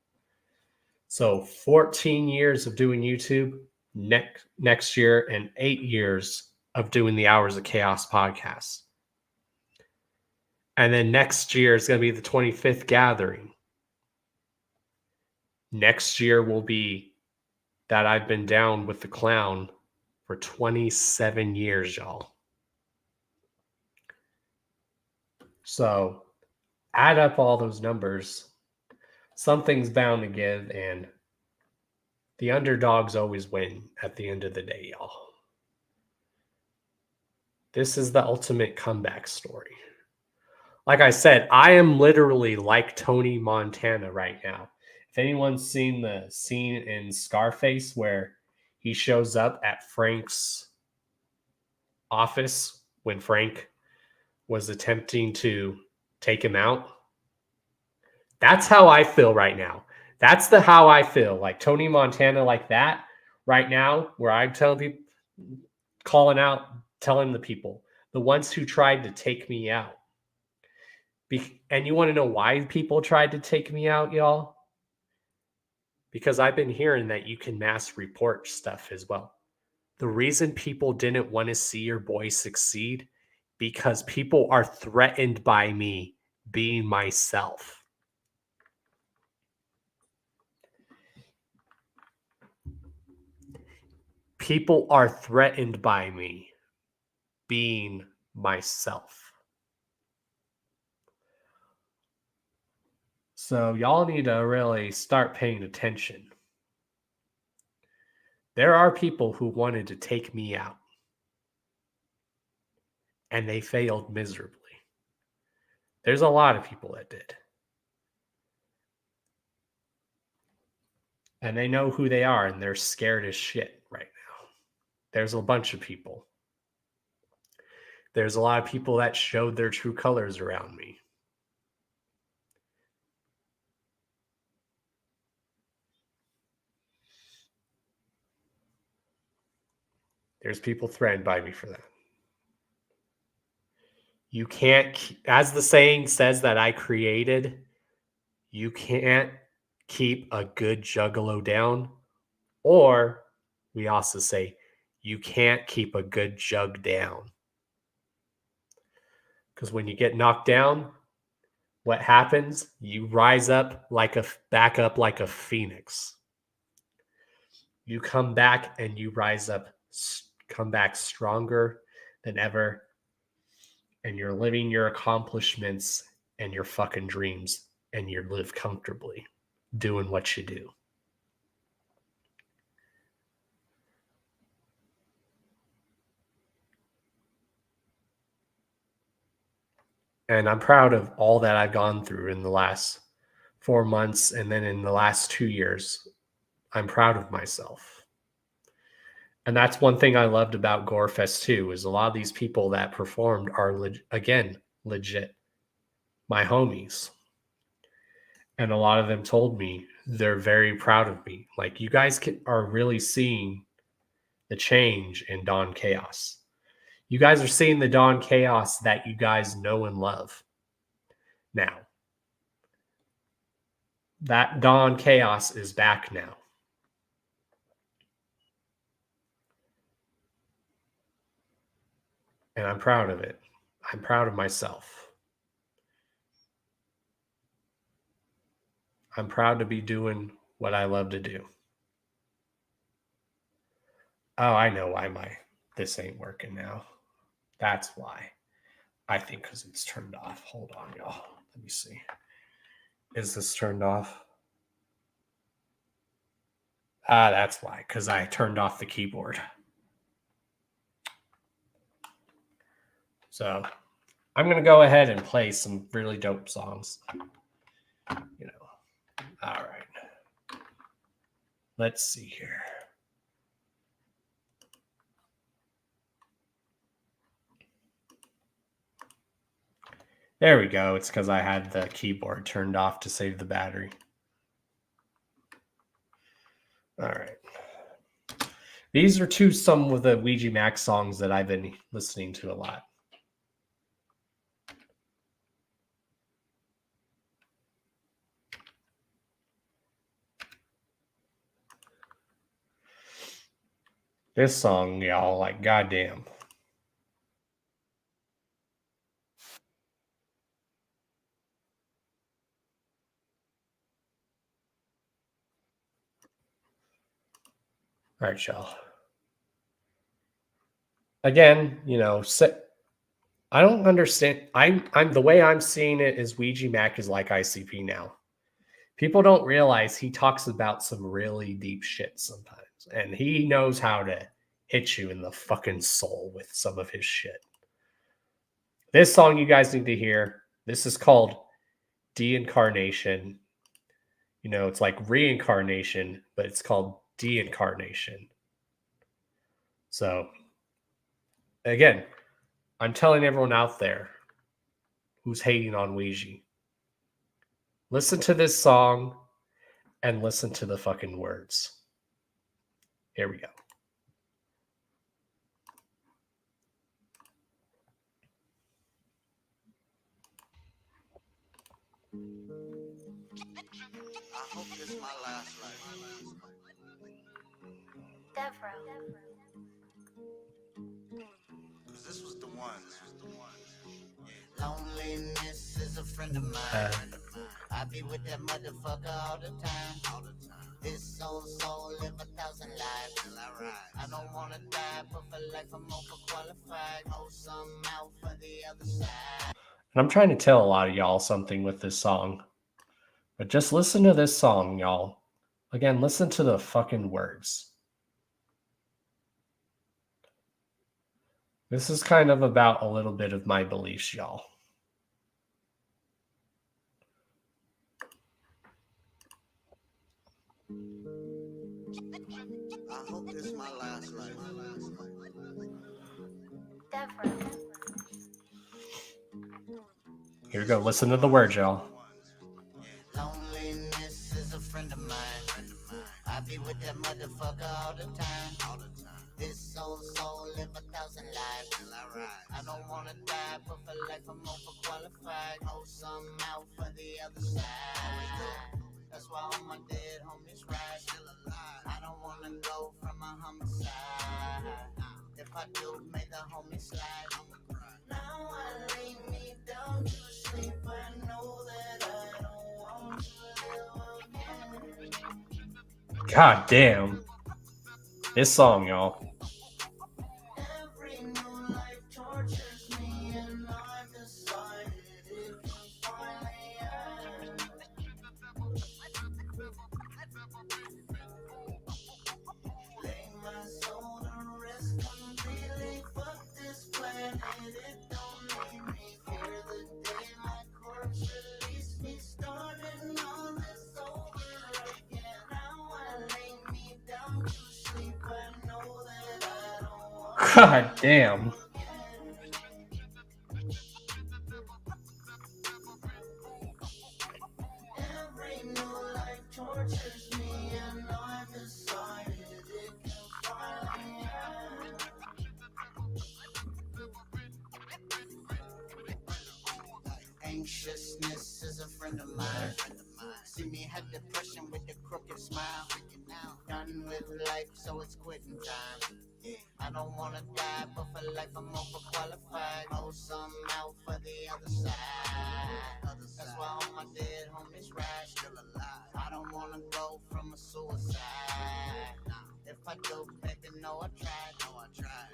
So 14 years of doing YouTube next year and 8 years of doing the Hours of Chaos podcast. And then next year is going to be the 25th gathering. Next year will be that I've been down with the clown for 27 years, y'all. So add up all those numbers. Something's bound to give, and the underdogs always win at the end of the day, y'all. This is the ultimate comeback story. Like I said, I am literally like Tony Montana right now. If anyone's seen the scene in Scarface where he shows up at Frank's office when Frank was attempting to take him out, that's how I feel right now. That's how I feel. Like Tony Montana, like that right now, where I'm telling people, calling out, telling the people, the ones who tried to take me out. And you want to know why people tried to take me out, y'all? Because I've been hearing that you can mass report stuff as well. The reason people didn't want to see your boy succeed, because people are threatened by me being myself. People are threatened by me being myself. So y'all need to really start paying attention. There are people who wanted to take me out, and they failed miserably. There's a lot of people that did. And they know who they are, and they're scared as shit right now. There's a bunch of people. There's a lot of people that showed their true colors around me. There's people threatened by me for that. You can't, as the saying says that I created, you can't keep a good juggalo down, or we also say you can't keep a good jug down. Because when you get knocked down, what happens? You rise up back up like a phoenix. You come back and you rise up, come back stronger than ever. And you're living your accomplishments and your fucking dreams, and you live comfortably doing what you do. And I'm proud of all that I've gone through in the last 4 months. And then in the last 2 years, I'm proud of myself. And that's one thing I loved about GoreFest too, is a lot of these people that performed are, again, legit, my homies. And a lot of them told me they're very proud of me. Like, you guys are really seeing the change in Dawn Chaos. You guys are seeing the Dawn Chaos that you guys know and love now. That Dawn Chaos is back now. And I'm proud of it. I'm proud of myself. I'm proud to be doing what I love to do. Oh, I know why this ain't working now. That's why. I think because it's turned off. Hold on, y'all. Let me see. Is this turned off? That's why. Because I turned off the keyboard. So I'm going to go ahead and play some really dope songs. You know. All right. Let's see here. There we go. It's because I had the keyboard turned off to save the battery. All right. These are some of the Ouija Max songs that I've been listening to a lot. This song, y'all, like, goddamn. All right, y'all. Again, you know, I don't understand. I'm the way I'm seeing it is Ouija Mac is like ICP now. People don't realize he talks about some really deep shit sometimes, and he knows how to hit you in the fucking soul with some of his shit. This song you guys need to hear. This is called Deincarnation. You know, it's like reincarnation, but it's called deincarnation. So, again, I'm telling everyone out there who's hating on Ouija, listen to this song and listen to the fucking words. Here we go. I hope this is my last life. Cause this was the one. Loneliness is a friend of mine. I be with that motherfucker all the time. This soul live 1,000 lives. I don't wanna die, but for life I'm overqualified. Hold some out for the other side. And I'm trying to tell a lot of y'all something with this song. But just listen to this song, y'all. Again, listen to the fucking words. This is kind of about a little bit of my beliefs, y'all. I hope this is my last life. Here we go. Listen to the words, y'all. Loneliness is a friend of mine. I be with that motherfucker all the time. This soul live 1,000 lives. I don't wanna die, but for life I'm overqualified. Hold some out for the other side. That's why all my dead homies ride still alive. I don't wanna go from a homicide. If I do, make the homie slide. Now I lay me down to sleep. I know that I don't want to live again. God damn. This song, y'all. Every new life tortures me, and I've decided it can finally end. Lay my soul to rest completely. Fuck this planet, it don't need me. Fear the day my corpse release me. Starting all this over again. Now I lay me down to sleep. I know that I don't want God damn. every new life tortures me, and I've decided it can finally end. Anxiousness is a friend of mine. See me have depression with the crooked smile. Done with life, so it's quitting time. I don't wanna die, but for life I'm overqualified. Oh, some out for the other side. That's why all my dead homies ride still alive. I don't wanna go from a suicide. If I do, baby, no, I tried.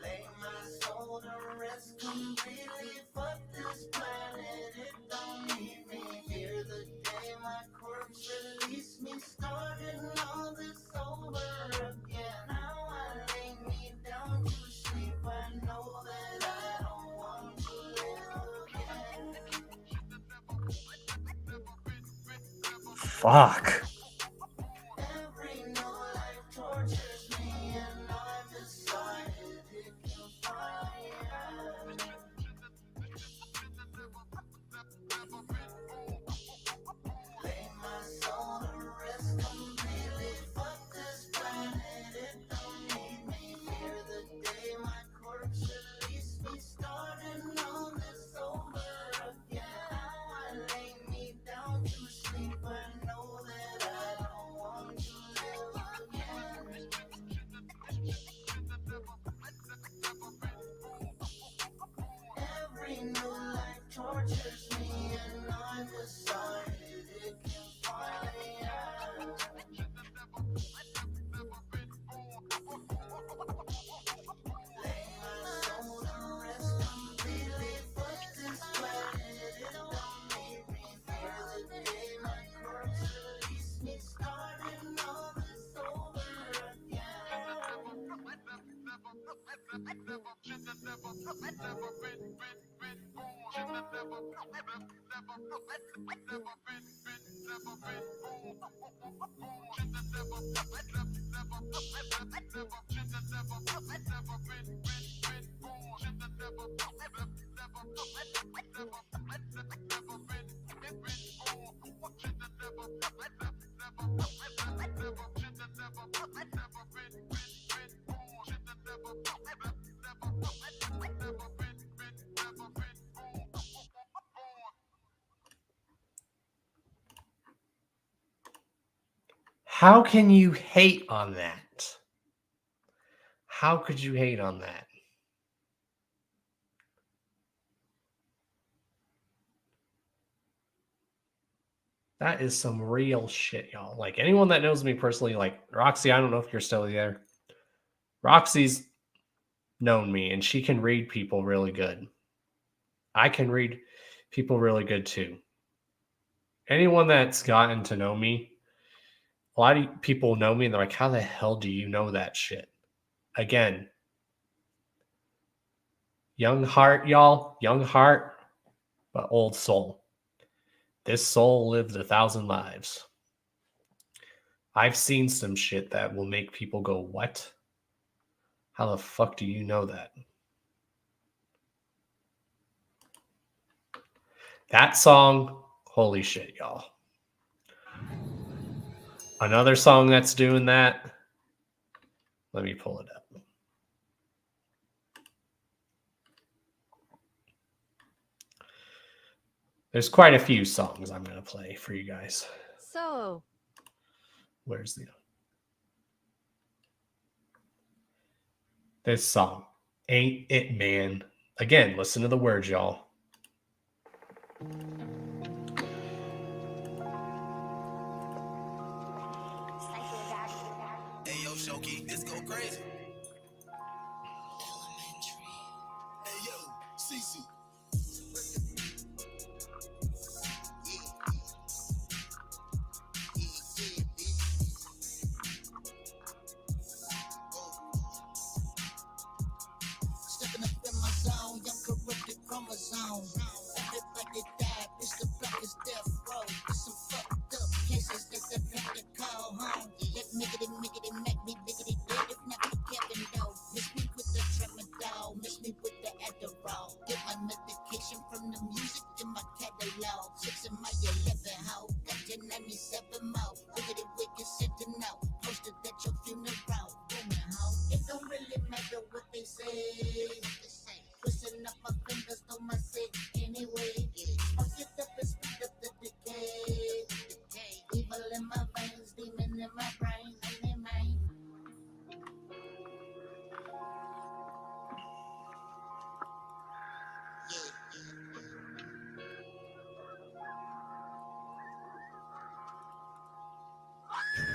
Lay my soul to rest completely. Fuck this planet, it don't need me. Fear the day my corpse release me. Starting all this over again. Now I lay me down to sleep. I know that I don't want to live again. Fuck. Every new life tortures me, and I've decided it can finally end. Lay my soul to rest completely. Fuck this planet, it don't need me. Fear the day my corpse release me. Starting all this over again. Now I lay me down to sleep. I know that I don't want to live again. Every new life tortures me, and I've decided it can finally end. Lay my soul to rest completely. Fuck this planet, it don't need me. Fear the day my corpse release me. Starting all this over again. How can you hate on that? How could you hate on that? That is some real shit, y'all. Like, anyone that knows me personally, like Roxy, I don't know if you're still there. Roxy's known me, and she can read people really good. I can read people really good too. Anyone that's gotten to know me, a lot of people know me and they're like, how the hell do you know that shit? Again, young heart, y'all. Young heart, but old soul. This soul lived 1,000 lives. I've seen some shit that will make people go, what? How the fuck do you know that? That song, holy shit, y'all. Another song that's doing that. Let me pull it up. There's quite a few songs I'm going to play for you guys. So, Where's the this song? Ain't It Man. Again, listen to the words, y'all. Hey yo, Shoki, this go crazy. Hey yo, Cece. Stepping up in my zone, young corrupted chromosome. Everybody died, it's the blackest death row. It's some fucked up cases that they have to call home. That miggity make me diggity dead if not for Kevin though. Miss me with the tramadol, miss me with the Adderall. Get my medication from the music in my catalog. 6 in my 11 hoe, got your 97 more. Wiggity wicked sentinel, posted at your funeral. Woman hoe, it don't really matter what they say. Twisting up my fingers through my sick anyway. I'll get up and speed up the decay. Evil in my veins, demon in my brain, and in my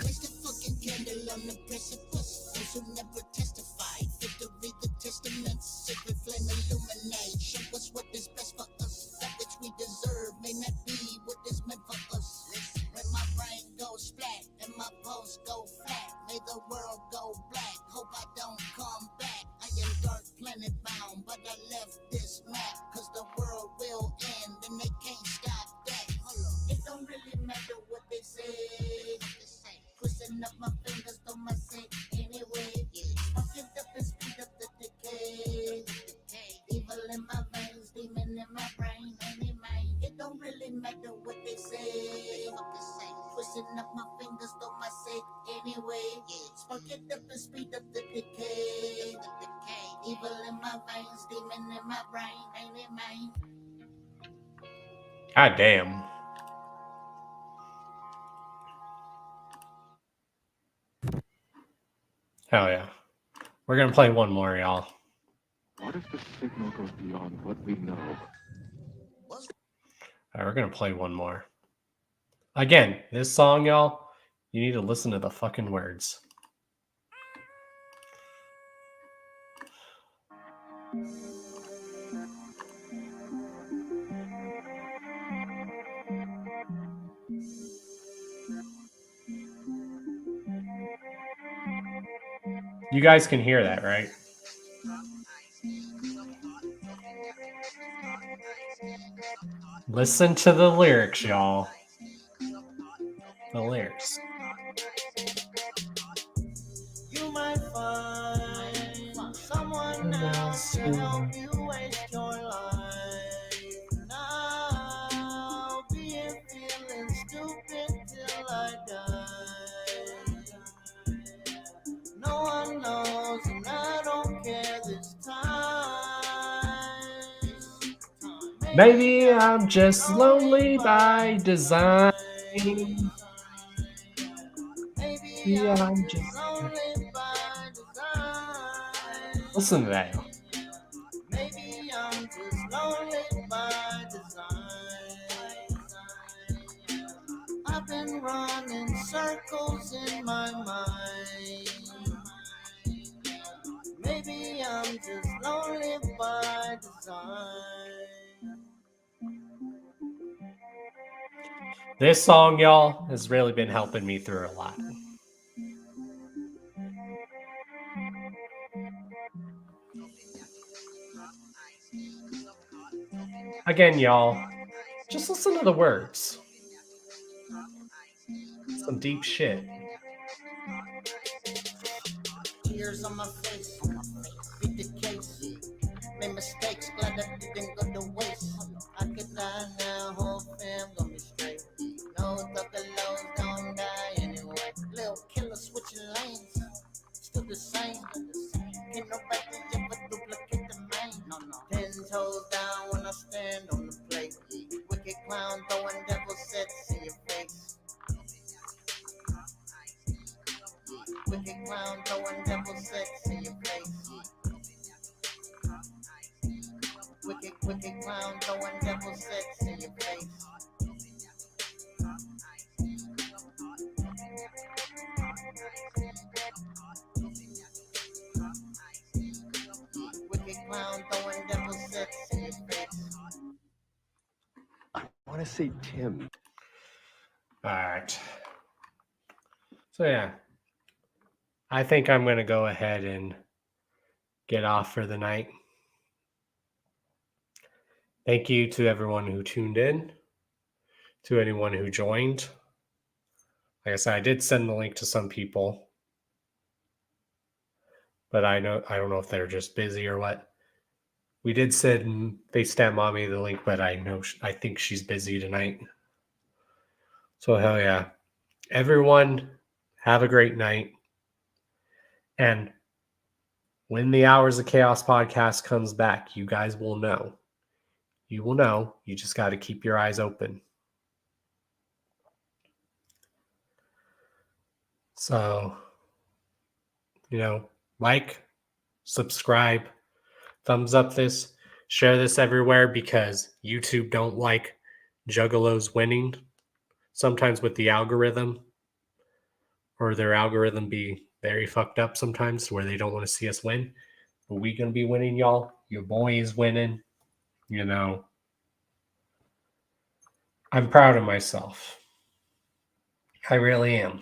place the fucking candle on the precipice. Those who never testified, victory the testament, sacred flame illuminate. Show us what is best for us. That which we deserve may not be what is meant for us. When my brain goes splat and my pulse go flat, may the world go black. Hope I don't come back. I am dark planet bound, but I left this map, cause the world will end and they can't stop that. It don't really matter what they say. Twisting up my fingers through my sick anyway. I'll get up and speed up the decay. Evil in my veins, demon in my brain, and in my. It don't really matter what they say. Twisting up my fingers through my sick anyway. Spark it up and speed up the decay. Evil in my veins, demon in my brain, and in my. God damn. Hell yeah. We're going to play one more, y'all. What if the signal goes beyond what we know? All right, we're going to play one more. Again, this song, y'all, you need to listen to the fucking words. You guys can hear that, right? Listen to the lyrics, y'all. The lyrics. You might find someone else to help you waste your life. Now, being feeling stupid till I die. No one knows, and I don't care this time. Maybe I'm just lonely by design. Maybe I'm just lonely by design. Listen to that. Maybe I'm just lonely by design. I've been running circles in my mind. Maybe I'm just lonely by design. This song, y'all, has really been helping me through a lot. Again, y'all, just listen to the words. Some deep shit. Tears on my face, beat the case. Made mistakes, glad I didn't go to waste. I could die now, whole fam gonna be straight. No lows don't die anyway. Little killer switching lanes, still the same. Can't nobody ever duplicate the main. 10 toes down when I stand on the plate. Wicked clown throwing devil sets in your face. Wicked clown throwing devil sex in your face. Wicked clown throwing devil sex in your face. I want to say Tim. All right. So yeah, I think I'm going to go ahead and get off for the night. Thank you to everyone who tuned in, to anyone who joined. Like I said, I did send the link to some people, but I don't know if they're just busy or what. We did send FaceTime Mommy the link, but I think she's busy tonight. So hell yeah. Everyone, have a great night. And when the Hours of Chaos podcast comes back, you guys will know. You will know. You just got to keep your eyes open. So, like, subscribe, thumbs up this, share this everywhere because YouTube don't like juggalos winning. Sometimes with the algorithm, or their algorithm be very fucked up sometimes where they don't want to see us win. But we gonna be winning, y'all. Your boy is winning. I'm proud of myself. I really am.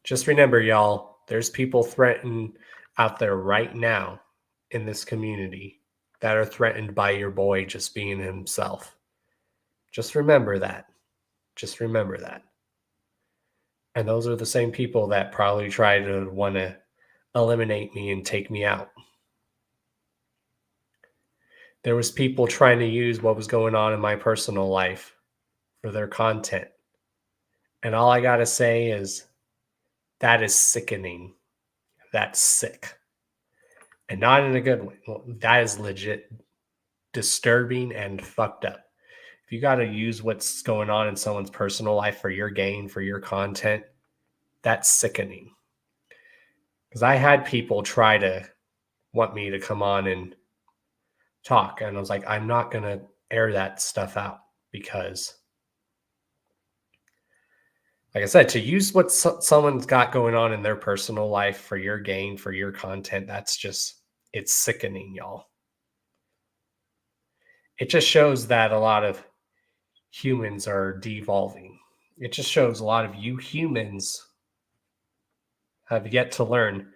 Just remember, y'all, there's people threatened out there right now in this community that are threatened by your boy just being himself. Just remember that. Just remember that. And those are the same people that probably try to want to eliminate me and take me out. There was people trying to use what was going on in my personal life for their content. And all I got to say is that is sickening. That's sick. And not in a good way. Well, that is legit disturbing and fucked up. If you got to use what's going on in someone's personal life for your gain, for your content, that's sickening. Because I had people try to want me to come on and talk. And I was like, I'm not going to air that stuff out because, like I said, to use what someone's got going on in their personal life for your gain, for your content, it's sickening, y'all. It just shows that a lot of humans are devolving. It just shows a lot of you humans have yet to learn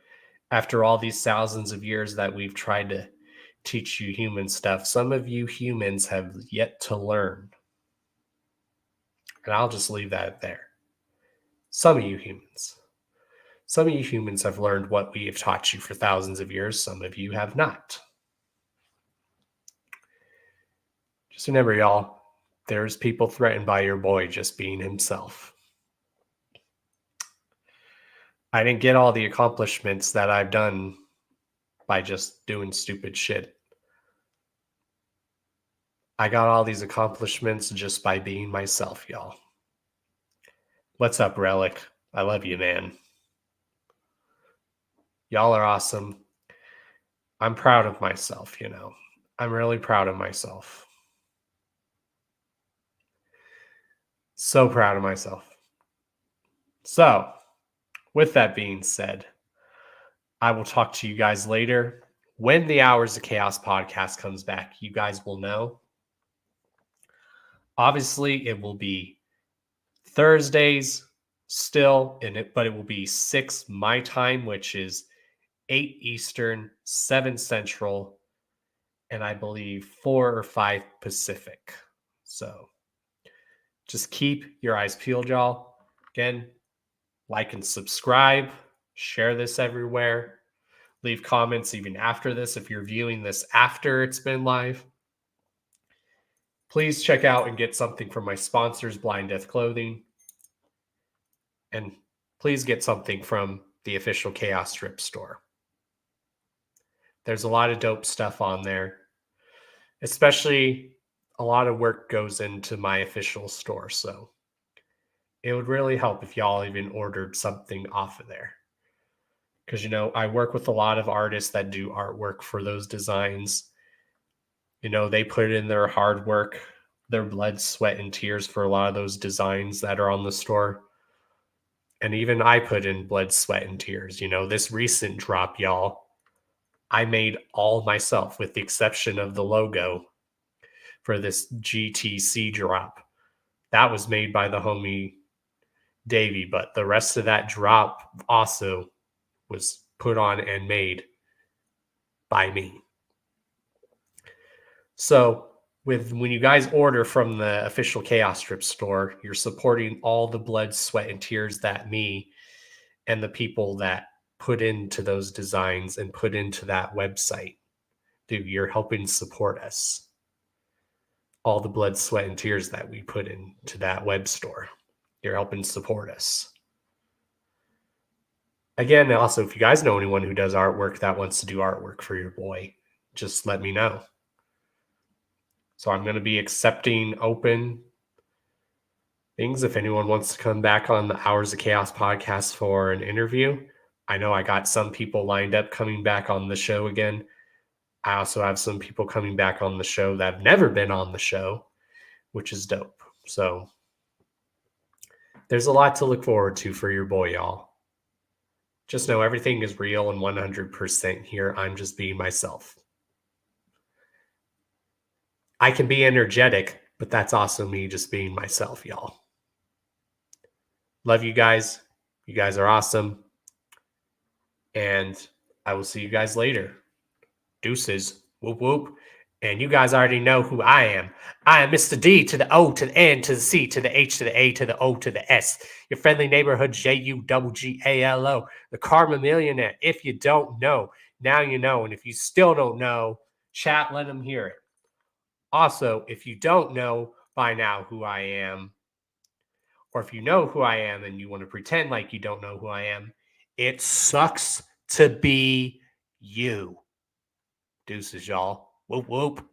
after all these thousands of years that we've tried to teach you human stuff. Some of you humans have yet to learn. And I'll just leave that there. Some of you humans. Some of you humans have learned what we have taught you for thousands of years. Some of you have not. Just remember, y'all, there's people threatened by your boy just being himself. I didn't get all the accomplishments that I've done by just doing stupid shit. I got all these accomplishments just by being myself, y'all. What's up, Relic? I love you, man. Y'all are awesome. I'm proud of myself, I'm really proud of myself. So proud of myself. So, with that being said, I will talk to you guys later. When the Hours of Chaos podcast comes back, you guys will know. Obviously, it will be Thursdays still, but it will be 6 my time, which is 8 Eastern, 7 Central, and I believe 4 or 5 Pacific. So just keep your eyes peeled, y'all. Again, like and subscribe, share this everywhere. Leave comments even after this if you're viewing this after it's been live. Please check out and get something from my sponsors, Blind Death Clothing. And please get something from the official Chaos Strip store. There's a lot of dope stuff on there. Especially a lot of work goes into my official store. So it would really help if y'all even ordered something off of there. Because, I work with a lot of artists that do artwork for those designs. You know, they put in their hard work, their blood, sweat, and tears for a lot of those designs that are on the store. And even I put in blood, sweat, and tears. You know, this recent drop, y'all, I made all myself with the exception of the logo for this GTC drop. That was made by the homie Davey, but the rest of that drop also was put on and made by me. So when you guys order from the official Chaos Strip store, you're supporting all the blood, sweat, and tears that me and the people that put into those designs and put into that website do. You're helping support us. All the blood, sweat, and tears that we put into that web store. You're helping support us. Again, also, if you guys know anyone who does artwork that wants to do artwork for your boy, just let me know. So I'm going to be accepting open things. If anyone wants to come back on the Hours of Chaos podcast for an interview, I know I got some people lined up coming back on the show again. I also have some people coming back on the show that have never been on the show, which is dope. So there's a lot to look forward to for your boy, y'all. Just know everything is real and 100% here. I'm just being myself. I can be energetic, but that's also me just being myself, y'all. Love you guys. You guys are awesome. And I will see you guys later. Deuces. Whoop, whoop. And you guys already know who I am. I am Mr. D to the O to the N to the C to the H to the A to the O to the S. Your friendly neighborhood JUGGALO. The Karma Millionaire. If you don't know, now you know. And if you still don't know, chat, let them hear it. Also, if you don't know by now who I am, or if you know who I am and you want to pretend like you don't know who I am, it sucks to be you. Deuces, y'all. Whoop, whoop.